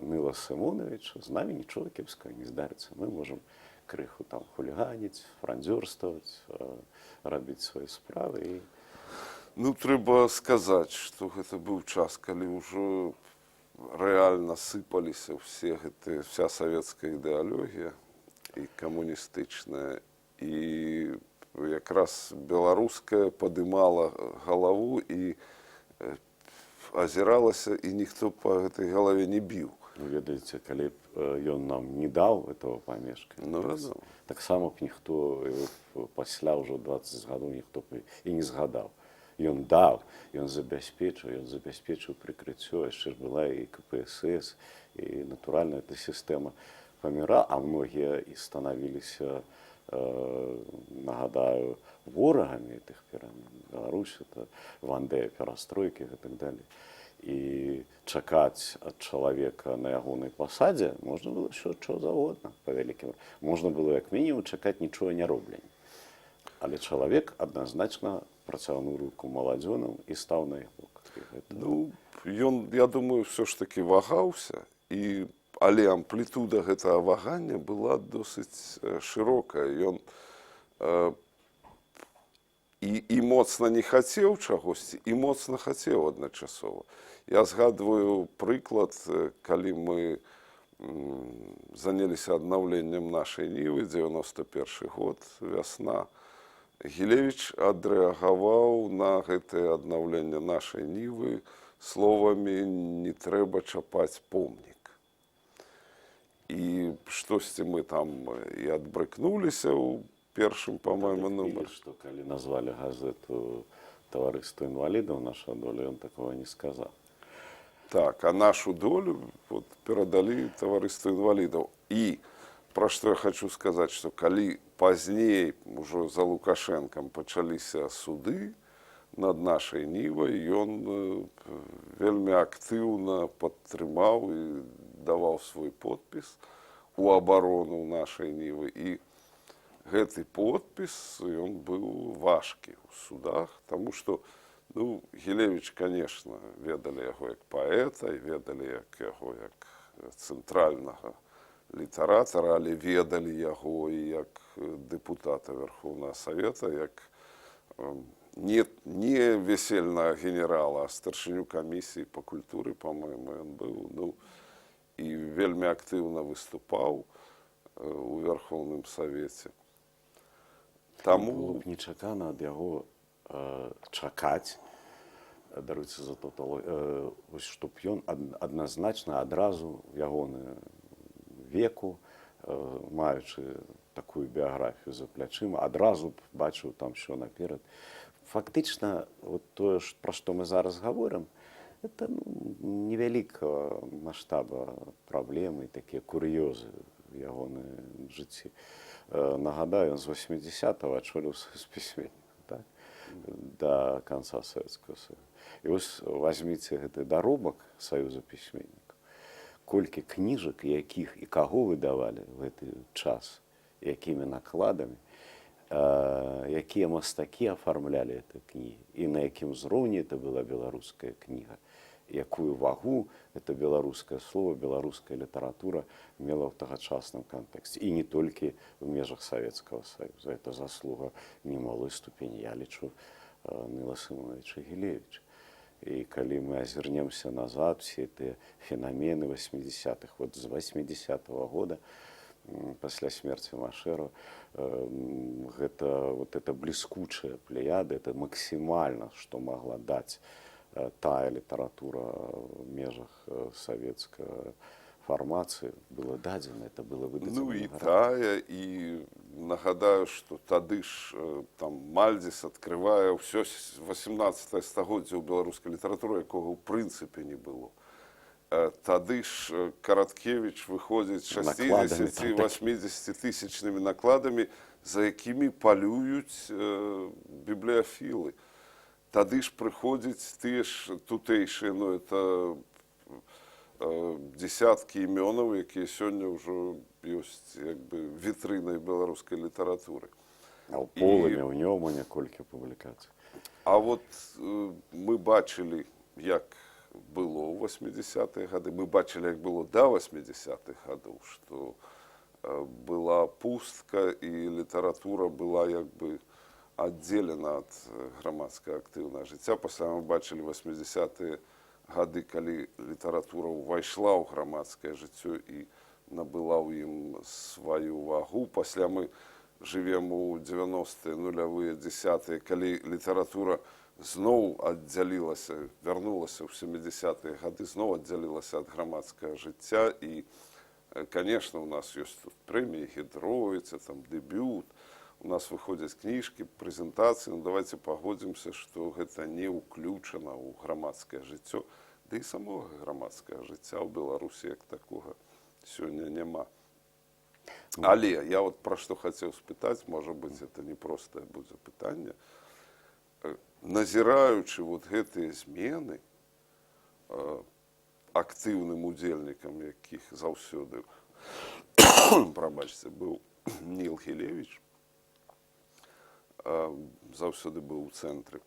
Нила Симоновича з нами нічого кепського не здариться. Ми можемо криху там хуліганити, франдзёрствовать, робити свої справи. І... Ну, треба сказати, що гэта быў час, калі ўжо рэальна сыпаліся вся савецкая ідэалогія і камуністычная, і якраз беларуская падымала галаву і азіралася, і ніхто па гэтай галаве не біў. Вы ведаеце, калі б ён нам не даў этого памешка, таксама б ніхто пасля ўжо 20 гадоў ніхто б і не згадаў. Ён даў, ён забяспечыў прыкрыццё, яшчэ ж была і КПСС, і натуральна эта сістэма паміра, а многія і станавіліся, нагадаю, ворагамі тых перамен. Беларусь, это Вандея, перастройкі і так далее. І чакаць ад чалавека на ягонай пасадзе можна было що заўгодна, па вялікім. Можна было як мінімум чакаць нічога не робленя. Але чалавек адназначна працягнуў руку маладзёнам і стаў на іх бок. Ну, ён, я думаю, все ж таки вагаўся, але амплітуда гэтага вагання была досыць шырокая. Ён і моцна не хацеў чагосьці, і моцна хацеў адначасова. Я згадваю прыклад, калі мы заняліся аднаўленнем нашай Нівы, 91 год, вясна. Гілевіч адрэагаваў на гэтае аднаўленне нашай Нівы словамі «не трэба чапаць помнік». І штосьці мы там і адбрыкнуліся ў першым, па-моему, нумар. Што калі назвалі газету «Таварыства інвалідаў», наша доля, ён такого не сказаў. Так, а нашу долю вот, перадалі таварыству інвалідаў. І пра што я хочу сказаць, што калі пазней ужо за Лукашэнкам пачаліся суды над нашай нівай, ён вельмі актыўна падтрымаў і даваў свой подпіс у абарону нашай нівы. І гэты подпіс, ён быў важкі ў судах, таму што ну, Гілевіч, конечно, ведалі яго як паэта, і ведалі яго як цэнтральнага літаратара, але ведалі яго і як дэпутата Верховнага Савета, як не весельнага генерала, а старшыню камісіі па культуры, па-мойму, ён быў, ну, і вельмі актыўна выступаў у Верховным Савеце. Таму было б нечакана ад яго чакаць, даруйце за тавталогію, чтоб ён адназначна адразу ягоны веку, маючы такую біяграфію за плячыма, адразу б бачыў там, що наперад. Фактычна, вот тое, пра што мы зараз гаворым, это невялікага маштаба праблемы, такія кур'ёзы в ягоны жыцці. Нагадаю, ён з 80-го адчоліў спісьменніка, так? До конца Советского Союза. І ось возьміце гэты даробак Саюза пісьменнікаў. Колькі кніжак, якіх і каго выдавалі в гэты час, якімі накладамі, якія мастакі афармлялі гэты кнігі, і на якім узроўні это была беларуская кніга, якую вагу это беларускае слово, беларуская літаратура мела ў тагачасным кантэксце. І не толькі в межах Савецкага Саюза. Это заслуга немалой ступені, я лічу, Ніла Симоновича Гілевіча. І калі мы азірнемся назад, все эти феномены 80-х, вот з 80-го года, пасля смерці Машэра, гэта вот эта бліскучая плеяда, это максімальна, што магла даць тая літаратура в межах савецкай фармацыі была дадзена, это было выдадзена. Ну і тая, і нагадаю, што тады ж там Мальдзіс адкрывае ўсё 18 стагоддзя ў беларускай літаратуры, якога ў прынцыпе не было. Тады ж Караткевіч выходзіць 60-80 тысячнымі накладамі, за якімі палююць бібліяфілы. Тады ж прыходзяць тыя ж тутэйшыя, ну, это десяткі імёнаў, якія сёння ўжо ёсць як бы вітрынай беларускай літаратуры. А ў Полымі, ў Нёмане колькі публікацый. А вот мы бачылі, як было ў 80-е гады, мы бачылі, як было да 80-х гадоў, што была пустка і літаратура была як бы аддзелена ад грамадскага актыўнага жыцця. Пасля мы бачылі 80-е гады, калі літаратура ўвайшла ў грамадскае жыццё і набыла ў ім сваю вагу. Пасля мы жывем у 90-е, нулявыя, десятыя, калі літаратура зноў аддзялілася, вярнулася ў 70-е гады, зноў аддзялілася ад грамадскага жыцця. І, конечно, у нас ёсць тут прэміі Гідровіца, там дэбют, у нас выходзяць кніжкі, прэзентацыі, ну давайте пагодзімся, што гэта не ўключана ў грамадскае жыццё, да і самога грамадскага жыцця ў Беларусі як такога сёння няма. Але я вот пра што хацеў спытаць, можа быць, это не простае будзе пытанне. Назіраючы вот гэтыя змены, актыўным удзельнікам якіх заўсёды, прабачце, быў Ніл Гілевіч, заўсёды быў у цэнтры.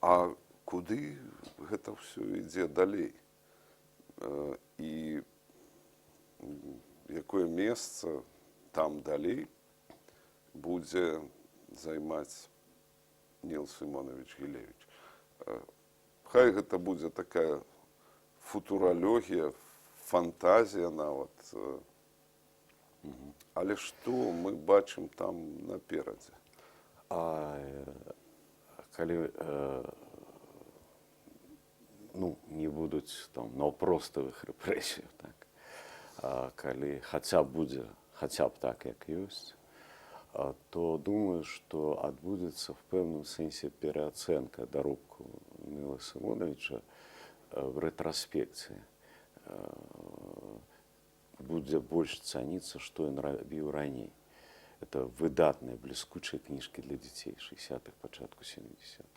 А куды гэта ўсё ідзе далей? І якое месца там далей будзе займаць Ніл Симонович Гілевіч? Хай гэта будзе такая футуралогія, фантазія нават. Але што мы бачым там наперадзе? Калі не будуць там наўпроставых рэпрэсій, так, калі хаця б так, як ёсць, то думаю, што адбудзецца в пэўным сэнсе пераацэнка даробку Ніла Симоновича в рэтраспекцыі будзе больш цаніцца, што ён рабіў раней. Это выдатныя бліскучыя кніжкі для дзяцей 60-х, пачатку 70-х,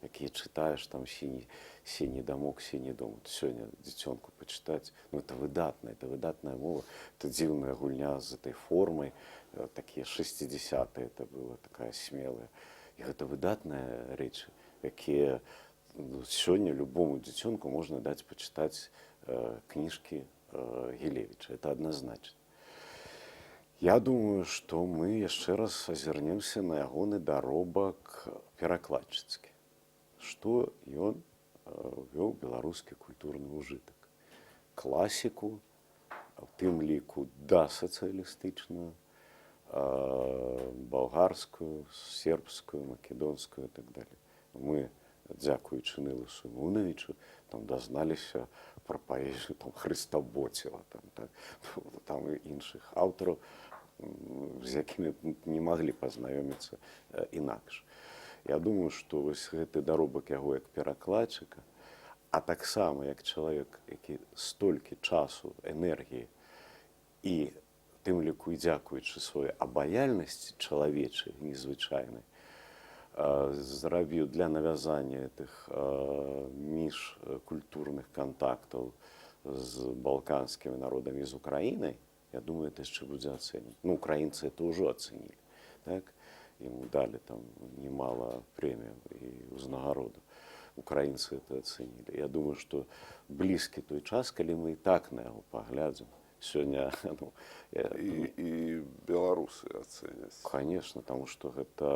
якія чытаеш там сіні дамок, сіні дом. Сёння дзіцёнку пачытаць, ну это выдатная мова, это дзіўная гульня з этой формай, такія 60-е это было, такая смелая. І гэта выдатныя рэчы, якія сёння любому дзіцёнку можна даць пачытаць кніжкі Гілевіча, это адназначна. Я думаю, што мы яшчэ раз азірнемся на ягоны даробак перакладчыцкі, што ён вёў беларускі культурны ўжытак. Класіку, у тым ліку дасацыялістычную, балгарскую, сербскую, македонскую і так далее. Мы, дзякуючы Нілу Симоновичу, там дазналіся пра паэзію Хрыстаботціла, там і іншых аўтараў, з якімі не маглі пазнаёміцца інакш. Я думаю, што вось гэты даробак яго як перакладчыка, а таксама як чалавек, які столькі часу, энергіі і тым ліку і дзякуючы сваёй абаяльнасці чалавечай, незвычайнай, зрабіў для навязання гэтых міжкультурных кантактаў з балканскімі народамі, з Украінай, я думаю, это яшчэ будзе ацэнена. Ну, украінцы это ўжо ацэнілі, так? Ему далі там немало прэміяў і ўзнагародаў. Украінцы это ацэнілі. Я думаю, што блізкі той час, калі мы і так на яго паглядзім, сёння, ну, і беларусы ацэняць. Конечно, таму што гэта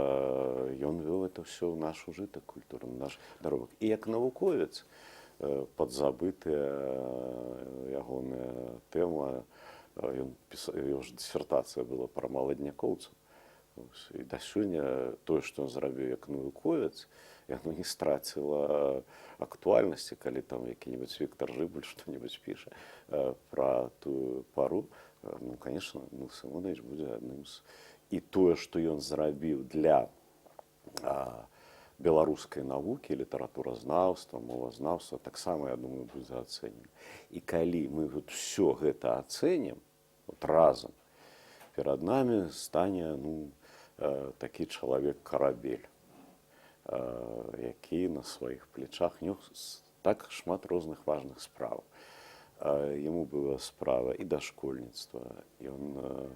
ён вёў это ўсё ў наш ужытак культурны, наш даробак. І як навуковец падзабытая ягоная тэма, ён пісаў, яго ж дысертацыя была пра маладнякоўцаў. І да сёння тое, што ён зрабіў як навуковец, яно не страціла актуальнасці, калі там які-небудзь Віктор Жыбуль што-небудзь піша пра тую пару. Ну, конечно, Ніл Симонович будзе адным з... І тое, што ён зрабіў для беларускай навукі, літаратуразнаўства, мовазнаўства, таксама, я думаю, будзе ацэнена. І калі мы вот все гэта ацэнім вот разам, перад намі стане, ну, такі чалавек-карабель, які на сваіх плечах нёс так шмат розных важных справ. Яму была справа і дашкольніцтва, ён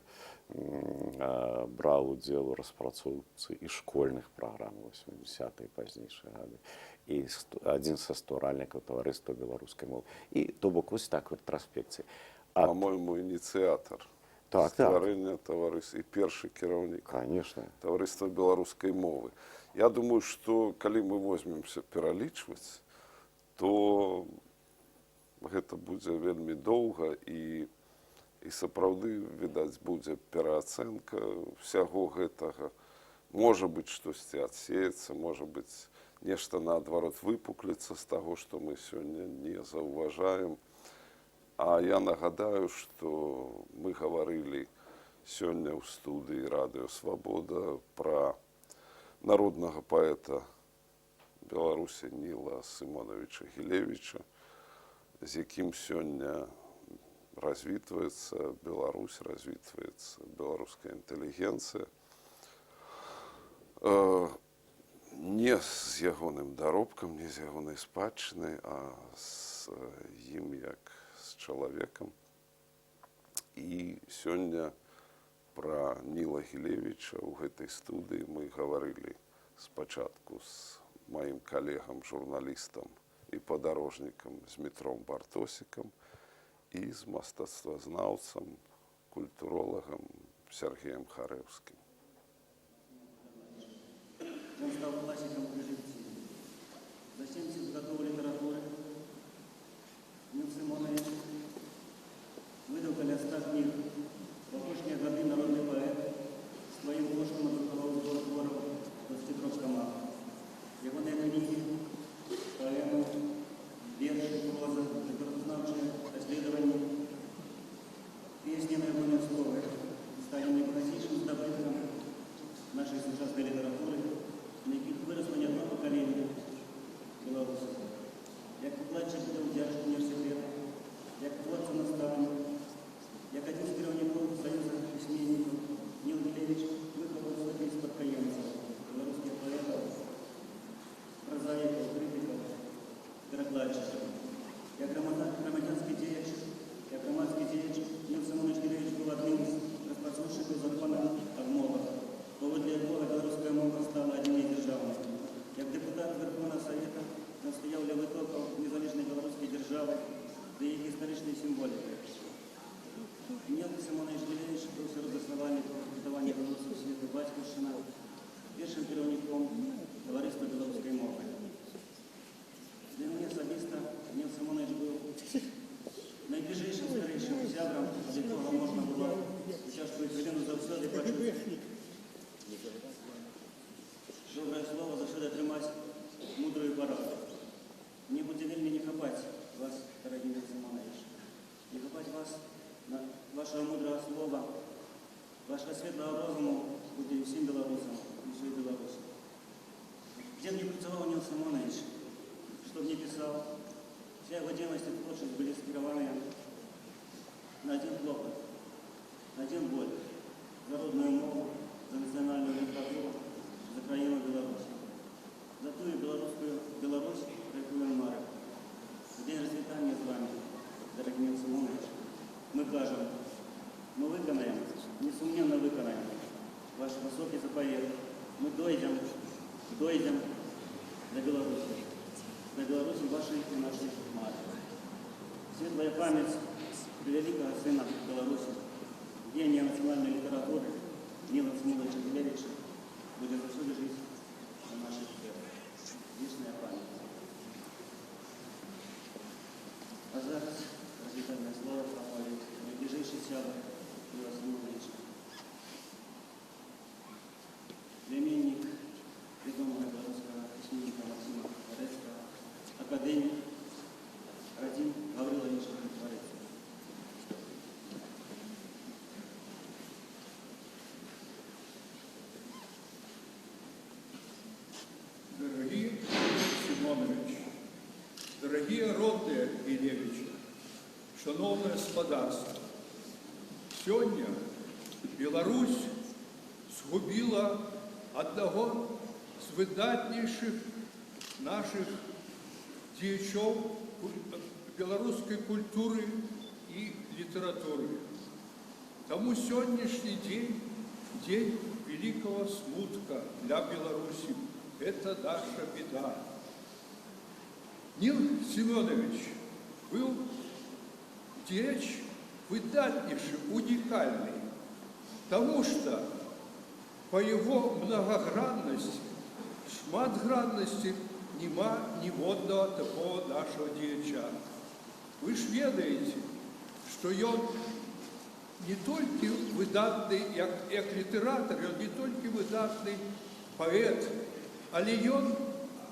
браў удзел у распрацоўцы і школьных праграм 80-е і пазнейшыя гады, і адзін са стваральнікаў таварыства беларускай мовы. І то бок вось так в рэтраспекцыі. По-моему, ініцыятар стварэння таварыства і першы кіраўнік таварыства беларускай мовы. Я думаю, што калі мы возьмемся пералічваць, то гэта будзе вельмі доўга і сапраўды, відаць, будзе пераацэнка ўсяго гэтага. Можа быць, штосьці адсеецца, можа быць, нешта наадварот выпукліцца з таго, што мы сёння не заўважаем. А я нагадаю, што мы гаварылі сёння ў студыі Радыё Свабода пра народнага паэта Беларусі Ніла Симоновича Гілевіча, з якім сёння развітваецца Беларусь, развітваецца беларуская інтэлігенцыя. Не з ягоным даробкам, не з ягонай спадчынай, а з ім як з чалавекам. І сёння пра Ніла Гілевіча ў гэтай студыі мы гаварылі спачатку з маім калегам, журналістам і падарожнікам Змітром Бартосікам і з мастацтвазнаўцам, культуролагам Сергеем Харэўскім. Он стал классиком при житті. За 70 годов литературы Нил Симонович выдал каля 100 книг. В апошние годы народный поэт своим коштом одрукаваў збор твораў 23 команд. Ягоныя кнігі, паэмы, вершы, проза, літаратуразнаўчыя даследаванні, песні на ягоныя словы сталі найвыразнейшым здабыткам нашай сучаснай літаратуры, на якіх выросла не одно пакаленне беларусаў. Як укладчык быў заўсёды пачуць. Добрае слово заўсёды атрымаць мудрую параду. Мне будзе вельмі не хапаць вас, дарагі Максим Иванович, не хапаць вас на вашего мудрого слова, вашего светлого розуму будзе усім беларусам, усёй Беларусі. Дзе б не працаваў Нил Симонович, што б не пісаў, вся яго дзейнасць і творчасць былі скіраваныя на один клопат, на один боль, за родную мову, за национальную литературу, за краіну Беларусь. За тую белорусскую Беларусь, про якую он марив. В день развитания с вами, дорогие Нил Симонович, мы кажем, мы выконаем, несомненно выконаем ваш высокий заповед. Мы дойдем до Беларуси вашей и нашей матери. Светлая память великого сына Беларуси, гения национальной литературы Нила Смиловича Гилевича будет завсюду жить на наших сердцах. Вечная память. А зараз развитальное слово проводит наиближайший сябр Нила Смиловича. Племенник ведомого белорусского письменника Максима Горецкого, академик Радим Гаврилович Горецкий. Дорогие Симонович, дорогие родные Гилевичи, шановне господарство, сёння Беларусь згубила одного з выдатнейших наших діячоў беларускай культуры і літаратуры. Таму сённяшні дзень – дзень великого смутка для Беларуси. Это наша беда. Нил Семенович был деяч выдатнейший, уникальный, потому что по его многогранности, шматгранности нема ніводного такого нашего деяча. Вы ж ведаете, что он не только выдатный, как литератор, он не только выдатный поэт, але он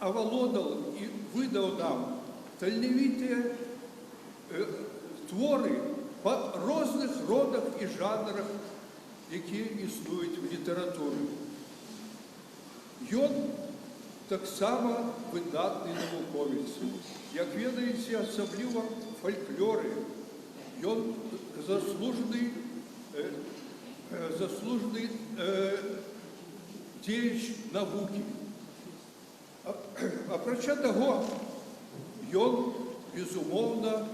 оволодал и выдал нам талановитые творы по разных родах и жанрах, які існують в літературі. Ён таксама видатний науковець. Як ведаеце, асабліва в фольклоры. Ён заслужений дзеяч навукі. Апрача таго, ён, безумоўна,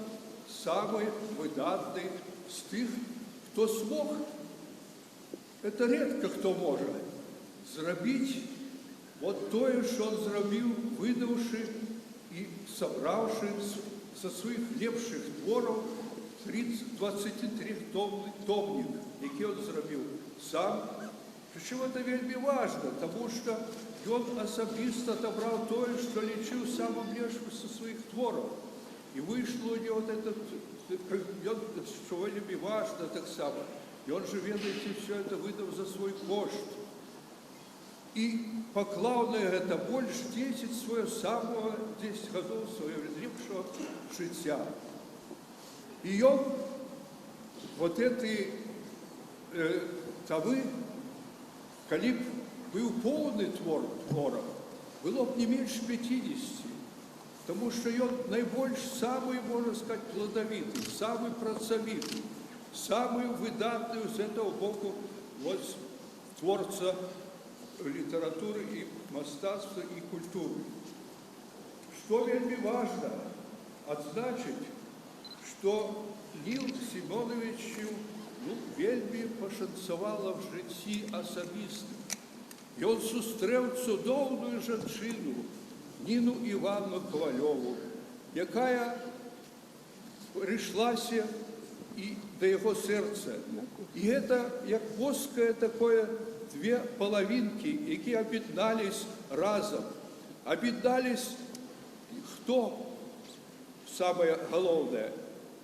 самый выдатный з тых, хто смог, это редко кто может, зрабіць вот тое, что он зрабіў, выдаўшы и собравши со своих лепших творов 23 томник, які он зрабіў сам. Причем это вельмі важно, потому что он особисто отобрал то, что лечил самым лепшим со своих творов. И вышло у него вот это, что вельмі важно так само. И он же, ведаете, все это выдав за свой кошт. И поклал на это больше 10 своего самого 10 годов своего лепшего життя. И он вот эти тавы, коли б был полный творов, было бы не меньше 50. Потому что он наибольш самый, можно сказать, плодовитый, самый працавитый, самый выдатный с этого боку вот, творца литературы и мастацтва и культуры. Что вельми важно отзначить, что Нил Семеновичу вельми пошанцевало в житті особистым. И он сустрэў цудоўную жанчыну Ніну Івановну Ковальову, якая пришлася и до его сердца. И это, как плоское такое, две половинки, які об'єднались разом. Об'єднались кто? Самое головное.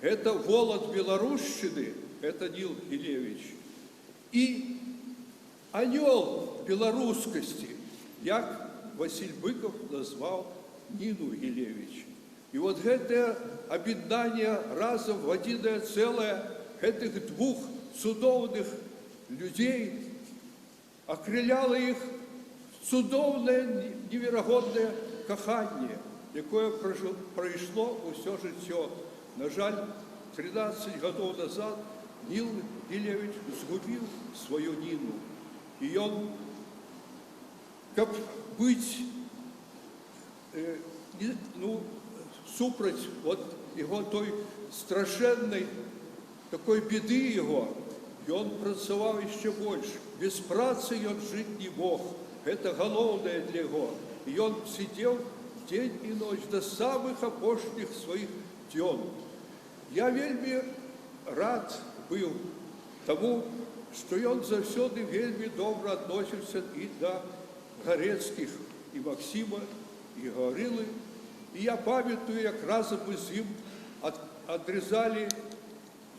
Это волод Белорусщины, это Нил Гилевич. И анёл беларускасці, як Василь Быков назваў Ніну Гілевіч. І вот гэтае аб'яднанне разам в адзінае цэлае гэтых двух цудоўных людзей акрыляла іх цудоўнае, неверагоднае каханне, якое прайшло ўсё жыццё. На жаль, 13 гадоў назад Ніл Гілевіч згубіў сваю Ніну. І ён, каб быць супраць яго той страшэннай такой беды яго, ён працаваў яшчэ больш. Без працы ён жыць не мог. Гэта галоўнае для яго. І ён сидзеў дзень і ноч да самых апошніх сваіх дзён. Я вельмі рад быў таму, што ён заўсёды вельмі добра адносіўся і да Гарэцкіх, і Максіма, і Гаврылы. І я памятаю, як разам мы з ім адрезалі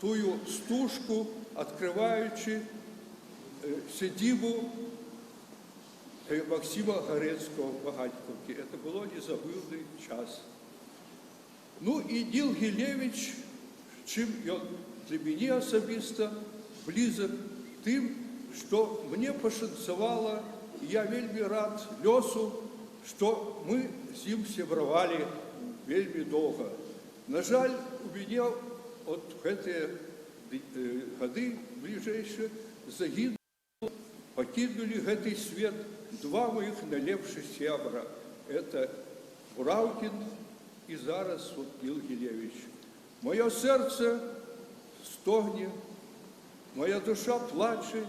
тую стужку, адкрываючы сядзібу Максима Гарэцкого в Багатьковке. Это было незабыўны час. Ну і Ніл Гілевіч, чым ён для мяне асабіста блізак тым, што мне пашанцавала, і я вельмі рад лёсу, што мы з ім сябравалі вельмі доўга. На жаль, у мяне от гэтыя гады бліжэйшыя загінулі, пакінулі гэты свет два моих найлепшых сябра. Это Бураўкін і зараз Ніл Гілевіч. Маё сэрца стогне, моя душа плаче,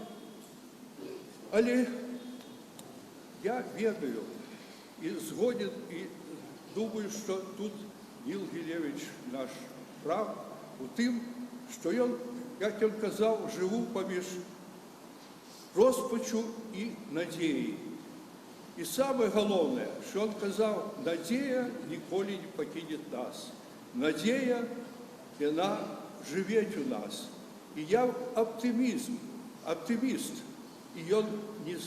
але я ведаю і згоден, і думаю, што тут Ніл Гілевіч наш прав у тым, што ён, як ён казаў, жыву паміж роспачу і надзеяй. І самае галоўнае, што ён казаў, надзея ніколі не пакіне нас. Надзея, яна жывець у нас. І я аптыміст. І ён не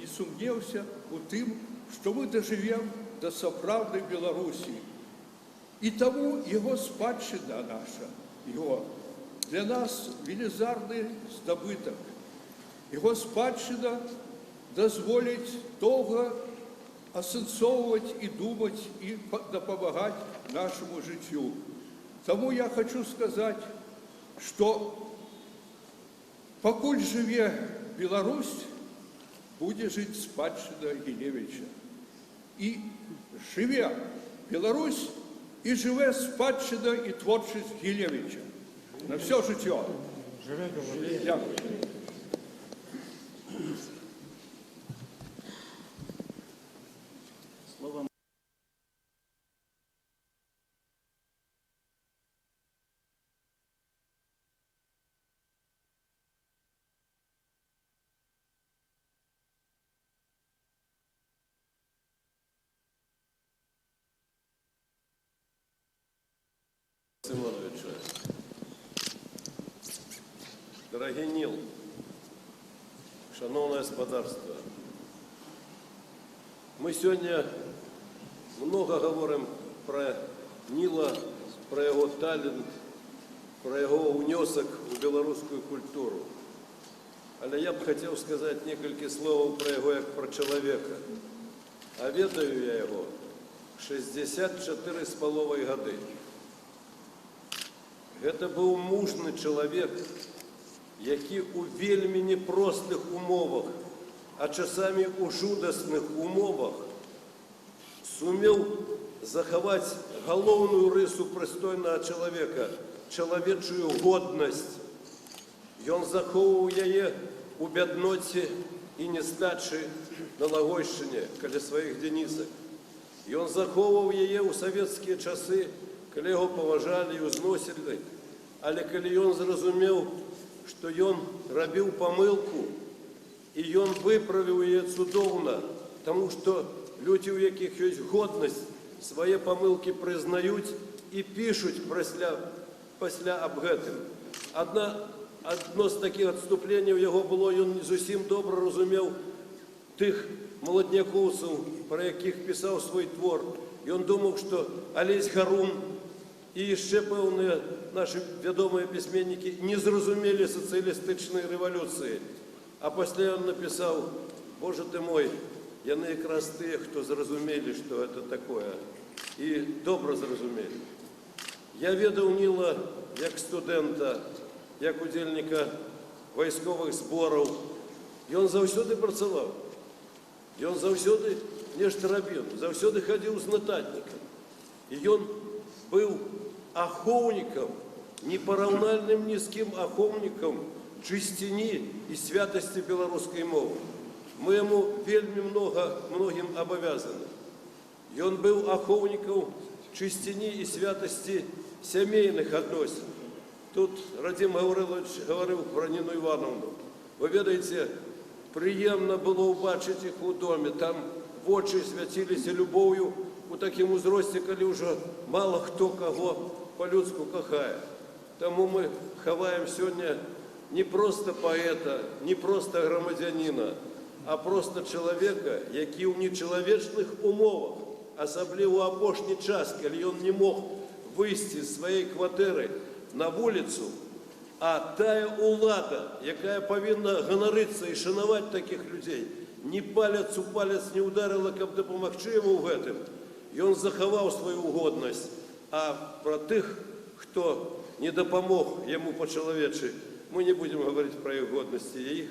сумнеўся у тым, што мы дажывем да сапраўднай Беларусі. І таму яго спадчына наша, для нас велізарны здабытак. Яго спадчына дазволіць доўга асэнсоўваць і думаць і дапамагаць нашаму жыццю. Таму я хочу сказаць, што пакуль жыве Беларусь, будзе жыць спадчына Гілевіча. І жыве Беларусь, і жыве спадчына і творчасць Гілевіча. На все жыццё. Дякую. Симоновича. Дорогі Ніл, шановне господарство, ми сьогодні много говоримо про Ніла, про його талент, про його внесок у білоруську культуру. Але я б хотів сказати кілька слов про його як про чоловіка. А ведаю я його 64,5 годи. Гэта быў мужны чалавек, які ў вельмі непростых умовах, а часамі ў жудасных умовах сумеў захаваць галоўную рысу прыстойнага чалавека, чалавечую годнасць. Ён захоўваў яе ў бядноце і нестачы на Лагойшчыне каля сваіх дзянісак. Ён захоўваў яе ў савецкія часы, калі яго паважалі і ўзносілі, але калі ён зразумеў, што ён рабіў памылку, і ён выправіў яе цудоўна, таму што людзі, у якіх ёсць годнасць, свае памылкі прызнаюць і пішуць пасля аб гэтым. одно з таких відступлений його було, він не зовсім добре розумів тих молодняковців, про яких писав свій твор. І він думав, що Олесь Гарун і ще певні наші відомі письменники не зрозуміли соціалістичної революції. А після він написав: «Боже ти мой, яны якраз ті, хто зрозуміли, що це таке, і добре зрозуміли». Я ведав Ніла як студента, як удільника військових зборів. Ён заўсёды працаваў. Ён заўсёды нешта рабіў, заўсёды хадзіў з нататнікам. І ён быў ахоўнікам, непараўнальным ні з кім ахоўнікам чысціні і святасці беларускай мовы. Мы яму вельмі многім абавязаны. Ён быў ахоўнікам чысціні і святасці сямейных адносін. Тут Радзім Гаврилович говорив про Ніну Івановну. Ви ведаєте, приємно було побачити їх у домі. Там очі святилися любов'ю у такому узрості, коли вже мало хто кого по-людську кохає. Тому ми ховаємо сьогодні не просто поета, не просто громадянина, а просто чоловіка, який у нечоловічних умовах, особливо в апошній час, коли він не мог вийти з своєї квартири на вулицю, а тая улада, яка повинна ганоритися і шанувати таких людей, ні палець у палець не ударила, щоб допомогти йому в этом. І він заховав свою угодність. А про тих, хто не допомог йому по-чоловічі, ми не будемо говорити про їх годності, їх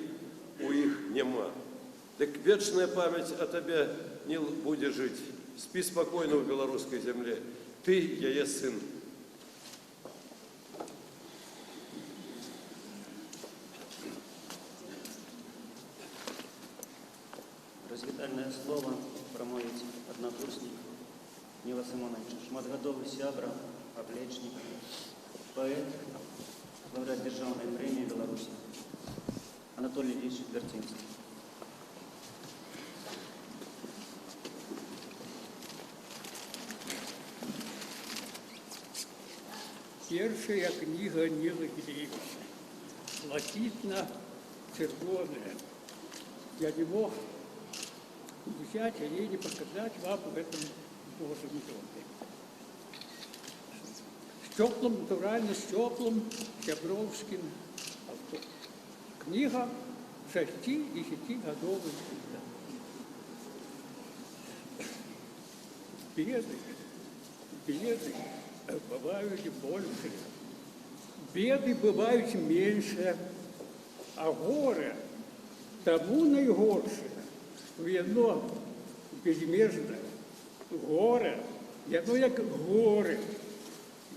у їх нема. Так вічна пам'ять о тобі, Ніл, буде жити. Спи спокійно в білоруській землі. Ти її син. Розвітальне слово промовить однокурсник Ніла Симонович, шматгодовий сябра, поплечник, поэт, лауреат Державної премії Білорусі Анатолій Ильич Вертинский. Першая книга Нила Гилевича, блакитно-червоная. Я не мог взять и не показать вам в этом Божьем доме. С теплым, натурально с теплым сябровским авто. Книга 6-10-годовым. Беды бывают больше, беды бывают меньше, а горе тому найгорше. Воно безмежне, горе, воно як гори,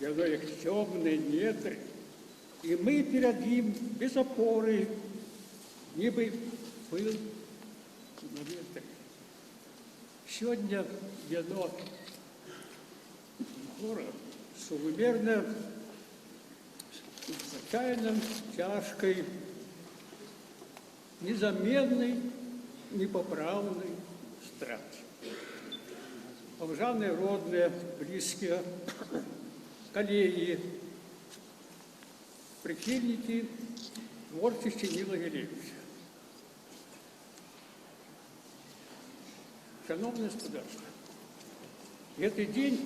воно як темні нетри. І ми перед ним без опори, ніби пил на ветрі. Сьогодні воно горе сувимерно, звичайно, тяжкой, незаменной, непоправной страты. Уважаемые родные, близкие, коллеги, прихильники творчости Нила Гилевича. Шановне господарство, этот день,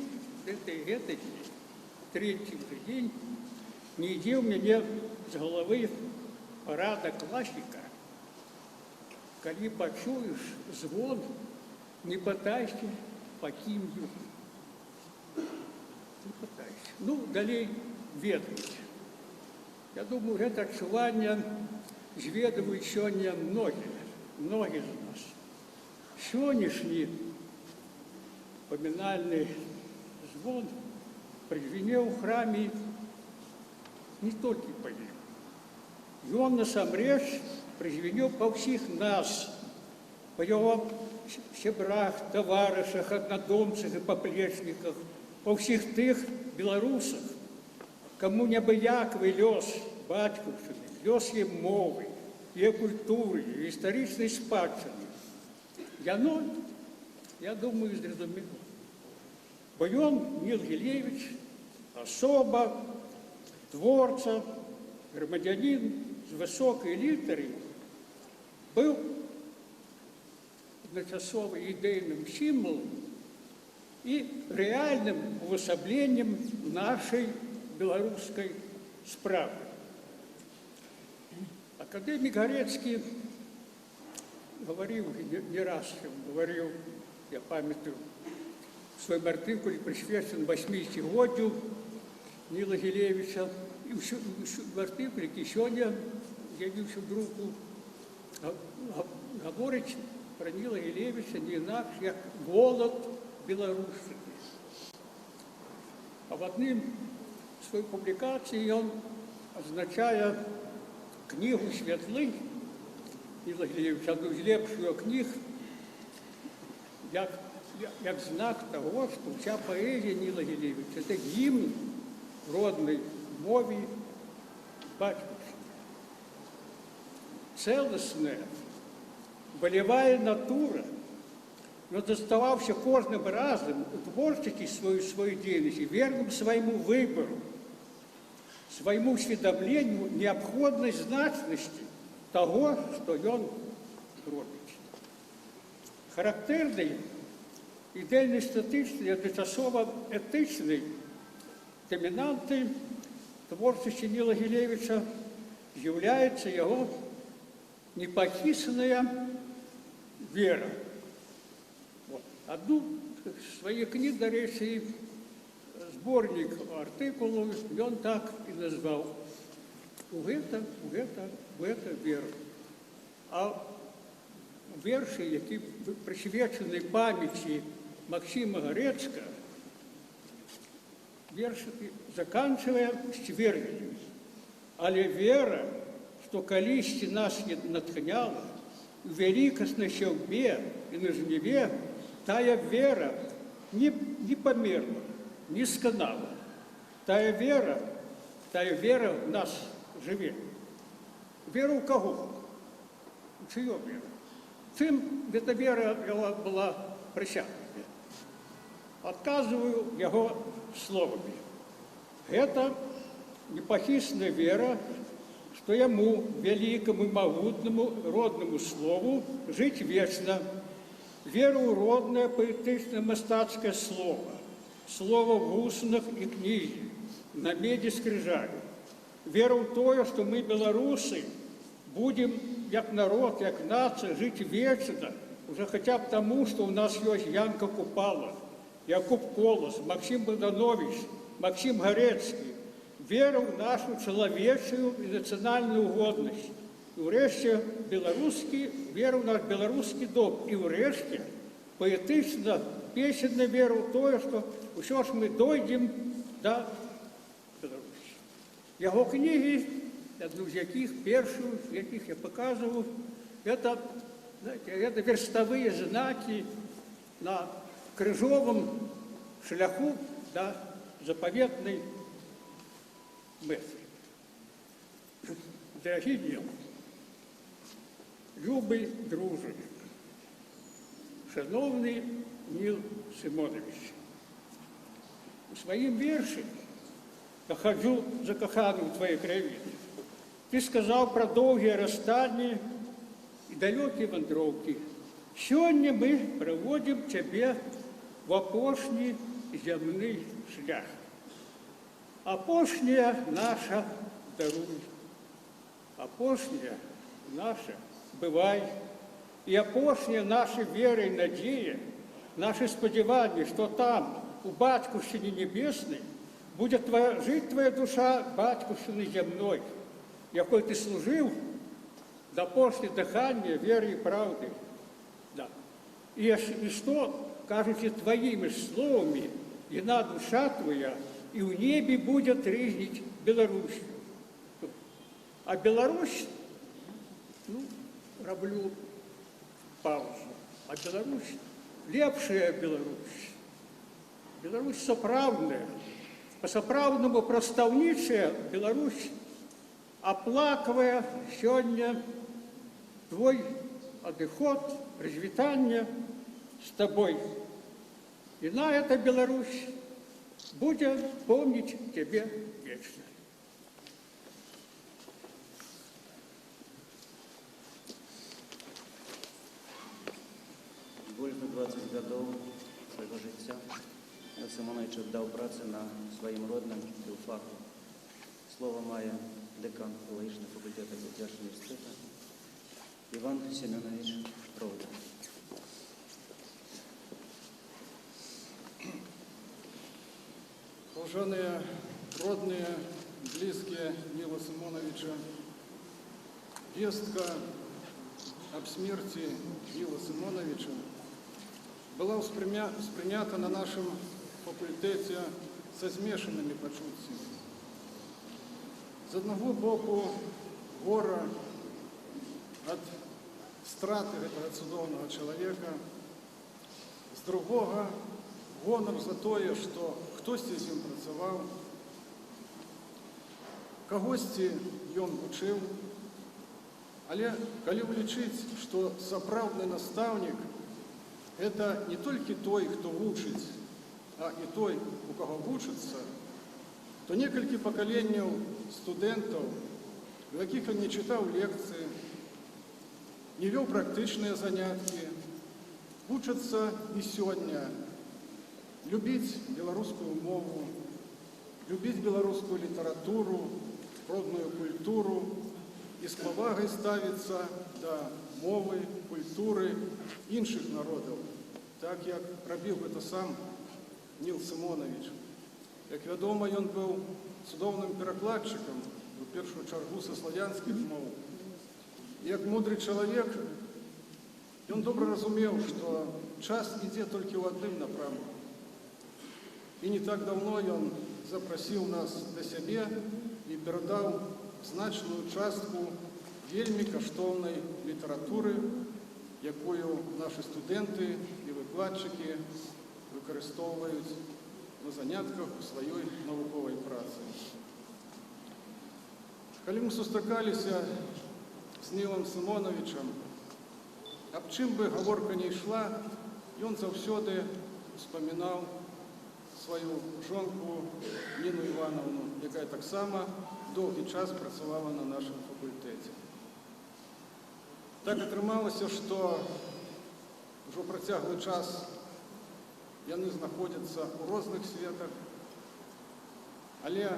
третий уже день, не йде у меня с головы парада классика. Коли почуешь звон, не пытайся покинь его. Не пытайся. Ну, далей ведать. Я думаю, это отчувание зведывают сегодня многие из нас. Сегодняшний поминальный звон прозвенел в храме не только по ним. И он насамрэч прозвенел по всех нас, по его сябрах, товарищах, однодумцах и поплечниках, по всех тех белорусах, кому неабыякавы лёс бацькаўшчыны, лёс е мовы, е культуры, е историчной спадчыны. Яно, я думаю, зразумела. Бо ён, Нил Гилевич, особа, творца, громадянин з высокай літары быў адначасова ідэйным сімвалам і рэальным увасабленнем нашай беларускай справы. Акадэмік Гарэцкі говорил, не раз говорил, я памятаю, в своем артикуле, присвященном 80-годию Нила Гілевіча, и в артикуле, який сьогодні з'явився в друку, говорить про Ніла Гілевіча не інакш, як голод Беларусі. А в одним з своїх публікацій він означає книгу «Святлы» Ніла Гілевіча, одну з лепших книг, як знак того, що вся поезія Ніла Гілевіча – це гімн родной мове батьківщини. Целостная, волевая натура, но доставався кожним разом у творчості своєї діяльності верним своєму вибору, своєму усвідомленню необхідності значності того, що він робить. Характерний ідейно-естетичний, одночасово етичний домінанти творчості Ніла Гілевіча з'являється його непохисная вера. Вот. Одну з своїх книг, до речі, зборник артикулу, він так і назвав «У это вера». А верші, які присвячені пам'яті Максима Гарэцкага, вершики заканчивая ствердженнем. Але вера, что колісьці нас не натхняла, у великосной сяўбе и на жніве, тая вера не померла, не сканала. Тая вера в нас живе. Вера у кого? У чье вера? Чим эта вера была присягнута? Отказываю его словами. Это непохисная вера, что ему, великому и могутному родному слову, жить вечно. Вера у родное, поэтичное, мастацкое слово. Слово в устных и книге, на меди скрижали. Вера у то, что мы, белорусы, будем, как народ, как нация, жить вечно, уже хотя бы тому, что у нас есть Янка Купала, Якуб Колос, Максим Богданович, Максим Гарэцкі. Вера в нашу чалавечую і нацыянальную годнасць. І ўрэшце вера ў наш беларускі дом. І ўрэшце паэтычна, песенная вера ў тое, што ўсё ж мы дойдзем да Беларусі. Яго кнігі, адну з якіх, першую, з якіх я паказваў, это верставыя знакі на крыжовым шляху да запаветнай мэты. Дорогі Ніл, любий друже, шановний Ніл Симонович, у своїм вірші «Ходжу закохану в твоей крови» ты сказал про долгие расстания и далекие вандровки. Сегодня мы проводим тебе в апошний земный шлях. Апошняя наша даруй, апошняя наша бывай, и апошняя наша вера и надея, наши сподівання, что там, у Батьківщині Небесной, будет жить твоя душа Батьківщини земной, якой ты служил до после дыхания веры и правды. Да. И что, кажете, твоими словами, и на душа твоя, и в небе будет рызнить Беларусь. А Беларусь, роблю паузу, а Беларусь, лепшая Беларусь. Беларусь сапраўдная, по-сапраўднаму прадстаўнічая Беларусь, оплакивая сегодня твой адыход, развитание с тобой. И на это Беларусь будет помнить тебе вечно. років свого життя Ніл Симонович віддав праці на своїм родним філфаку. Слово має декан філологічного факультету Державного університету Іван Семенович Провда. Уважаемые родные, близкие Нила Симоновича, вестка об смерти Нила Симоновича была воспринята на нашем факультете со змешанными почуттями. З одного боку гора от страты этого цудовного человека, з другого гонор за тое, што хтосьці з ім працаваў, кагосьці ён вучыў. Але калі улічыць, што сапраўдны настаўнік – гэта не толькі той, хто вучыць, а і той, у каго вучыцца, то некалькі пакаленняў студэнтаў, у якіх ён не чытаў лекцыі, не вёў практычныя заняткі, вучацца і сёння любіць беларускую мову, любіць беларускую літаратуру, родную культуру і з павагай ставіцца да мовы, культуры іншых народаў, так як рабіў гэта сам Ніл Симонович. Як вядома, ён быў цудоўным перакладчыкам, у першую чаргу са славянскіх моў. Як мудры чалавек, ён добра разумеў, што час ідзе толькі ў адным напрамку. І не так давно ён запрасіў нас да сябе і перадаў значную частку вельмі каштоўнай літаратуры, якую нашы студэнты і выкладчыкі выкарыстоўваюць на занятках у сваёй навуковай працы. Калі мы сустракаліся з Нілам Симоновичам, аб чым бы гаворка не ішла, ён заўсёды успамінаў свою жонку Ніну Івановну, якая таксама доўгі час працавала на нашым факультэце. Так атрымалася, што ўжо працяглы час яны знаходзяцца ў розных светах, але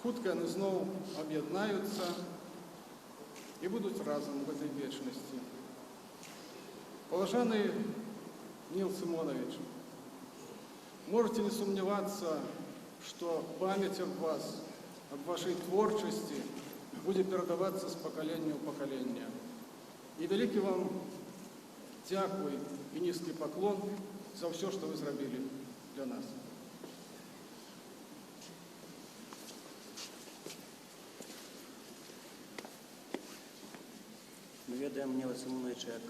хутка яны зноў аб'яднаюцца і будуць разам в этой вечнасці. Паважаны Ніл Симонович, можете не сомневаться, что память об вас, об вашей творчести будет передаваться с поколения в поколение. И великий вам дякуй и низкий поклон за все, что вы сделали для нас. Мы ведаем Ніла Симоновича як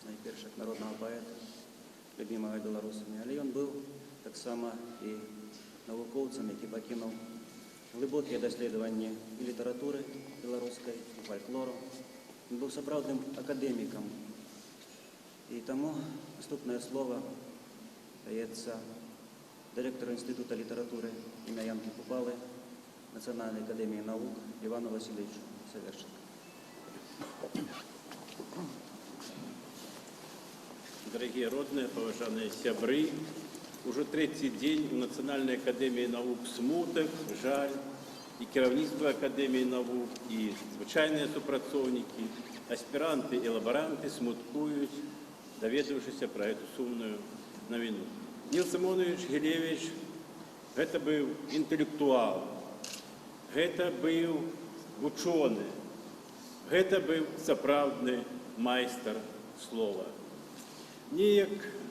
найперш як народного поэта, любимого белорусами, але ён быў таксама і навукоўцам, які пакінуў глыбокія даследаванні і літаратуры беларускай, і фальклору. Ён быў сапраўдным акадэмікам. І таму наступнае слово даецца дырэктару Інстытута літаратуры імя Янкі Купалы Нацыянальнай акадэміі навук Івану Васильевичу Саверченко. Дорогие родные, поважанные сябры, уже третий день у Национальной академии наук смуток, жаль, и кіраўніцтва Академии наук, и звычайные супрацоўнікі, аспиранты и лаборанты смуткуют, даведавшися про эту сумную новину. Ніл Симонович Гілевіч – гэта быў інтэлектуал, гэта быў вучоны, гэта быў сапраўдны майстар слова. Неяк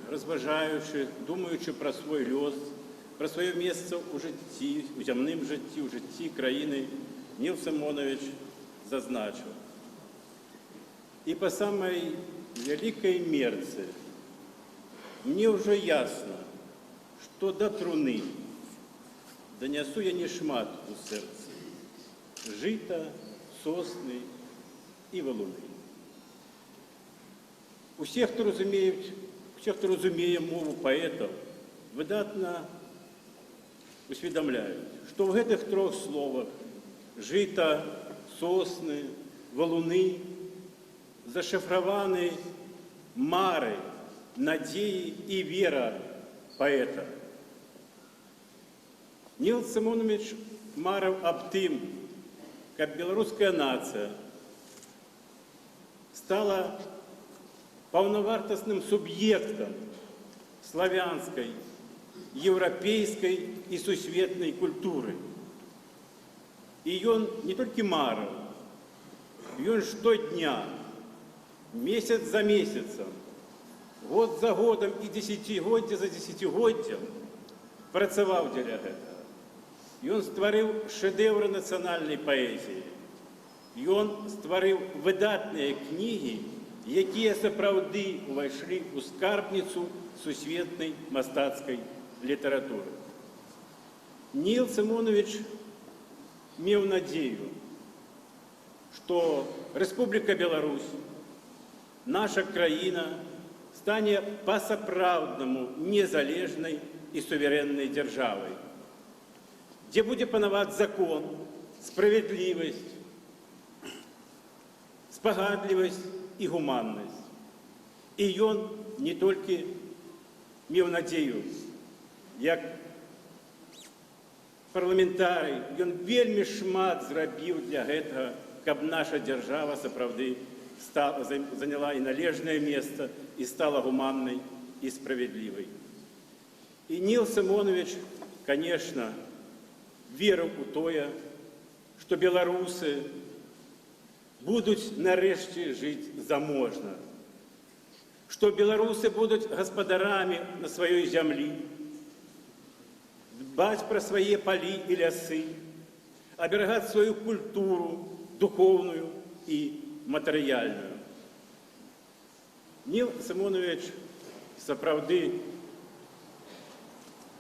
разважаючы, думаючы пра свой лёс, пра сваё месца ў жыцці, у зямным жыцці, у жыцці краіны, Ніл Симонович зазначыў. І па самай вялікай мерцы мне ўжо ясна, што да труны данясу я не шмат у сэрцы. Жыта, сосны і валуны. Усе, хто разумее мову паэтаў, выдатна усведамляюць, што ў гэтых трох словах жыта, сосны, валуны зашифраваны мары надеи и вера поэта. Нил Симонович марив об тим, как белорусская нация стала полновартостным субъектом славянской, европейской и сусветной культуры. И он не только марив, он штодня, месяц за месяцем, год за годом и десятигоддя за десятигоддям працаваў дзеля гэтага. Ён стварыў шэдэўры нацыянальнай паэзіі. Ён стварыў выдатныя кнігі, якія сапраўды ўвайшлі ў скарбніцу сусветнай мастацкай літаратуры. Нил Симонович меў надзею, што Рэспубліка Беларусь, наша краіна, стане па-сапраўднаму незалежнай і суверэннай дзяржавай, дзе будзе панаваць закон, справядлівасць, спагадлівасць і гуманнасць. І ён не толькі меў надзею, як парламентарый, ён вельмі шмат зрабіў для гэтага, каб наша дзяржава сапраўды заняла і належнае месца і стала гуманнай і справядлівай. І Нил Симонович, конечно, верыў у тое, што беларусы будуць нарэшце жыць заможна, што беларусы будуць гаспадарамі на сваёй зямлі, дбаць пра свае палі і лясы, аберагаць сваю культуру духоўную і матэрыяльную. Нил Симонович сапраўды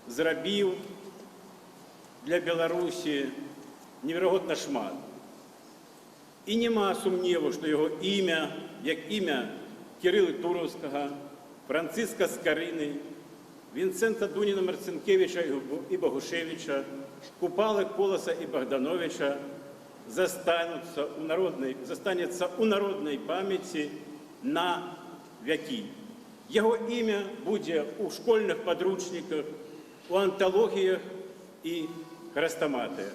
зрабіў для Беларусі неверагодна шмат. І няма сумневу, што яго імя, як імя Кірыла Тураўскага, Францыска Скарыны, Вінцэнта Дуніна Марцінкевіча і Багушевіча, Купалы Коласа і Богдановича застанецца ў народнай памяці на вякі. Яго імя будзе ў школьных падручніках, у анталогіях і хрестоматиях.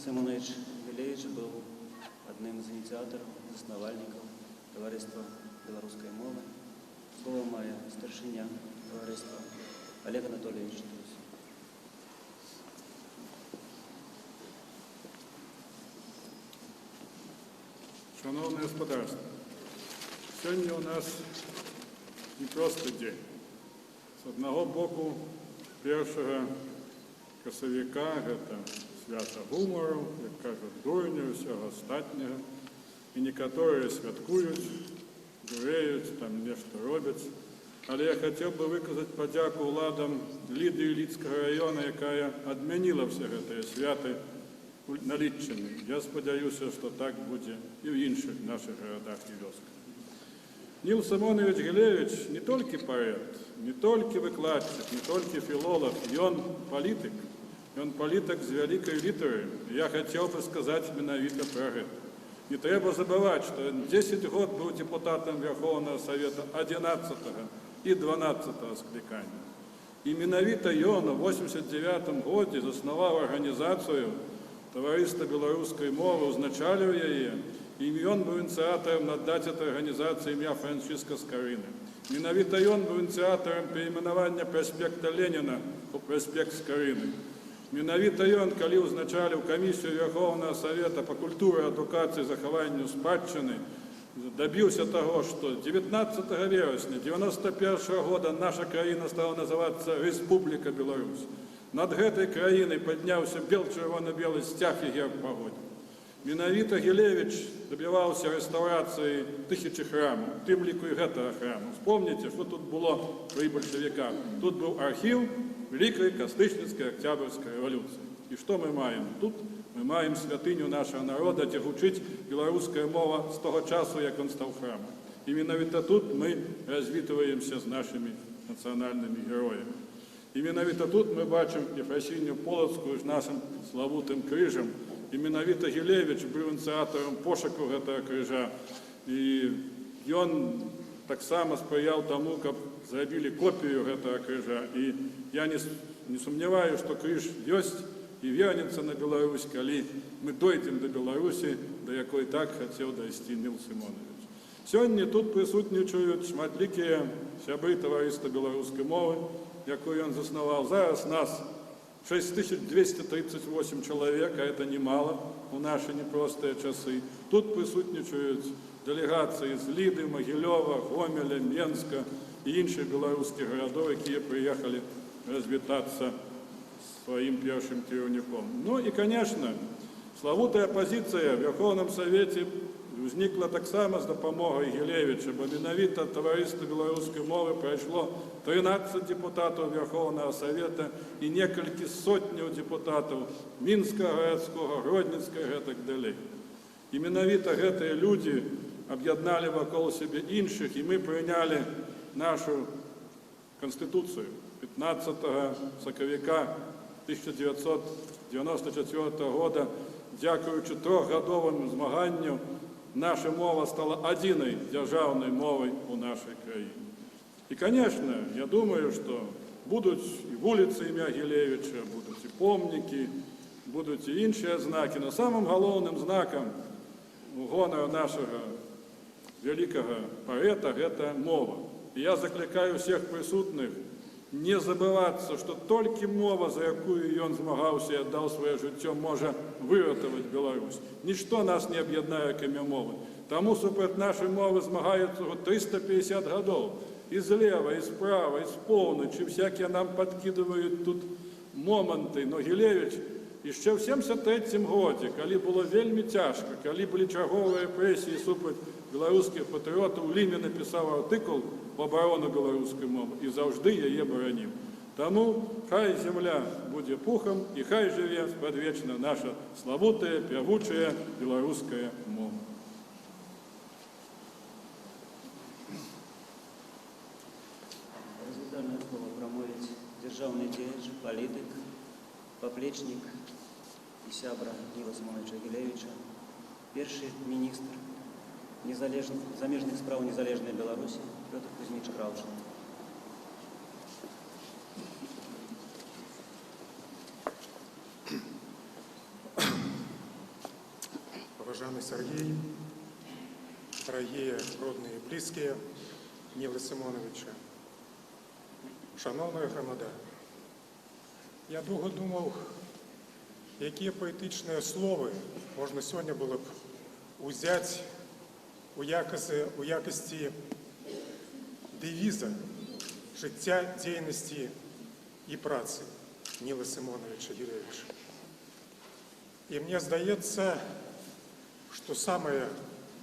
Симонович Гилевич был одним из инициаторов, основальников товариства белорусской мовы. Слово має старшиня товариства Олег Анатольевич Трус. Шановне господарство, сьогодні у нас не просто день. З одного боку, 1 косовика – це свято гумору, як кажуть, дурню, всього остатнього. І некоторі святкують, дуреють, там нечто роблять. Але я хотів би виказати подяку владам Ліди Ілліцького району, яка відмінила все це свято на Літчині. Я сподіваюся, що так буде і в інших наших городах і вёсках. Нил Симонович Гилевич не тільки поет, не тільки викладчик, не тільки філолог, він політик. Він політик з великої літери. Я хотів би сказати менавіта про це. Не треба забувати, що 10 років був депутатом Верховного Совета 11-го і 12-го скликання. І менавіта він у 89-му році заснував організацію Товариства білоруської мови, узначалив її, і він був ініціатором надати цій організації ім'я Франциска Скорини. Менавіта він був ініціатором перейменування проспекта Леніна у проспект Скорини. Менавіта він, коли узначалив комісію Верховного Совета по культурі, адукації, захованню спадщини, добився того, що 19 вересня 1991 року наша країна стала називатися Республіка Білорусь. Над гэтай краінай падняўся бел-чырвона-белы сцяг і герб пагоні. Менавіта Гілевіч добіваўся рэстаўрацыі тысячы храмаў, тым ліку і гэтага храму. Вспомніце, што тут было пры бальшавіках. Тут быў архіў Великой Кастычніцкай Октябрьскай рэвалюцыі. І што мы маем? Тут мы маем святыню нашага народа, дзе гучыць беларуская мова з таго часу, як ён стаў храмам. І менавіта тут мы развітваемся з нашымі нацыянальнымі героямі. І менавіта тут мы бачым Ефрасіню Полацкую з нашым славутым крыжам, І менавіта Гілевіч быў ініцыятарам пошуку гэтага крыжа. І ён таксама спрыяў таму, каб зрабілі копію гэтага крыжа. І я не сумняваю, што крыж ёсць і вернецца на Беларусь, калі мы дойдзем да Беларусі, да якой так хацеў дайсці Ніл Сымонович. Сёння тут прысутнічаюць шматлікія сябры таварыства беларускай мовы, якую ён заснаваў. Зараз нас 6238 человек, а это немало у наши непростые часы. Тут присутничают делегации из Лиды, Могилева, Гомеля, Менска и інших белорусских городов, которые приехали развітаться своим первым кіраўніком. Ну и, конечно, славутая позиция в Верховном Совете возникла таксама з дапамогай Гілевіча, бо менавіта таварыства беларускай мовы прайшло 13 депутатаў Верховного Совета і некалькі сотняў депутатаў Мінскага гарадскога, Гродненскага, гэтак далей. І менавіта гэтыя людзі аб'ядналі вакол сябе іншых, і мы прынялі нашу Конституцию 15 сакавіка 1994 года. Дзякуючы трохгадовым змаганню наша мова стала адзінай дзяржаўнай мовай у нашай краіне. І, конечно, я думаю, што будуць і вуліцы імя Гілевіча, будуць і помнікі, будуць і іншыя знакі, но самым галоўным знакам у гонару нашага вялікага паэта гэта мова. І я заклікаю всех прысутных не забывацца, што толькі мова, за якую ён змагаўся і аддаў сваё жыццё, можа выратаваць Беларусь. Нішто нас не аб'яднае, акрамя мовы. Таму супраць нашай мовы змагаюцца 350 гадоў. І злева, і справа, і з поўначы, всякія нам падкідваюць тут моманты. Но Гілевіч яшчэ ў 73-м годзе, калі было вельмі цяжка, калі былі чарговыя рэпрэсіі супраць беларускіх патрыётаў, у Ліме напісаў артыкул в абарону беларускай мовы і заўжды яе бараніў. Таму хай земля будзе пухам і хай жыве спрадвечна наша славутая, пявучая беларуская мова. Развітальнае слово прамовіць дзяржаўны дзеяч, палітык, паплечнік і сябра Ніла Сымоновича Гілевіча, першы міністр замежных спраў незалежнай Беларусі Пётр Кузьміч Краўчан. Уважаемый Сергей, дорогие родные и близкие Ніла Симоновича, шановна громада, я довго думав, які поетичні слови можна сьогодні було б узяти у якості девіза життя, діяльності і праці Ніла Симоновича Гілевича. І мені здається, что самое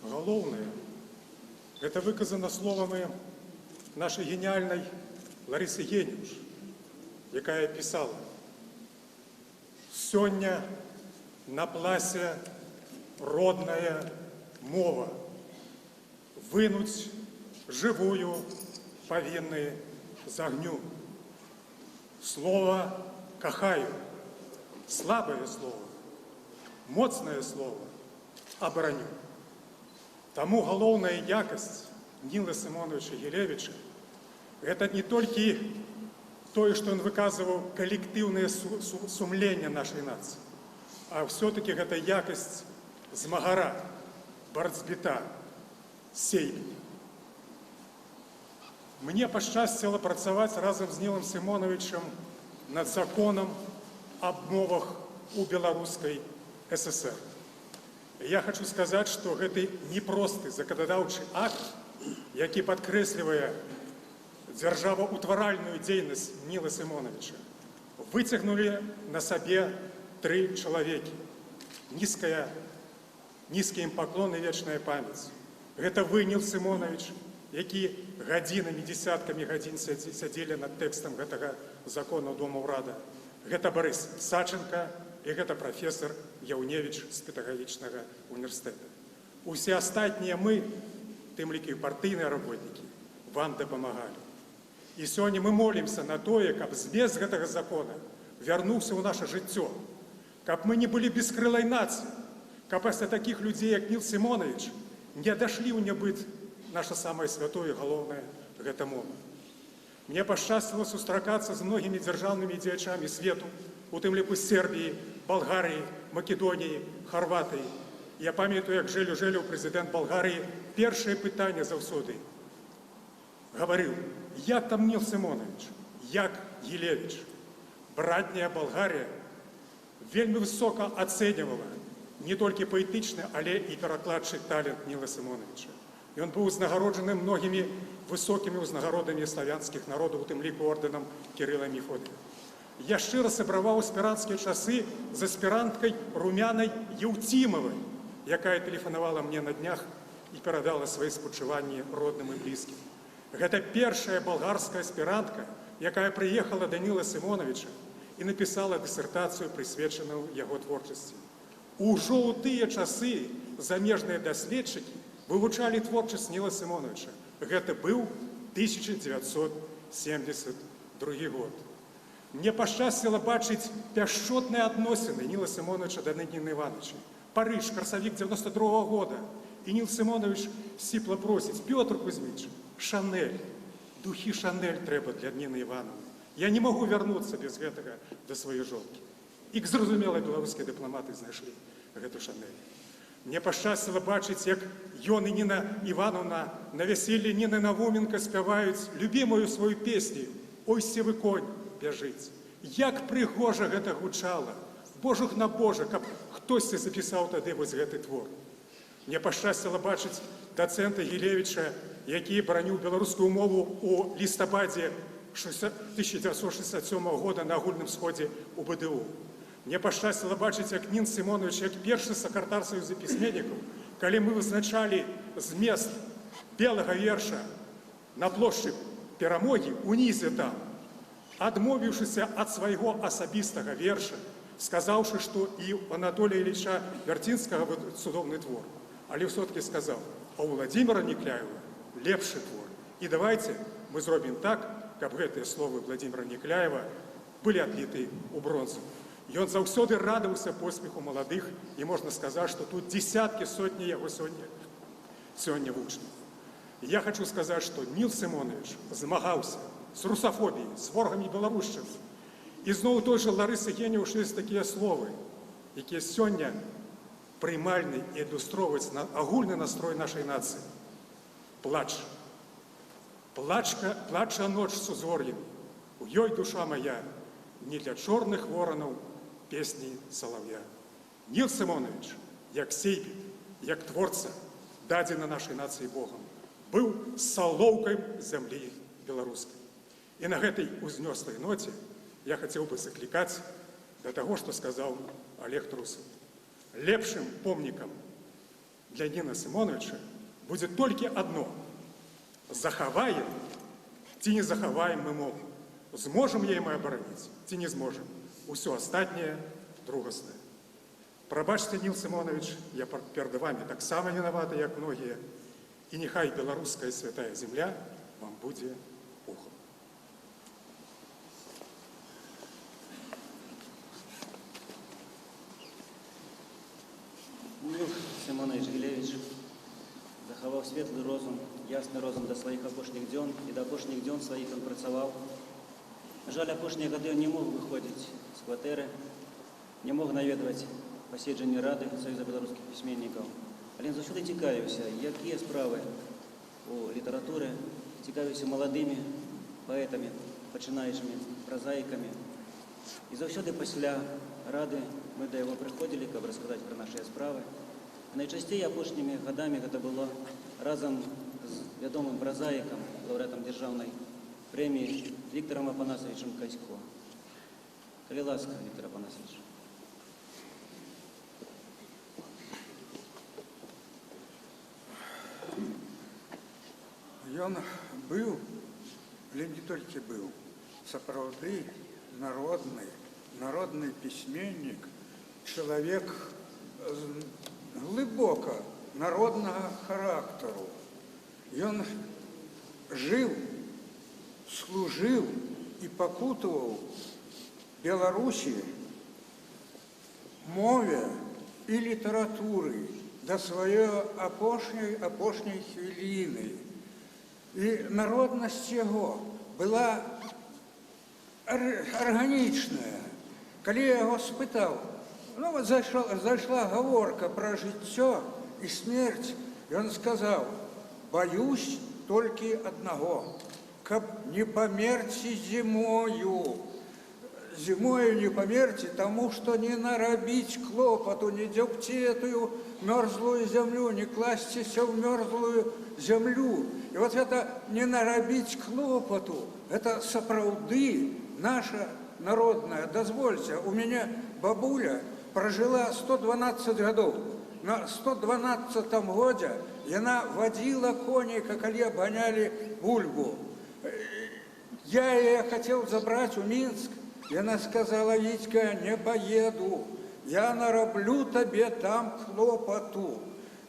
головное, это выказано словами нашей гениальной Ларисы Генюш, якая писала: «Сёння на пласе родная мова, вынуть живую повинны з огню. Слово кахаю, слабое слово, моцное слово обороню». Тому галоўная якасць Ніла Сымоновича Гілевіча – это не толькі тое, што ён выказываў калектыўнае сумленне нашай нацыі, а все-таки гэта якасць змагара, барацьбіта, сейбіня. Мне пашчасціла працаваць разам з Нілам Сымоновичам над законам аб мовах у беларускай ССР. Я хочу сказаць, што гэты непросты заканадаўчы акт, які падкрэслівае дзяржаваўтваральную дзейнасць Ніла Сымоновича, выцягнулі на сабе 3 чалавекі. Нізкі ім паклон і вечная памяць. Гэта вы, Ніл Сымонович, які гадзінамі, дзесяткамі гадзін сядзелі над тэкстам гэтага закона Дома ўрада. Гэта Барыс Саченко і гэта прафесор Яўневіч з педагагічнага універсітэта. Усе астатнія мы, тым лікі партыйныя работнікі, вам дапамагалі. І сёння мы молімся на тое, каб змест гэтага закона вярнуўся ў наша жыццё, каб мы не былі бескрылай нацыі, каб пасля такіх людзей, як Ніл Сімонович, не дашлі ў нябыт наша самае святое і галоўнае — гэта мова. Мне пашчасціла сустракацца з многімі дзяржаўнымі дзеячамі свету, у тым ліку Сербіі, Балгарыі, Македоніі, Харватыі. Я памятаю, як Желю прэзідэнт Балгарыі, першае пытанне заўсёды гаварыў: як там Ніл Сімонович, як Гілевіч. Братняя Балгарія вельмі высока ацэньвала не толькі паэтычны, але і перакладчы талент Ніла Сімоновича. Ён быў узнагароджаны многімі высокімі ўзнагародамі славянскіх народаў, у тым ліку ордэнам Кірыла Мефодія. Я шчыра сябраваў аспіранцкія часы з аспіранткай Румянай Еўцімавай, якая тэлефанавала мне на днях і перадала свае спачуванні родным і блізкім. Гэта першая балгарская аспірантка, якая прыехала да Ніла Сімоновича і напісала дысертацыю, прысвечаную яго творчасці. Ужо ў тыя часы замежныя даследчыкі вывучалі творчасць Ніла Сімоновича. Гэта быў 1972 год. Мне пашчасціла бачыць пяшчотныя адносіны Ніла Сімоновича да Ніны Івановича. Парыж, красавік 92 года. І Ніл Сімонович сіпла просіць: Пётр Кузьміч, Шанель, духі Шанель трэба для Ніны Івановны. Я не магу вярнуцца без гэтага да сваёй жонкі. І, зразумела, беларускія дыпламаты знайшлі гэту Шанель. Мне пашчасціла бачыць, як ён і Ніна Івановна на вяселлі Ніны Навуменка спяваюць любімую сваю песню «Ой, сівы конь бяжыць». Як прыгожа гэта гучала! Божух на Божа, каб хтосьці запісаў тады вось гэты твор. Мне пашчасціла бачыць дацэнта Гілевіча, які бараніў беларускую мову у лістападзе 1967 года на агульным сходзе ў БДУ. Мне пашчасціла бачыць, як Ніл Сімонович, як першы сакратар Саюза пісьменнікаў, калі мы вызначалі змест белага верша на плошчы Перамогі, унізе там, адмовіўшыся ад свайго асабістага верша, сказаўшы, што і ў Анатолія Ілліча Вярцінскага цудоўны твор. Але ўсё-такі сказаў: а ў Владзіміра Некляева лепшы твор. І давайце мы зробім так, каб гэтыя словы Владзіміра Некляева былі адліты ў бронзу. Ён заўсёды радаваўся поспеху маладых, і можна сказаць, што тут дзесяткі, сотні яго сёння вучняў. Я хочу сказаць, што Ніл Сімонович змагаўся з русафобіяй, з ворагамі беларушчыны. І зноў той жа Ларысы Генеўш ёсць такія словы, якія сёння прымальны і адлюстроўваюць агульны настрой нашай нацыі. Плач. Плача ноч з узор'ем, у ёй душа моя, не для чорных воранаў песні салаўя. Ніл Сімонович, як сейбіт, як творца, дадзены нашай нацыі Богам, быў салоўкай зямлі беларускай. І на гэтай узнёслай ноце я хацеў бы заклікаць да таго, што сказаў Олег Трусаў. Лепшым помнікам для Ніла Сімоновича будзе толькі адно: захаваем ці не захаваем мы мову. Зможам яе мы абараніць ці не зможам. Усё астатняе другаснае. Прабачце, Ніл Сімонович, я перад вамі таксама вінаваты, як многія. І няхай беларуская святая земля вам будзе пухом. Ніл Сімонович Гілевіч захаваў светлы розум, ясны розум да сваіх апошніх дзён, і да апошніх дзён сваіх ён працаваў. Жаль, апошнія гады ён не мог выходзіць з кватэры, не мог наведваць паседжанні рады Саюза беларускіх пісьменнікаў. Але ён заўсёды цікавіўся, якія справы у літаратуры, цікавіўся маладымі паэтамі, пачынаючымі празаікамі. І заўсёды пасля рады мы да яго прыходзілі, каб расказаць пра нашыя справы. Найчасцей апошнімі гадамі гэта было разам з вядомым празаікам, лаўрэатам дзяржаўнай прэміі Віктором Апанасовичем Касько. Калі ласка, Віктор Апанасович. Ён быў, але не толькі быў, сапраўды народны пісьменнік, чалавек глыбока народнага характару. Ён жыў, служыў і пакутаваў Беларусі мове і літаратуры да сваёй апошняй хвіліны. І народнасць яго была арганічная. Калі я яго спытаў, ну вот зайшла гаворка пра жыццё і смерць, ён сказаў: «Баюсь толькі аднаго, каб не памерці зімою. Зимою не померьте, тому что не нарабить клопоту, не дзёбці эту мерзлую землю, не класціся в мерзлую землю. И вот это не нарабить клопоту, это сапраўды наша народная. Дозвольте, у меня бабуля прожила 112 годов. На 112 годе она водила коника, коли обгоняли бульбу. Я ее хотел забрать в Минск. И она сказала: «Витька, не поеду, я нароблю тебе там клопоту».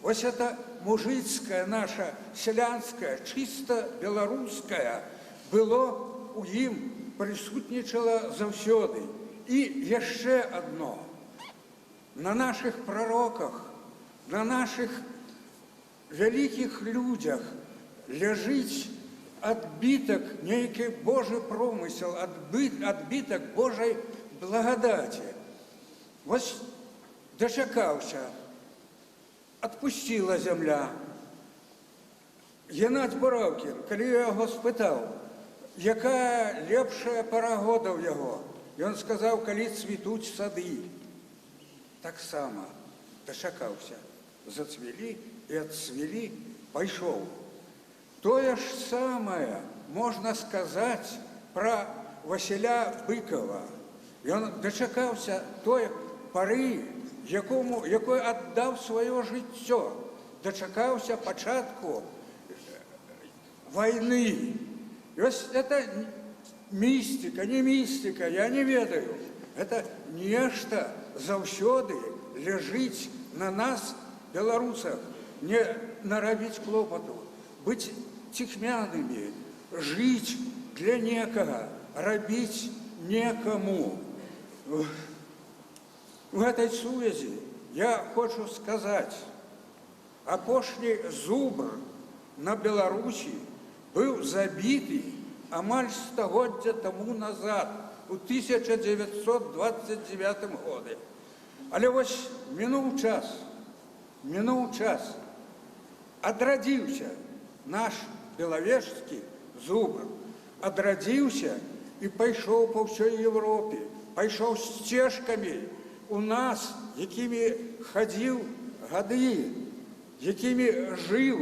Вот это мужицкая наша, селянская, чисто белорусская, было у ім, присутнічала завсёды. И еще одно. На наших пророках, на наших великих людях лежит адбітак, нейкі Божий промысел, адбітак Божай благодаті. Вось дочакаўся, отпустила земля. Геннадзь Буравкін, калі я яго спытаў, якая лепшая пара года ў яго, ён сказаў: «Калі цвітуць сады». Таксама дачакаўся, зацвілі і адцвілі, пайшоў. Тое ж самае можна сказаць пра Васіля Быкова. Ён дачакаўся той пары, якой аддаў сваё жыццё, дачакаўся пачатку войны. И вот это мистика, не мистика, я не ведаю. Это нечто заўсёды лежить на нас, белорусах, не нарабіць клопоту, быть ціхмянымі, жить для некага, рабіць некому. В этой сувязі я хочу сказать, апошні зубр на Беларусі был забиты амаль стагоддзя тому назад, у 1929 году. Але вось минул час, адрадзіўся наш беловежскі зубр, адрадзіўся и пайшоў по всей Европе, пайшоў сцежками у нас, якими ходил гады, якими жил.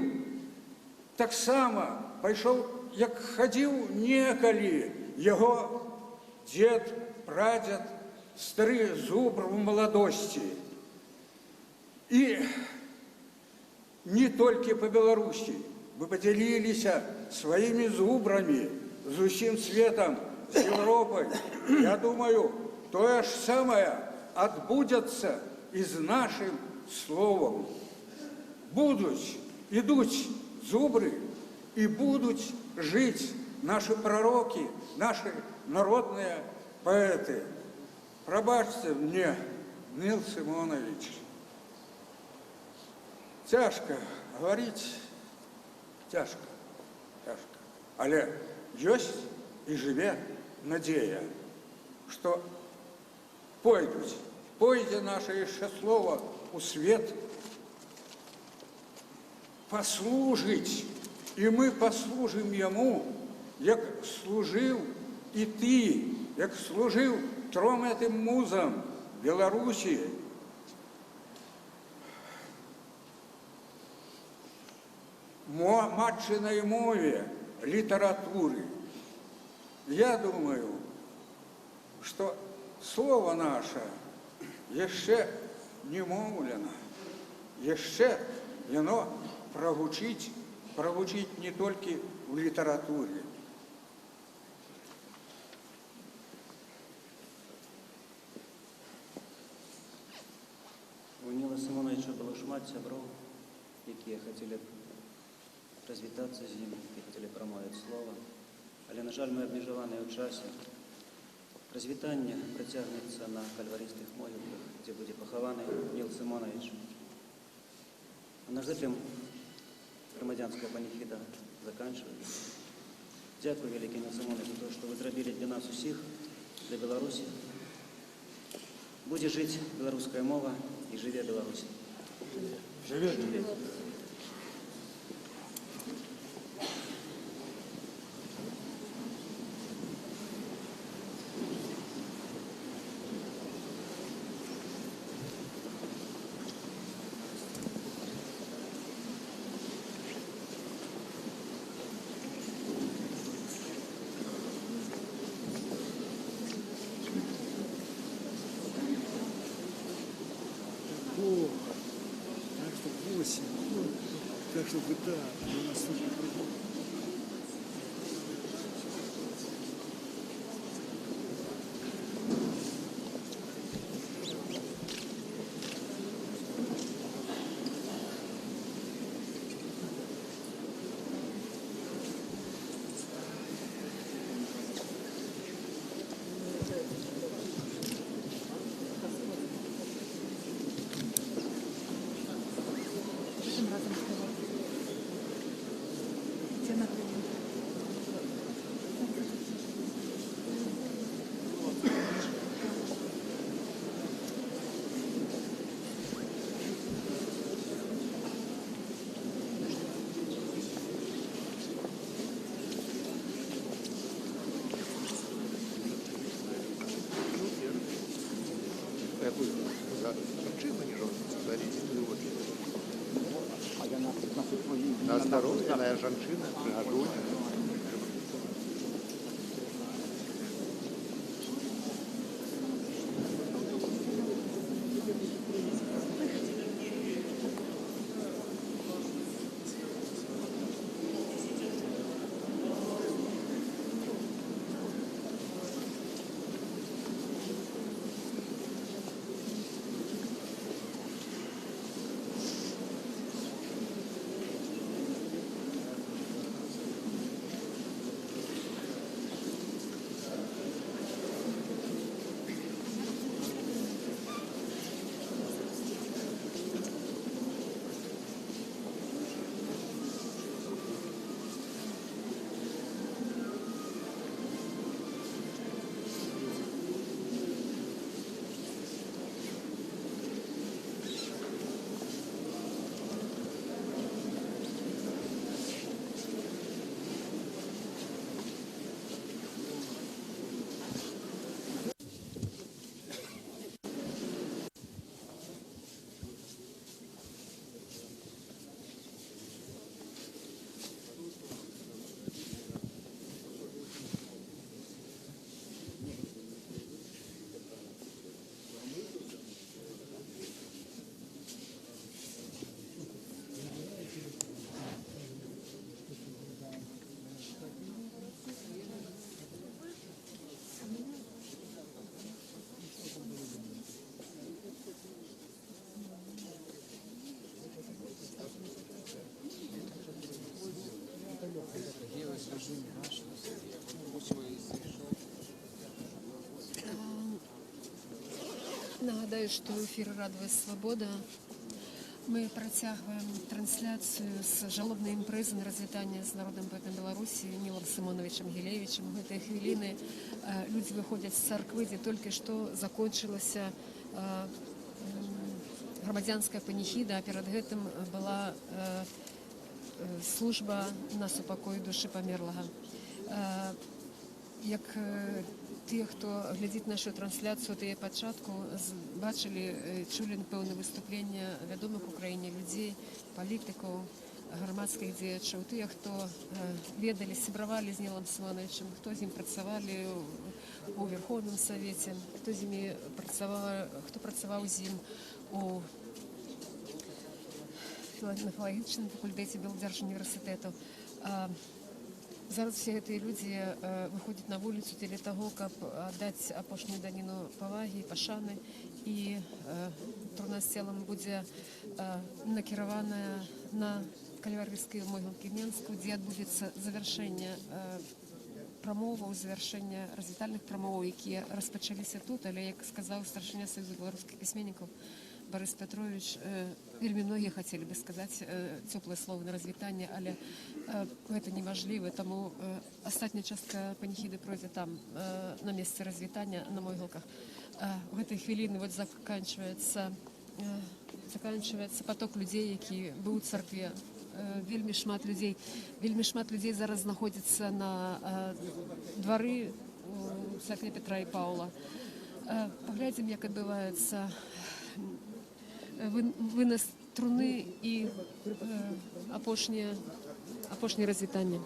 Так само пайшоў, як ходил некалі его дед, прадед, стары зубр в молодости. И не только по Беларуси, мы поделились своими зубрами с усім светом, с Европой. Я думаю, то же самое отбудется и с нашим словом. Идут зубры и будут жить наши пророки, наши народные поэты. Пробачьте мне, Нил Симонович, тяжко говорить, тяжко. Але есть и живе надея, что пойдет наше еще слово у свет, послужить, и мы послужим ему, як служил и ты, як служил тром этим музам Беларуси. Матчиной мове литературы. Я думаю, что слово наше еще не мовлено, еще оно прогучить не только в литературе. У Ніла Симоновича было шмат сяброў, якія хацелі развітацца з ім і хацелі прамовіць слова. Але, на жаль, мы абмежаваныя ў часе. Развітанне працягнецца на кальварыстых могілках дзе будзе пахаваны Ніл Симонович. А наш затым грамадзянская паніхіда заканчивается. Дякую, вялікі Ніл Симонович, за то, што вы зрабілі для нас усіх, для Беларусі. Будзе жыць беларуская мова і жыве Беларусь. Жыве. Так что 8. Так что да, у нас супер. На здоровье, она женщина, пригодует. Нагадаю, що в ефірі «Радова Свобода» ми протягуємо трансляцію з жалобної імпрези на розвітання з народним поетом Білорусі Нілом Симоновичем Гілевичем. У гэтай хвилини люди виходять з церкви, де тільки що закончилася громадянська паніхіда, а перед гэтым була служба на супокой душі померлого. Як ті, хто глядить нашу трансляцію, тієї початку, бачили, чули, певне, виступлення відомих в Україні людей, політиків, громадських діячів, ті, хто ведали, сябравали з Нілом Симоновичем, хто з ним працювали у Верховному Совєті, хто з ним працював з ним у філологічному факультеті Белдержуніверситету. Зараз всі ці люди виходять на вулицю для того, щоб дати апошню данину поваги, пошани, і труна з тілом буде накерована на Кальварійській могилці Мінську, де відбудеться завершення прамоваў, завяршэння развітальных прамоваў, якія распачаліся тут, але, як сказаў старшыня Саюза беларускіх пісьменнікаў Барыс Пятрович, вельмі многія хацелі бы сказаць цёплыя словы на развітанне, але гэта немажліва, таму астатняя частка паніхіды пройдзе там, на месцы развітання, на могілках. В гэтай хвіліны вот заканчивается поток людзей, які быў у царкве. Вельмі шмат людзей зараз знаходзіцца на двары царкве Петра і Паўла. Паглядзім, як адбываецца вынас труны і апошняе развітанне.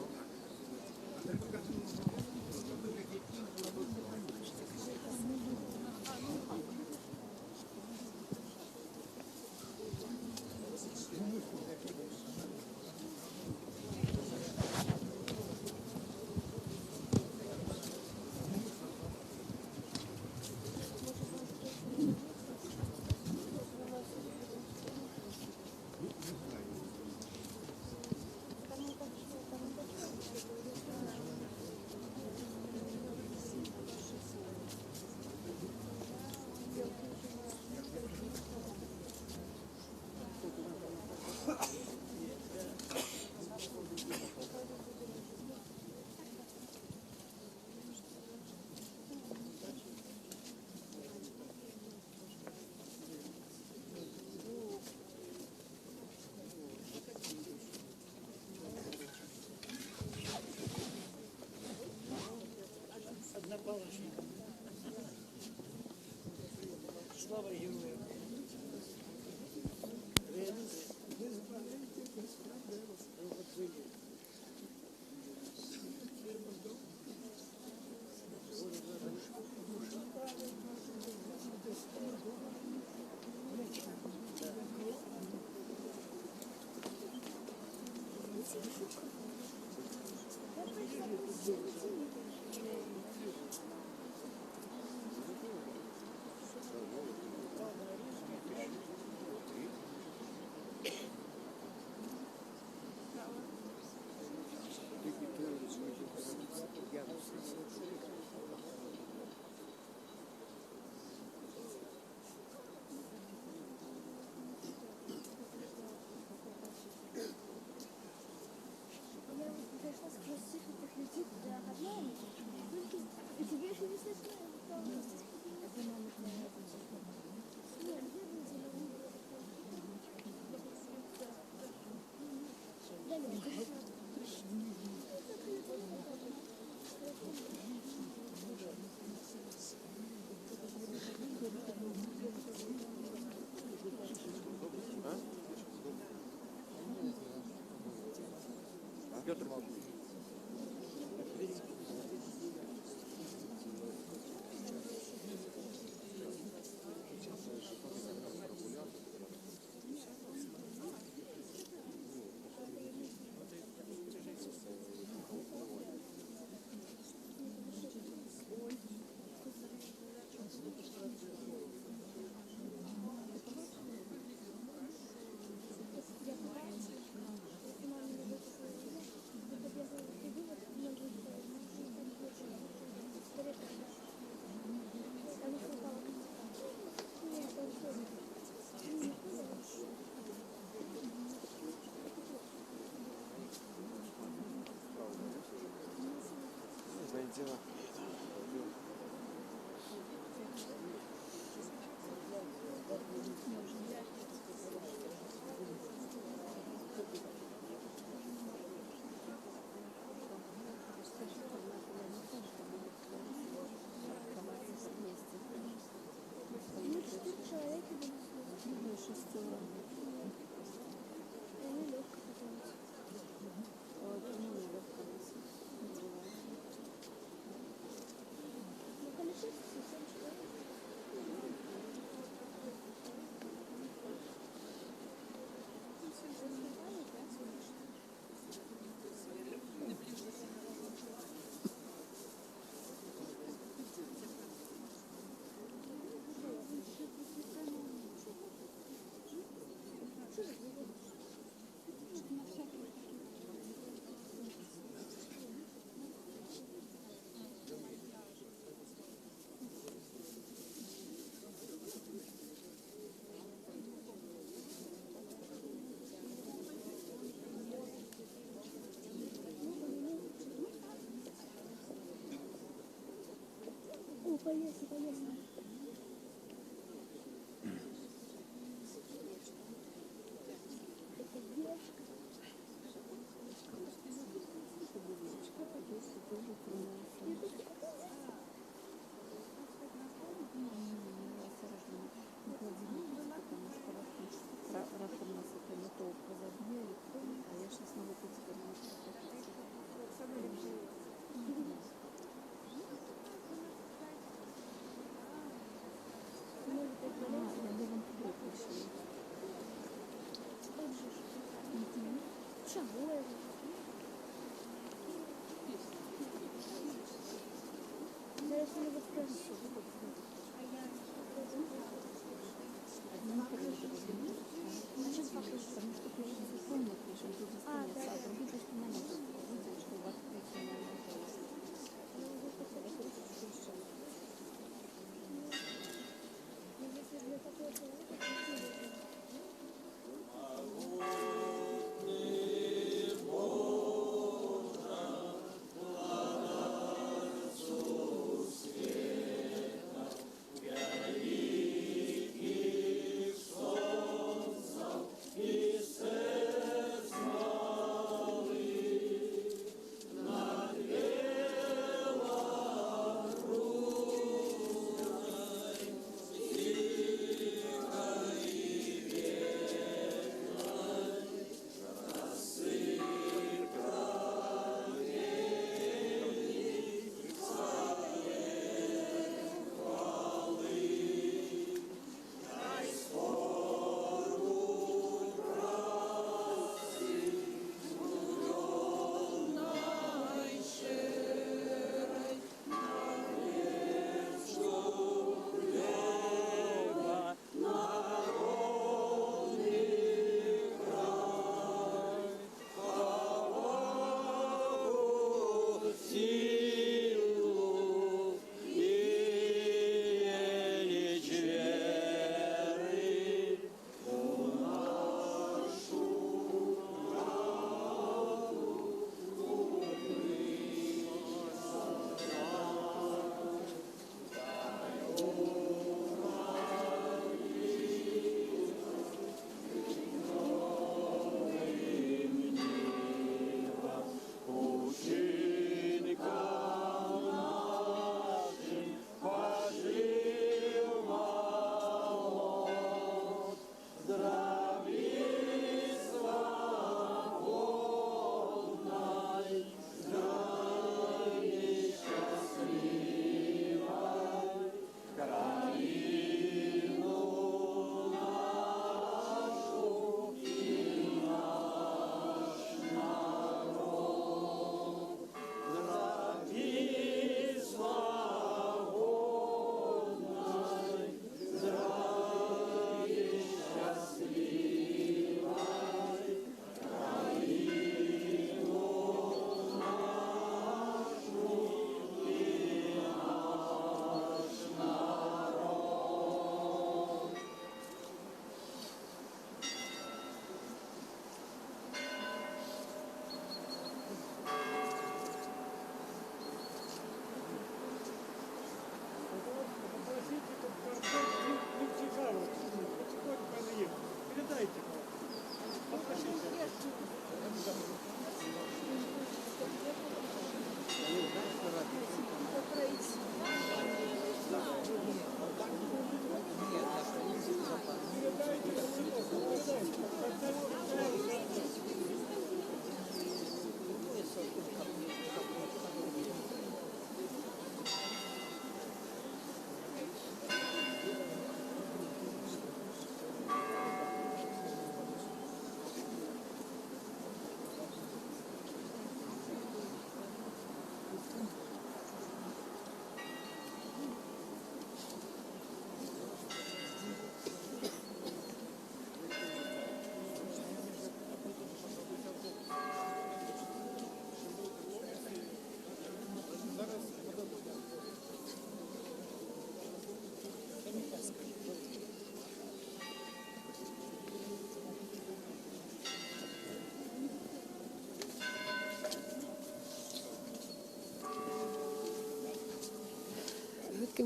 Слава Юрію. Петр.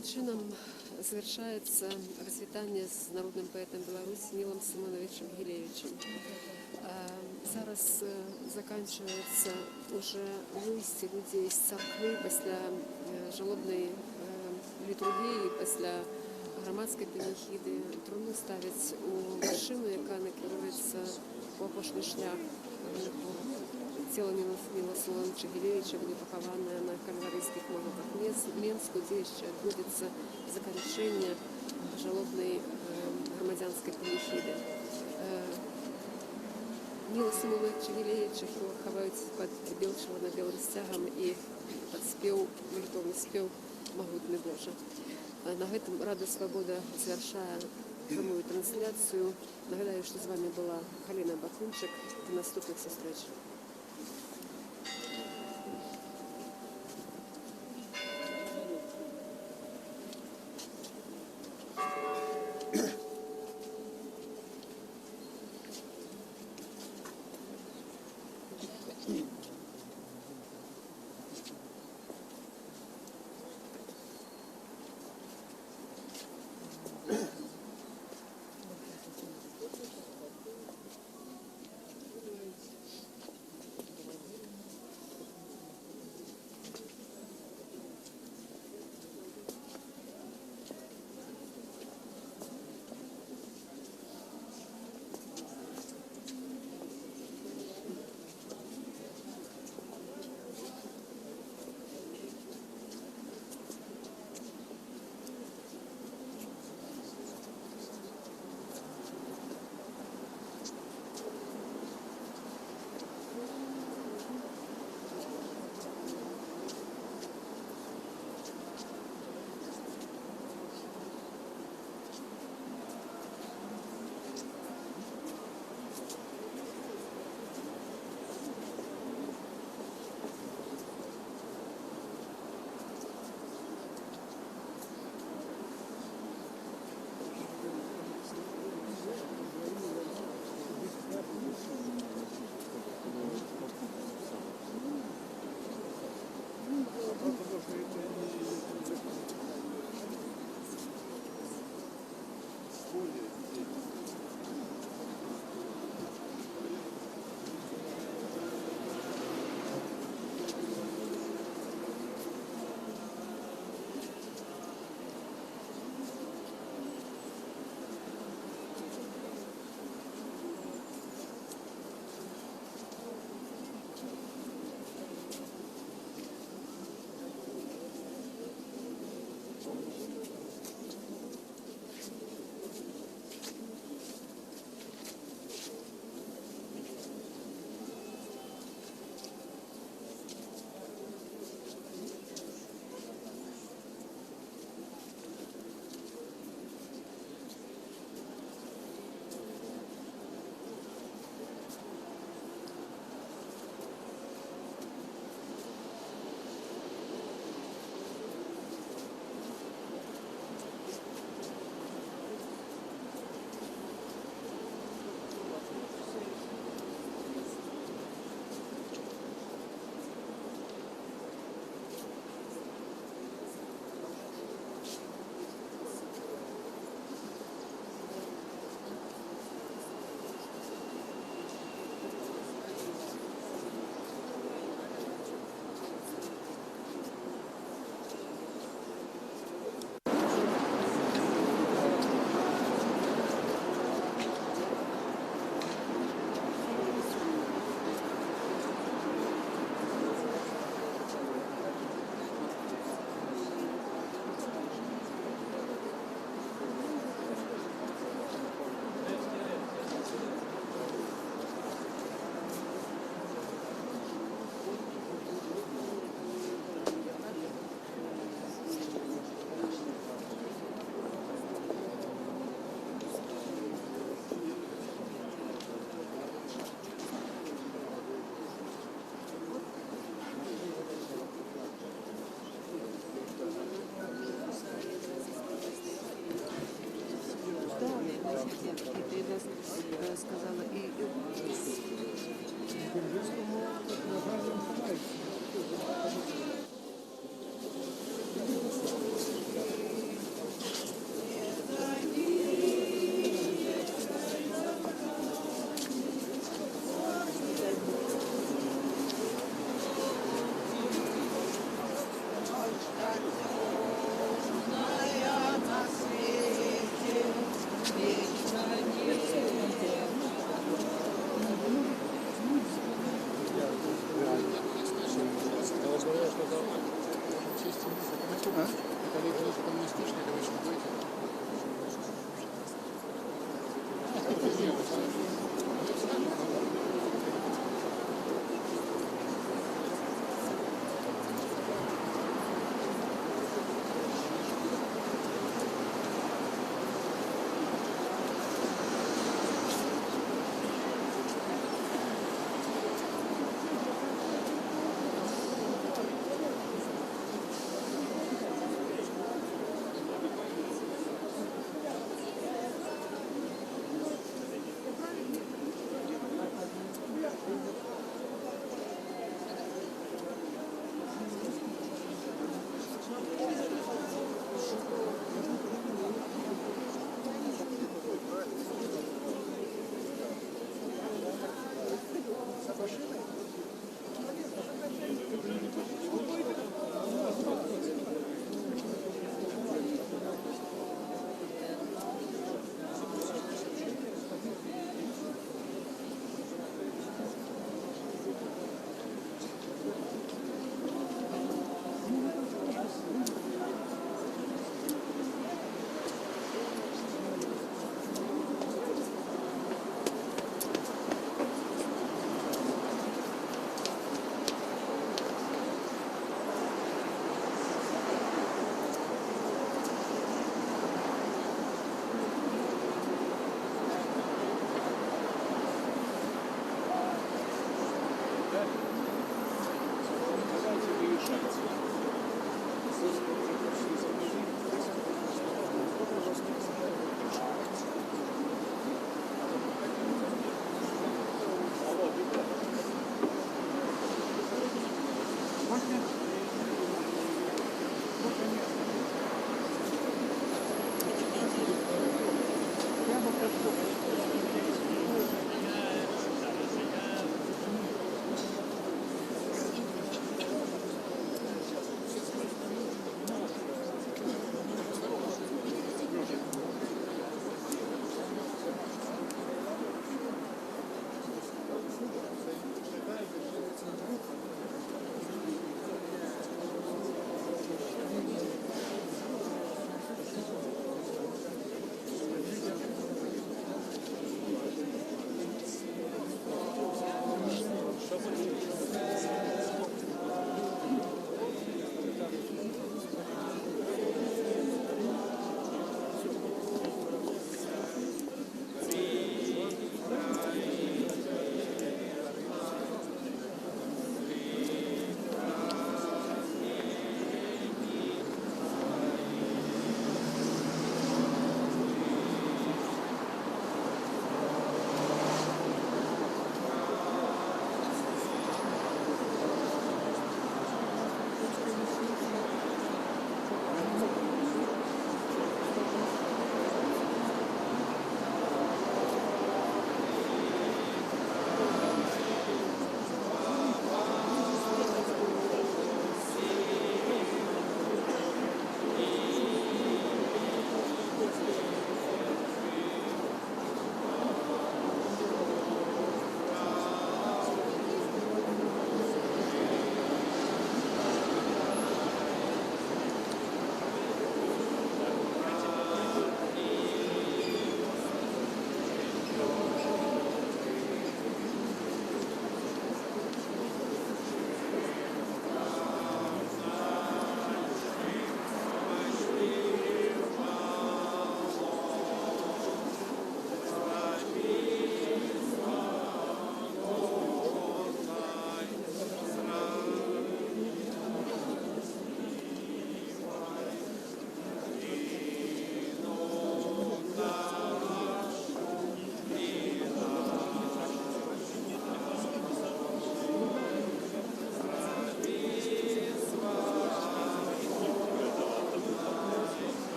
Таким чином завершается развітання з народним поетом Беларуси Нилом Симоновичем Гилевичем. Зараз заканчивается уже выйсці людей з церкви після жалобної літургії, після громадської паніхіди. Труну ставять у машину, яка накерується у апошній шлях. Тіло Ніла Симоновича Гилевича буде поховане на кальварійських могилах Менську, де ще відбудеться закінчення жалобної громадянської паніхіди. Ніла Симоновича Гилевича ховають під біло-червоно-білим стягом і під спів, молитовний спів «Могутний Боже». На гэтым Рада Свобода завершае прямую трансляцию. Нагадаю, что с вами была Галина Бакунчик. До наступных встреч. сказала.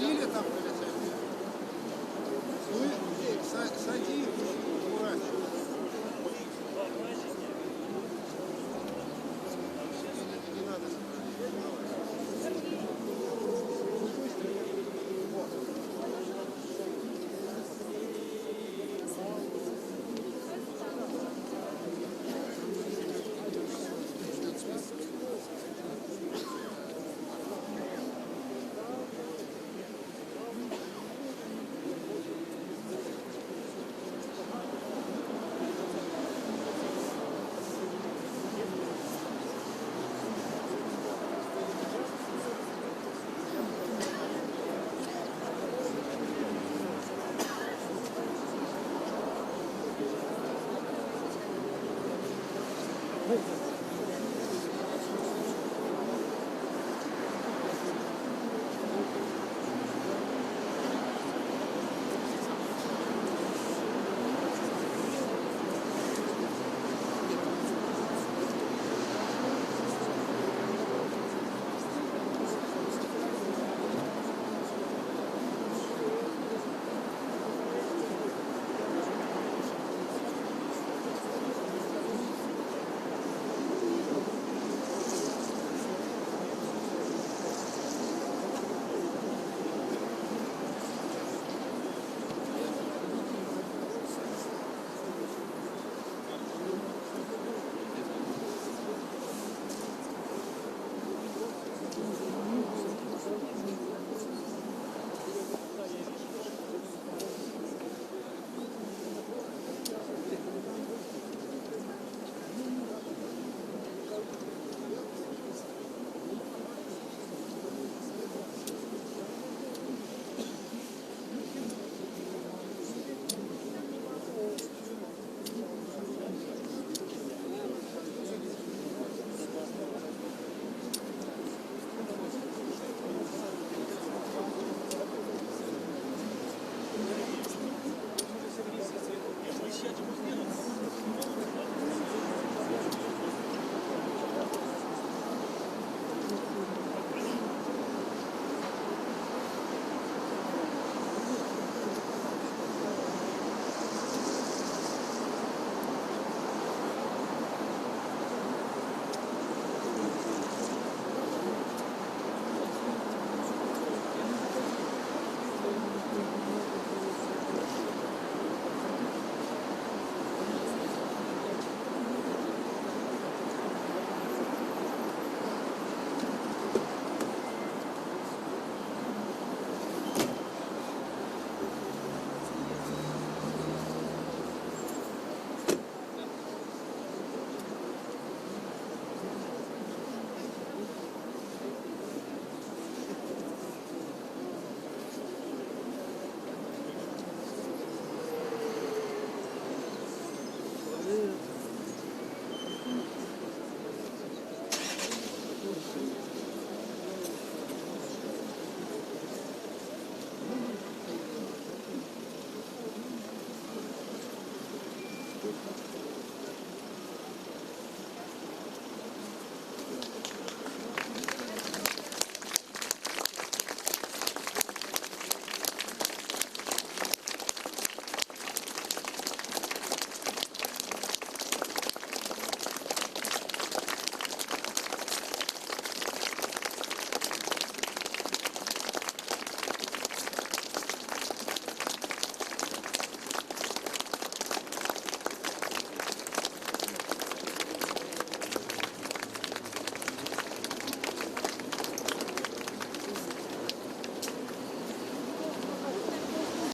Или там полицейский? Сади, дурак. Не надо. Ну,